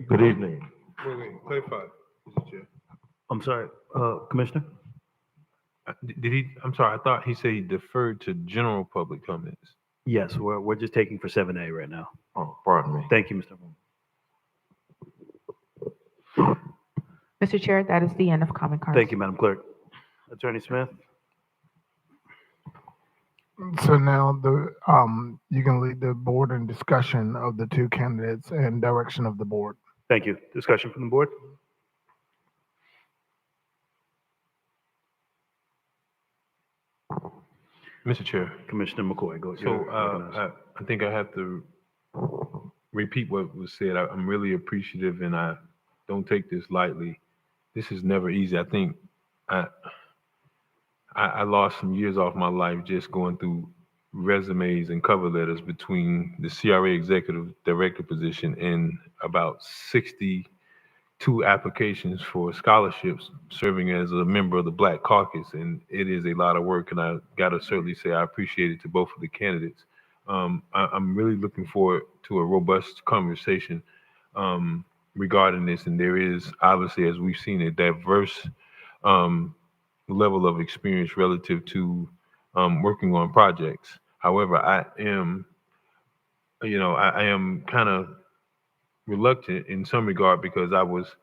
Good evening. Wait, clarify, Mr. Chair. I'm sorry, Commissioner? Did he, I'm sorry, I thought he said he deferred to general public comments. Yes, we're just taking for 7A right now. Oh, pardon me. Thank you, Mr. Mr. Chair, that is the end of comment cards. Thank you, Madam Clerk. Attorney Smith? So now you can lead the board in discussion of the two candidates and direction of the board. Thank you. Discussion from the board? Mr. Chair. Commissioner McCoy, go ahead. So I think I have to repeat what was said. I'm really appreciative, and I don't take this lightly. This is never easy. I think I lost some years off my life just going through resumes and cover letters between the CRA executive director position and about 62 applications for scholarships serving as a member of the Black Caucus. And it is a lot of work, and I got to certainly say I appreciate it to both of the candidates. I'm really looking forward to a robust conversation regarding this. And there is obviously, as we've seen, a diverse level of experience relative to working on projects. However, I am kind of reluctant in some regard because I was,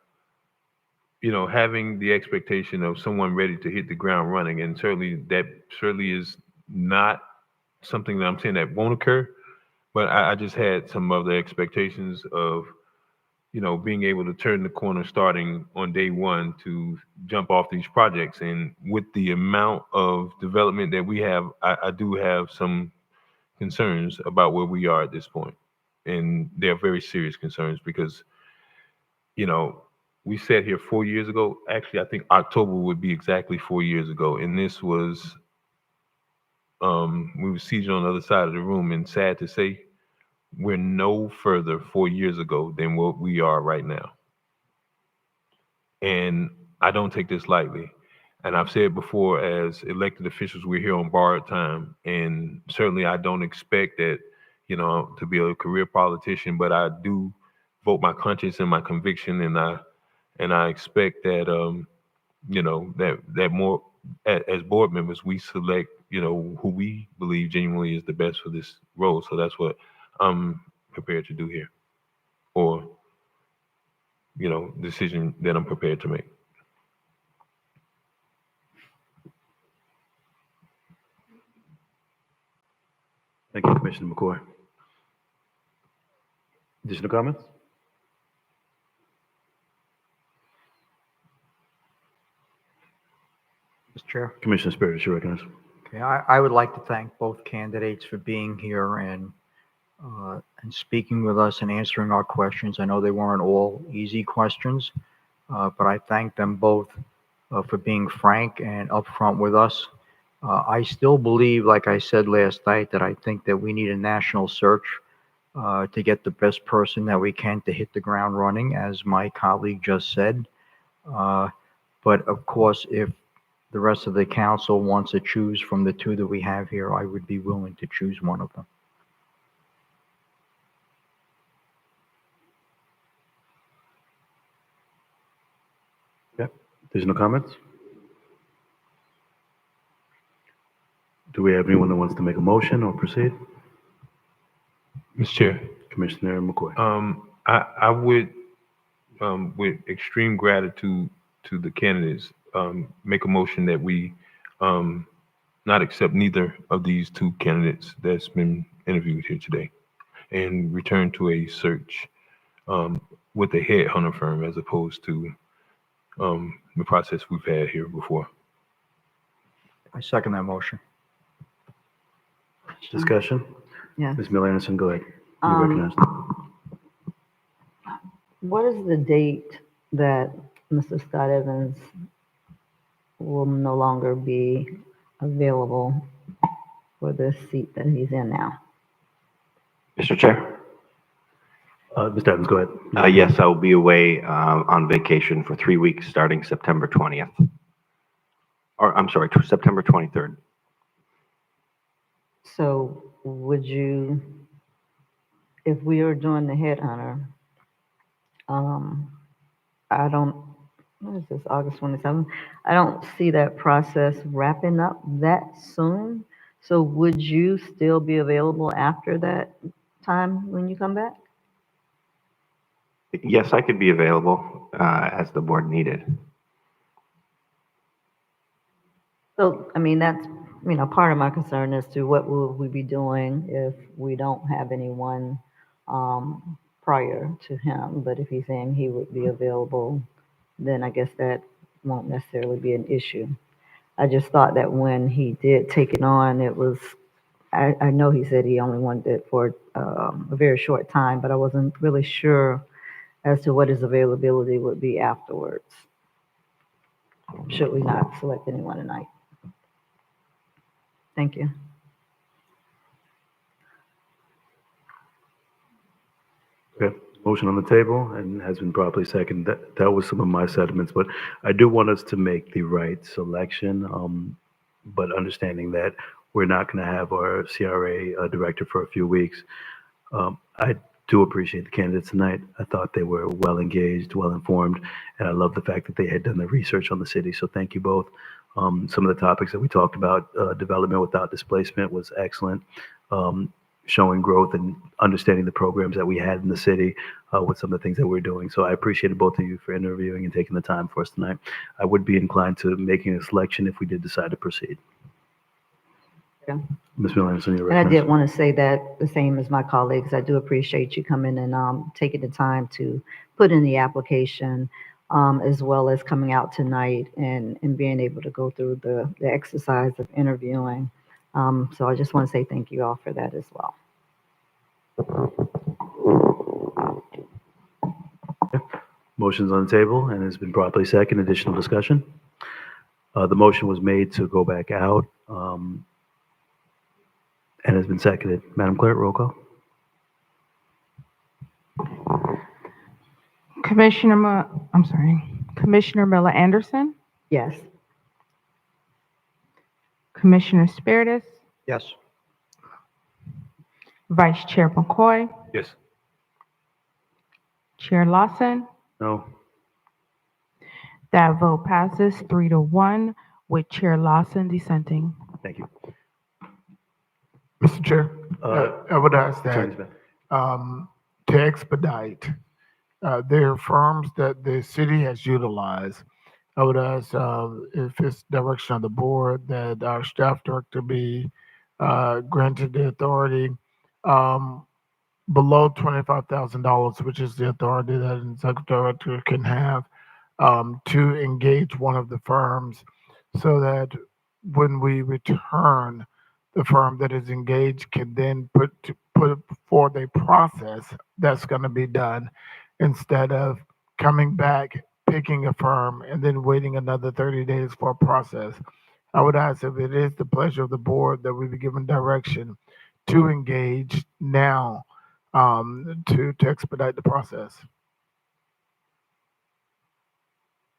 having the expectation of someone ready to hit the ground running. And that is not something that I'm saying that won't occur, but I just had some other expectations of, being able to turn the corner starting on day one to jump off these projects. And with the amount of development that we have, I do have some concerns about where we are at this point. And they're very serious concerns because, we sat here 4 years ago. Actually, I think October would be exactly 4 years ago. And this was, we were seated on the other side of the room, and sad to say, we're no further 4 years ago than what we are right now. And I don't take this lightly. And I've said before, as elected officials, we're here on borrowed time. And certainly I don't expect that, to be a career politician, but I do vote my conscience and my conviction. And I expect that, that more as board members, we select, who we believe genuinely is the best for this role. So that's what I'm prepared to do here, or, decision that I'm prepared to make. Thank you, Commissioner McCoy. Additional comments? Mr. Chair. Commissioner Spirit, you recognize. Okay, I would like to thank both candidates for being here and and speaking with us and answering our questions. I know they weren't all easy questions, but I thank them both for being frank and upfront with us. I still believe, like I said last night, that I think that we need a national search to get the best person that we can to hit the ground running, as my colleague just said. But of course, if the rest of the council wants to choose from the two that we have here, I would be willing to choose one of them. There's no comments? Do we have anyone that wants to make a motion or proceed? Mr. Chair, Commissioner McCoy. I would, with extreme gratitude to the candidates, make a motion that we not accept neither of these two candidates that's been interviewed here today, and return to a search with a headhunter firm as opposed to the process we've had here before. I second that motion. Discussion? Yes. Ms. Miller Anderson, go ahead. You're recognized. What is the date that Mr. Scott Evans will no longer be available for the seat that he's in now? Mr. Chair? Mr. Evans, go ahead. Yes, I will be away on vacation for 3 weeks starting September 20th. Or, I'm sorry, September 23rd. So would you, if we are doing the headhunter, I don't, what is this, August 27th? I don't see that process wrapping up that soon. So would you still be available after that time when you come back? Yes, I could be available as the board needed. So, I mean, that's, part of my concern as to what will we be doing if we don't have anyone prior to him. But if he's saying he would be available, then I guess that won't necessarily be an issue. I just thought that when he did take it on, it was, I know he said he only wanted it for a very short time, but I wasn't really sure as to what his availability would be afterwards. Should we not select anyone tonight? Thank you. Okay, motion on the table and has been properly seconded. That was some of my sentiments, but I do want us to make the right selection, but understanding that we're not going to have our CRA director for a few weeks. I do appreciate the candidates tonight. I thought they were well engaged, well informed, and I love the fact that they had done their research on the city. So thank you both. Some of the topics that we talked about, development without displacement was excellent. Showing growth and understanding the programs that we had in the city with some of the things that we're doing. So I appreciated both of you for interviewing and taking the time for us tonight. I would be inclined to making a selection if we did decide to proceed. Yeah. Ms. Miller Anderson, you're And I recognized. did want to say that the same as my colleagues, I do appreciate you coming and taking the time to put in the application, as well as coming out tonight and being able to go through the exercise of interviewing. So I just want to say thank you all for that as well. Motion's on the table and has been properly seconded. Additional discussion? The motion was made to go back out and has been seconded. Madam Clerk, roll call. Commissioner Miller Anderson, Yes. Commissioner Spiritus, Yes. Vice Chair McCoy, Yes. Chair Lawson. No. That vote passes 3-1 with Chair Lawson dissenting. Thank you. Mr. Chair, I would ask Attorney that Smith. to expedite, there are firms that the city has utilized. I would ask if it's direction of the board that our staff director be granted the authority below $25,000, which is the authority that an executive director can have, to engage one of the firms so that when we return, the firm that is engaged can then put forth for the process that's going to be done instead of coming back, picking a firm, and then waiting another 30 days for a process. I would ask if it is the pleasure of the board that we be given direction to engage now to expedite the process.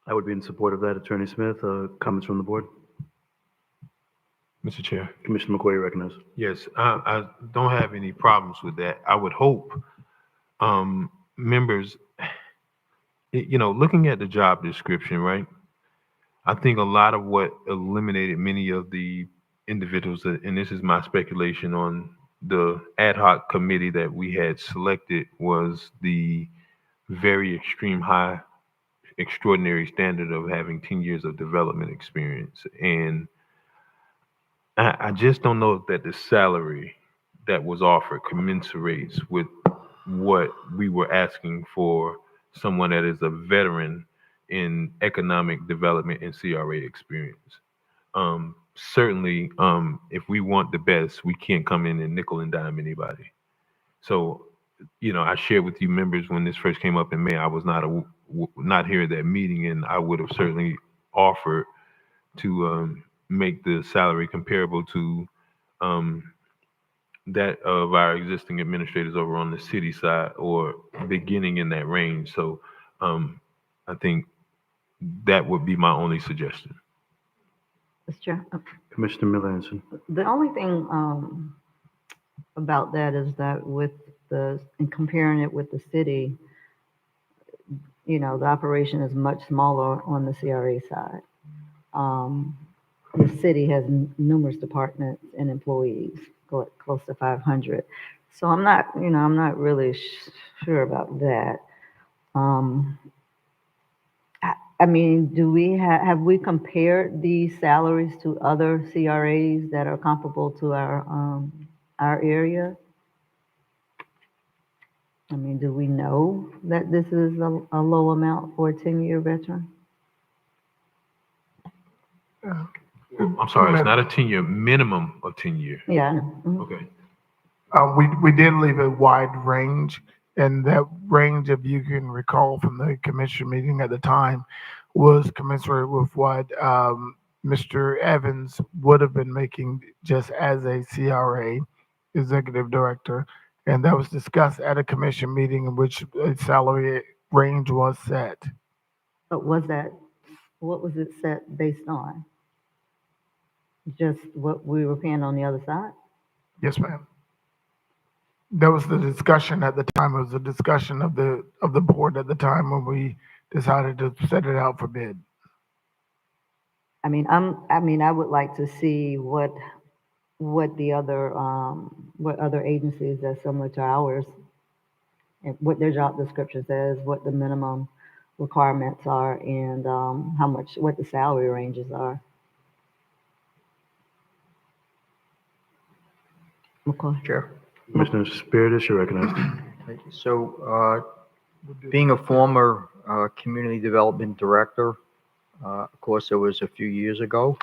I would be in support of that, Attorney Smith. Comments from the board? Mr. Chair. Commissioner McQuarrie recognized. Yes, I don't have any problems with that. I would hope members, looking at the job description, right? I think a lot of what eliminated many of the individuals, and this is my speculation on the ad hoc committee that we had selected, was the very extreme high, extraordinary standard of having 10 years of development experience. And I just don't know that the salary that was offered commensurates with what we were asking for someone that is a veteran in economic development and CRA experience. Certainly, if we want the best, we can't come in and nickel and dime anybody. So, I shared with you members when this first came up in May, I was not here at that meeting, and I would have certainly offered to make the salary comparable to that of our existing administrators over on the city side, or beginning in that range. So I think that would be my only suggestion. Mr. Chair, Commissioner Miller-Anderson. the only thing about that is that in comparing it with the city, the operation is much smaller on the CRA side. The city has numerous departments and employees, close to 500. So I'm not really sure about that. I mean, have we compared these salaries to other CRAs that are comparable to our area? I mean, do we know that this is a low amount for a 10-year veteran? I'm sorry, it's not a 10-year, minimum of 10 years. Yeah, I know. Mhm. Okay. We did leave a wide range, and that range, if you can recall from the commission meeting at the time, was commensurate with what Mr. Evans would have been making just as a CRA executive director. And that was discussed at a commission meeting in which a salary range was set. But what was it set based on? Just what we were paying on the other side? Yes, ma'am. That was the discussion at the time. It was a discussion of the board at the time when we decided to set it out for bid. I mean, I would like to see what the other agencies that's similar to ours, and what their job description says, what the minimum requirements are, and what the salary ranges are. Okay. Chair. Commissioner Spiritus, you're recognized. Thank you. So, being a former community development director, of course, it was a few years ago,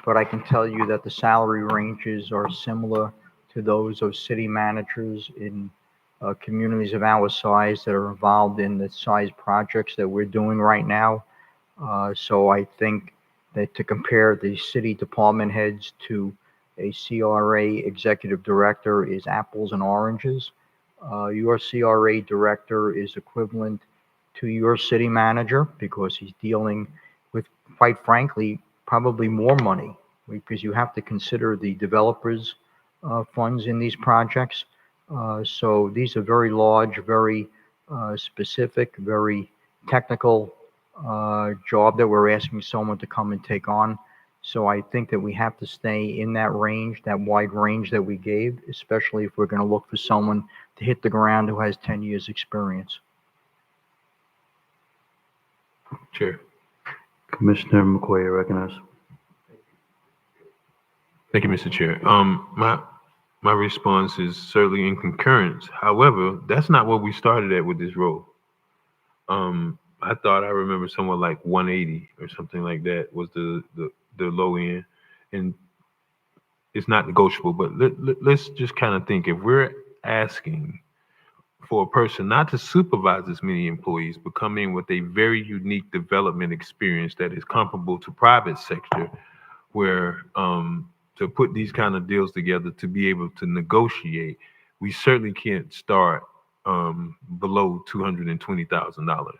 but I can tell you that the salary ranges are similar to those of city managers in communities of our size that are involved in the size projects that we're doing right now. So I think that to compare the city department heads to a CRA executive director is apples and oranges. Your CRA director is equivalent to your city manager because he's dealing with, quite frankly, probably more money, because you have to consider the developers' funds in these projects. So these are very large, very specific, very technical job that we're asking someone to come and take on. So I think that we have to stay in that range, that wide range that we gave, especially if we're going to look for someone to hit the ground who has 10 years experience. Chair. Commissioner McQuarrie, you're recognized. Thank you, Mr. Chair. My response is certainly in concurrence. However, that's not what we started at with this role. I thought I remember somewhere like 180 or something like that was the low end, and it's not negotiable. But let's just kind of think, if we're asking for a person not to supervise as many employees, but come in with a very unique development experience that is comparable to private sector, where to put these kind of deals together to be able to negotiate, we certainly can't start below $220,000.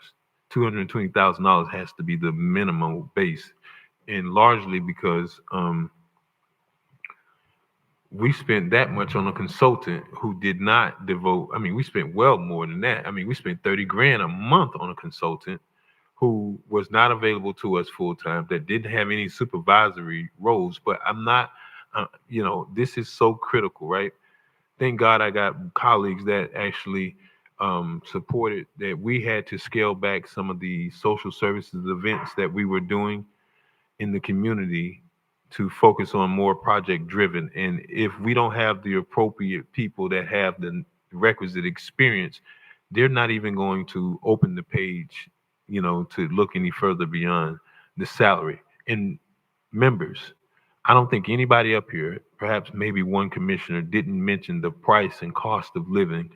$220,000 has to be the minimum base, and largely because we spent that much on a consultant who did not devote. I mean, we spent well more than that. I mean, we spent 30 grand a month on a consultant who was not available to us full time, that didn't have any supervisory roles. But I'm not, this is so critical, right? Thank God I got colleagues that actually supported that we had to scale back some of the social services events that we were doing in the community to focus on more project driven. And if we don't have the appropriate people that have the requisite experience, they're not even going to open the page, to look any further beyond the salary. And members, I don't think anybody up here, perhaps maybe one commissioner, didn't mention the price and cost of living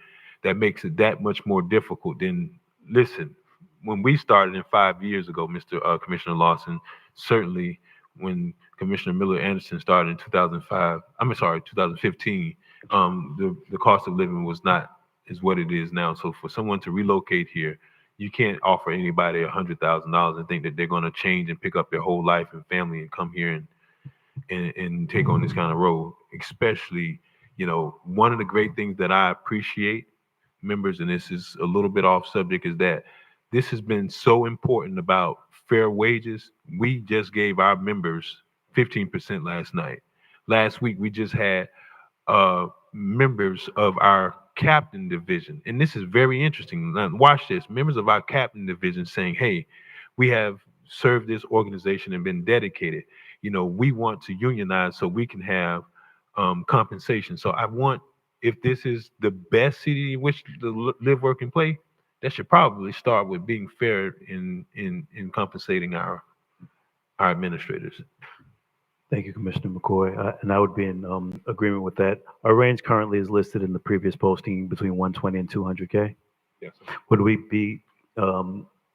that makes it that much more difficult. Than, listen, when we started in 5 years ago, Mr. Commissioner Lawson, certainly when Commissioner Miller Anderson started in 2015, the cost of living was not is what it is now. So for someone to relocate here, you can't offer anybody $100,000 and think that they're going to change and pick up their whole life and family and come here and take on this kind of role. Especially, one of the great things that I appreciate, members, and this is a little bit off subject, is that this has been so important about fair wages. We just gave our members 15% last night. Last week, we just had members of our captain division, and this is very interesting. Now, watch this. Members of our captain division saying, hey, we have served this organization and been dedicated. We want to unionize so we can have compensation. So I want, if this is the best city in which to live, work, and play, that should probably start with being fair in compensating our administrators. Thank you, Commissioner McCoy. And I would be in agreement with that. Our range currently is listed in the previous posting between 120 and 200K. Yes, sir. Would we be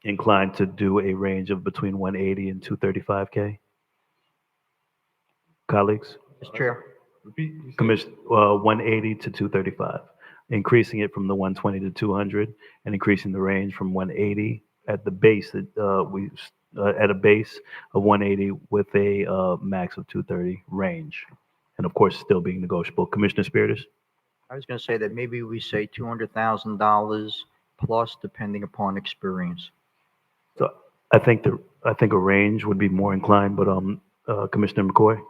inclined to do a range of between 180 and 235K? Colleagues? Mr. Chair. Repeat. Commission, 180 to 235, increasing it from the 120 to 200, and increasing the range from 180 at the base that at a base of 180 with a max of 230 range, and of course still being negotiable. Commissioner Spiritus? I was going to say that maybe we say $200,000 plus, depending upon experience. So I think a range would be more inclined, but Commissioner McCoy?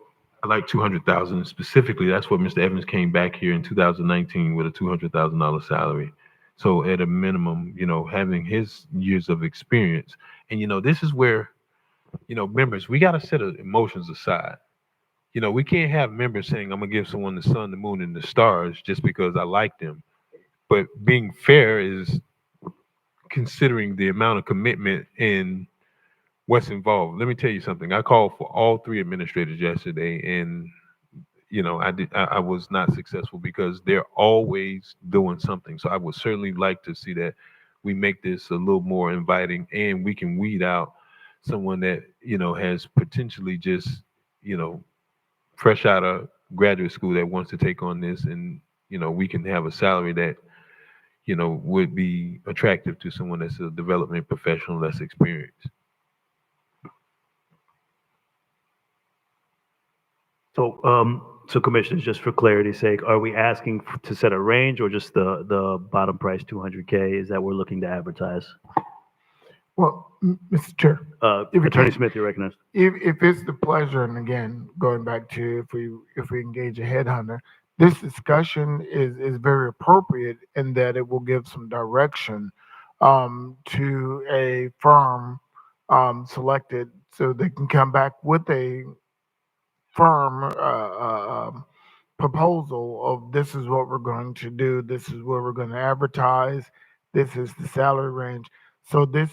I like 200,000 specifically. That's what Mr. Evans came back here in 2019 with a $200,000 salary. So at a minimum, having his years of experience, and this is where, members, we got to set emotions aside. We can't have members saying, I'm gonna give someone the sun, the moon, and the stars just because I like them. But being fair is considering the amount of commitment and what's involved. Let me tell you something. I called for all 3 administrators yesterday, and I was not successful because they're always doing something. So I would certainly like to see that we make this a little more inviting, and we can weed out someone that has potentially just fresh out of graduate school that wants to take on this, and we can have a salary that would be attractive to someone that's a development professional less experienced. So commissioners, just for clarity's sake, are we asking to set a range or just the bottom price 200K is that we're looking to advertise? Well, Mr. Chair. Attorney Smith, you're recognized. If it's the pleasure, and again, going back to if we engage a headhunter, this discussion is very appropriate in that it will give some direction to a firm selected so they can come back with a firm proposal of this is what we're going to do, this is where we're going to advertise, this is the salary range. So the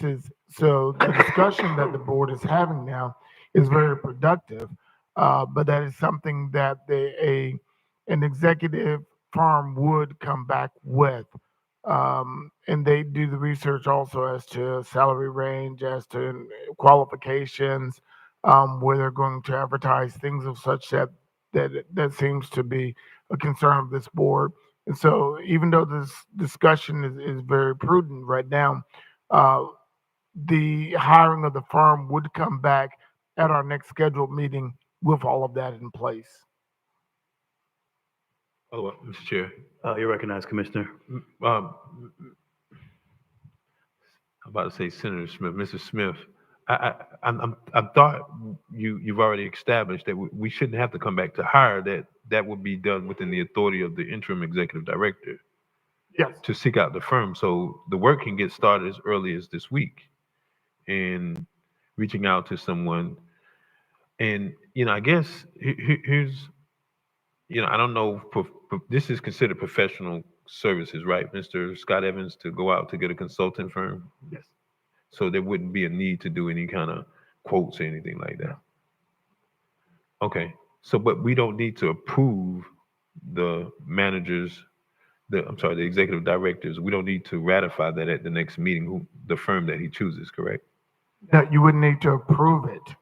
discussion that the board is having now is very productive, but that is something that an executive firm would come back with. And they do the research also as to salary range, as to qualifications, where they're going to advertise, things of such that seems to be a concern of this board. And so even though this discussion is very prudent right now, the hiring of the firm would come back at our next scheduled meeting with all of that in place. Oh, Mr. Chair. You're recognized, Commissioner. I'm about to say Senator Smith, Mr. Smith. I thought you've already established that we shouldn't have to come back to hire. That would be done within the authority of the interim executive director. Yes. To seek out the firm, so the work can get started as early as this week, and reaching out to someone. And I guess here's, I don't know. This is considered professional services, right, Mr. Scott Evans, to go out to get a consultant firm? Yes. So there wouldn't be a need to do any kind of quotes or anything like that. Okay. So, but we don't need to approve the managers, the executive directors. We don't need to ratify that at the next meeting, the firm that he chooses, correct? That you wouldn't need to approve it.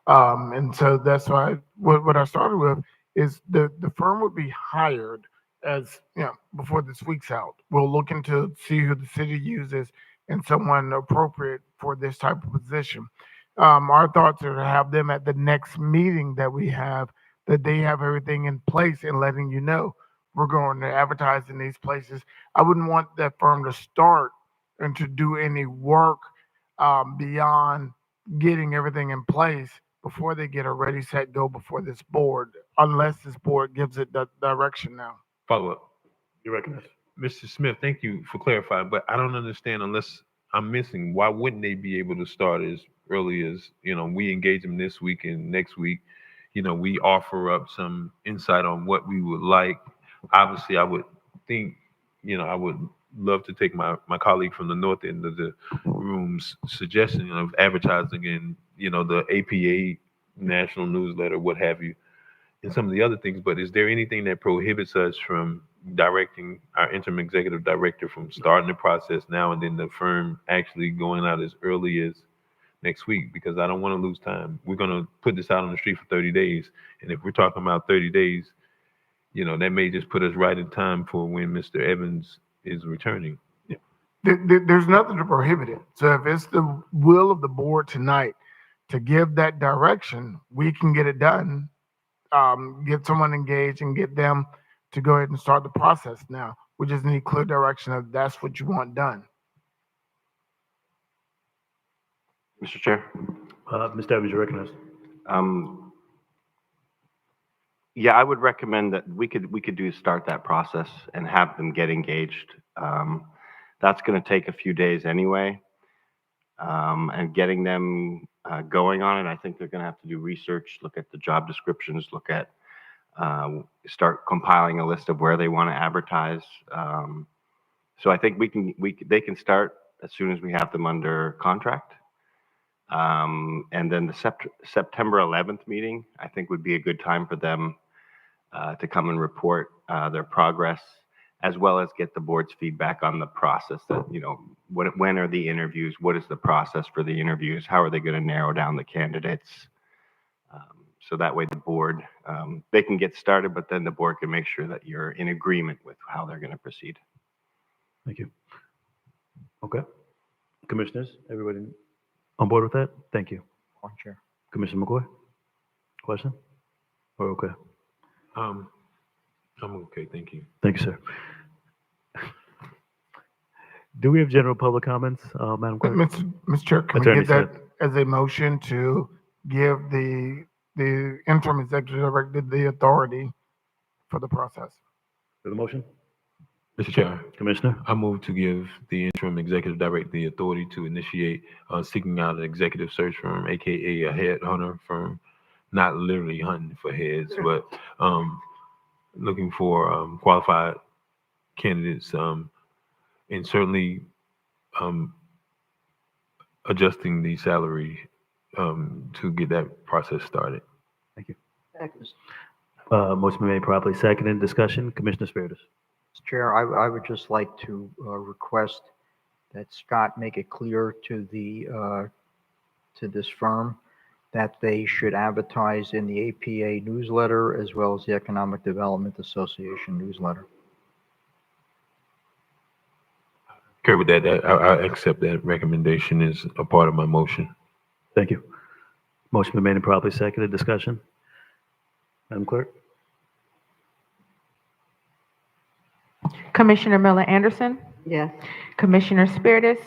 And so that's why what I started with is the firm would be hired as, before this week's out. We'll look into see who the city uses and someone appropriate for this type of position. Our thoughts are to have them at the next meeting that we have, that they have everything in place and letting you know we're going to advertise in these places. I wouldn't want that firm to start and to do any work beyond getting everything in place before they get a ready, set, go before this board, unless this board gives it the direction now. Follow up. You're recognized. Mr. Smith, thank you for clarifying, but I don't understand, unless I'm missing, why wouldn't they be able to start as early as, we engage them this week and next week, we offer up some insight on what we would like. Obviously, I would think, I would love to take my colleague from the north end of the room's suggestion of advertising in, the APA national newsletter, what have you, and some of the other things. But is there anything that prohibits us from directing our interim executive director from starting the process now and then the firm actually going out as early as next week? Because I don't want to lose time. We're going to put this out on the street for 30 days. And if we're talking about 30 days, that may just put us right in time for when Mr. Evans is returning. Yeah. There's nothing to prohibit it. So if it's the will of the board tonight to give that direction, we can get it done. Get someone engaged and get them to go ahead and start the process now. We just need clear direction of that's what you want done. Mr. Chair. Mr. Evans, you're recognized. Yeah, I would recommend that we could start that process and have them get engaged. That's going to take a few days anyway. And getting them going on it, I think they're going to have to do research, look at the job descriptions, look at start compiling a list of where they want to advertise. So I think they can start as soon as we have them under contract. And then the September 11th meeting, I think, would be a good time for them to come and report their progress, as well as get the board's feedback on the process. That, when are the interviews? What is the process for the interviews? How are they going to narrow down the candidates? So that way the board, they can get started, but then the board can make sure that you're in agreement with how they're going to proceed. Thank you. Okay. Commissioners, everybody on board with that? Thank you. Chair. Commissioner McCoy, question? Or okay? I'm okay, thank you. Thank you, sir. Do we have general public comments, Madam Clerk? Mr. Chair, can we get that as a motion to give the interim executive director the authority for the process? For the motion? Mr. Chair. Commissioner? I move to give the interim executive director the authority to initiate seeking out an executive search firm, aka a headhunter firm, not literally hunting for heads, but looking for qualified candidates, and certainly adjusting the salary to get that process started. Thank you. Motion been made, properly seconded. Discussion, Commissioner Spiritus. Chair, I would just like to request that Scott make it clear to to this firm that they should advertise in the APA newsletter as well as the Economic Development Association newsletter. Okay, with that, I accept that recommendation as a part of my motion. Thank you. Motion been made and properly seconded. Discussion? Madam Clerk? Commissioner Miller Anderson, Yes. Commissioner Spiritus,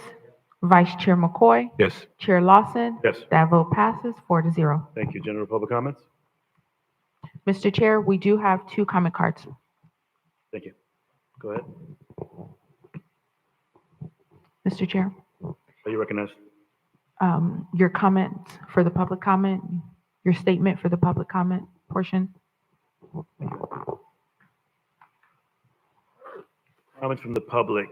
Vice Chair McCoy, Yes. Chair Lawson. Yes. That vote passes 4-0. Thank you. General public comments? Mr. Chair, we do have 2 comment cards. Thank you. Go ahead. Mr. Chair, Are you recognized? your comment for the public comment, your statement for the public comment portion. Comments from the public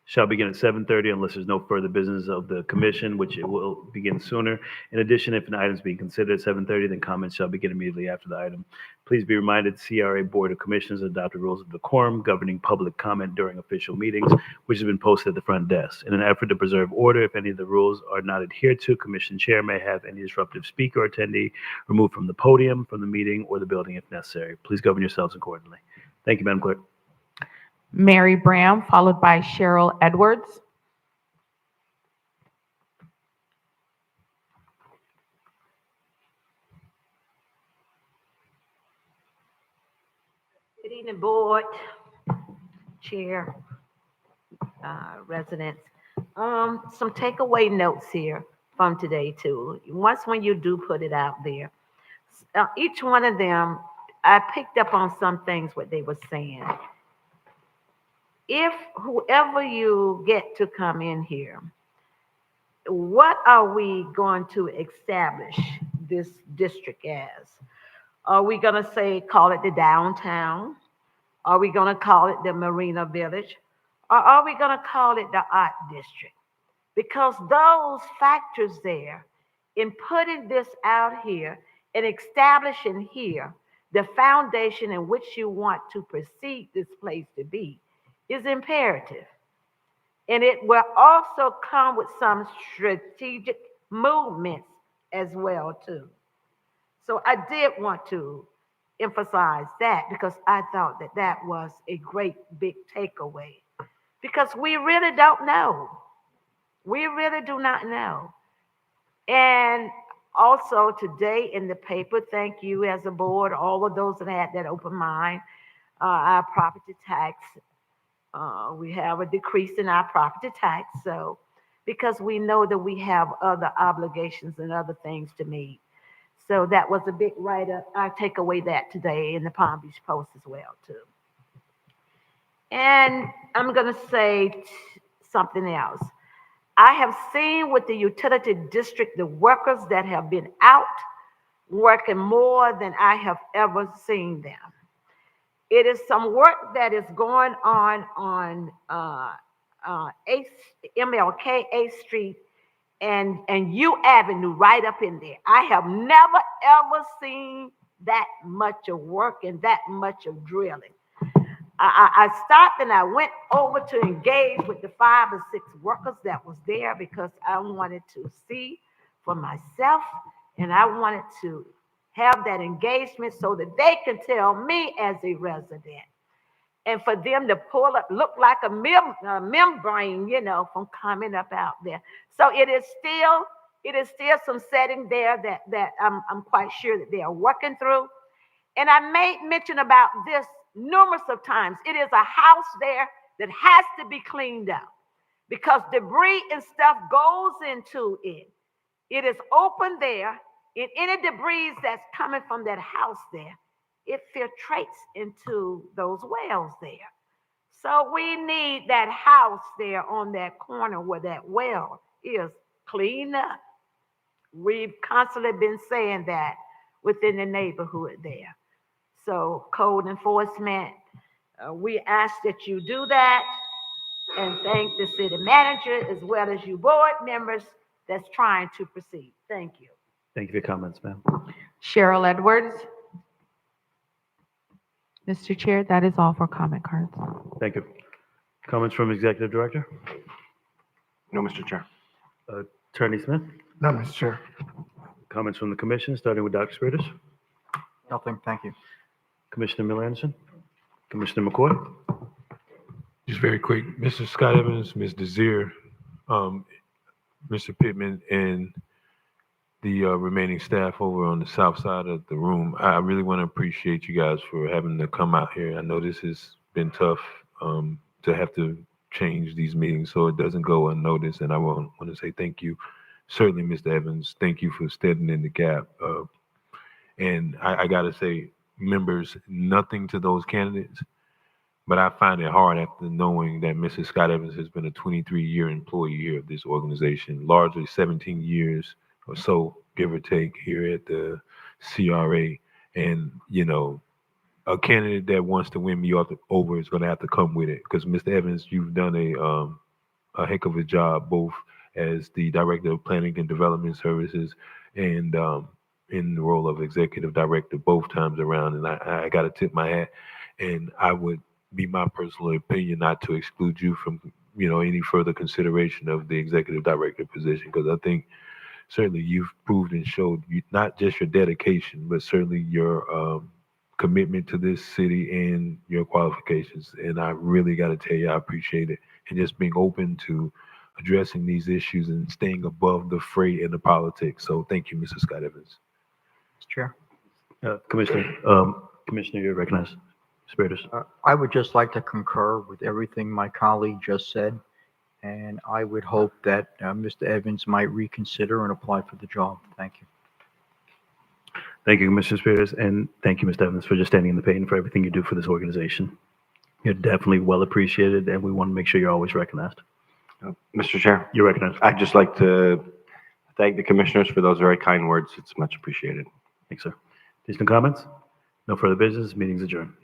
shall begin at 7:30 unless there's no further business of the commission, which it will begin sooner. In addition, if an item is being considered at 7:30, then comments shall begin immediately after the item. Please be reminded, CRA Board of Commissioners adopted rules of decorum governing public comment during official meetings, which has been posted at the front desk. In an effort to preserve order, if any of the rules are not adhered to, Commission Chair may have any disruptive speaker or attendee removed from the podium, from the meeting, or the building if necessary. Please govern yourselves accordingly. Thank you, Madam Clerk. Mary Bram, followed by Cheryl Edwards. Good evening, board, chair, residents. Some takeaway notes here from today too. Once when you do put it out there, each one of them, I picked up on some things what they were saying. If whoever you get to come in here, what are we going to establish this district as? Are we going to say, call it the downtown? Are we going to call it the Marina Village? Or are we going to call it the art district? Because those factors there in putting this out here and establishing here the foundation in which you want to proceed this place to be is imperative. And it will also come with some strategic movements as well too. So I did want to emphasize that because I thought that that was a great big takeaway because we really don't know. We really do not know. And also today in the paper, thank you as a board, all of those that had that open mind, our property tax, we have a decrease in our property tax. So, because we know that we have other obligations and other things to meet. So that was a big write-up. I take away that today in the Palm Beach Post as well too. And I'm gonna say something else. I have seen with the utility district, the workers that have been out working more than I have ever seen them. It is some work that is going on MLK 8th Street and U Avenue right up in there. I have never ever seen that much of work and that much of drilling. I stopped and I went over to engage with the 5 or 6 workers that was there because I wanted to see for myself and I wanted to have that engagement so that they can tell me as a resident and for them to pull up, look like a membrane, you know, from coming up out there. So it is still some setting there that I'm quite sure that they are working through. And I made mention about this numerous of times. It is a house there that has to be cleaned up because debris and stuff goes into it. It is open there. And any debris that's coming from that house there, it filtrates into those wells there. So we need that house there on that corner where that well is cleaned up. We've constantly been saying that within the neighborhood there. So code enforcement, we ask that you do that and thank the city manager as well as you board members that's trying to proceed. Thank you. Thank you for your comments, ma'am. Cheryl Edwards. Mr. Chair, that is all for comment cards. Thank you. Comments from Executive Director? No, Mr. Chair. Attorney Smith? No, Mr. Chair. Comments from the Commission, starting with Dr. Spiritus? Nothing, thank you. Commissioner Miller Anderson? Commissioner McCoy? Just very quick, Mr. Scott Evans, Ms. Desir, Mr. Pittman, and the remaining staff over on the south side of the room. I really want to appreciate you guys for having to come out here. I know this has been tough to have to change these meetings so it doesn't go unnoticed, and I want to say thank you. Certainly, Mr. Evans, thank you for standing in the gap. And I got to say, members, nothing to those candidates, but I find it hard after knowing that Mrs. Scott Evans has been a 23-year employee here of this organization, largely 17 years or so, give or take, here at the CRA. And, you know, a candidate that wants to win me over is going to have to come with it. Because, Mr. Evans, you've done a heck of a job, both as the Director of Planning and Development Services and in the role of Executive Director both times around. And I got to tip my hat. And I would be my personal opinion not to exclude you from, you know, any further consideration of the Executive Director position, because I think certainly you've proved and showed you not just your dedication, but certainly your commitment to this city and your qualifications. And I really got to tell you, I appreciate it. And just being open to addressing these issues and staying above the fray and the politics. So thank you, Mr. Scott Evans. Mr. Chair. Commissioner, you're recognized. Spiritus. I would just like to concur with everything my colleague just said, and I would hope that Mr. Evans might reconsider and apply for the job. Thank you. Thank you, Mr. Spiritus, and thank you, Mr. Evans, for just standing in the pain for everything you do for this organization. You're definitely well appreciated, and we want to make sure you're always recognized. Mr. Chair, You're recognized. I'd just like to thank the commissioners for those very kind words. It's much appreciated. Thanks, sir. Additional comments? No further business. Meeting's adjourned.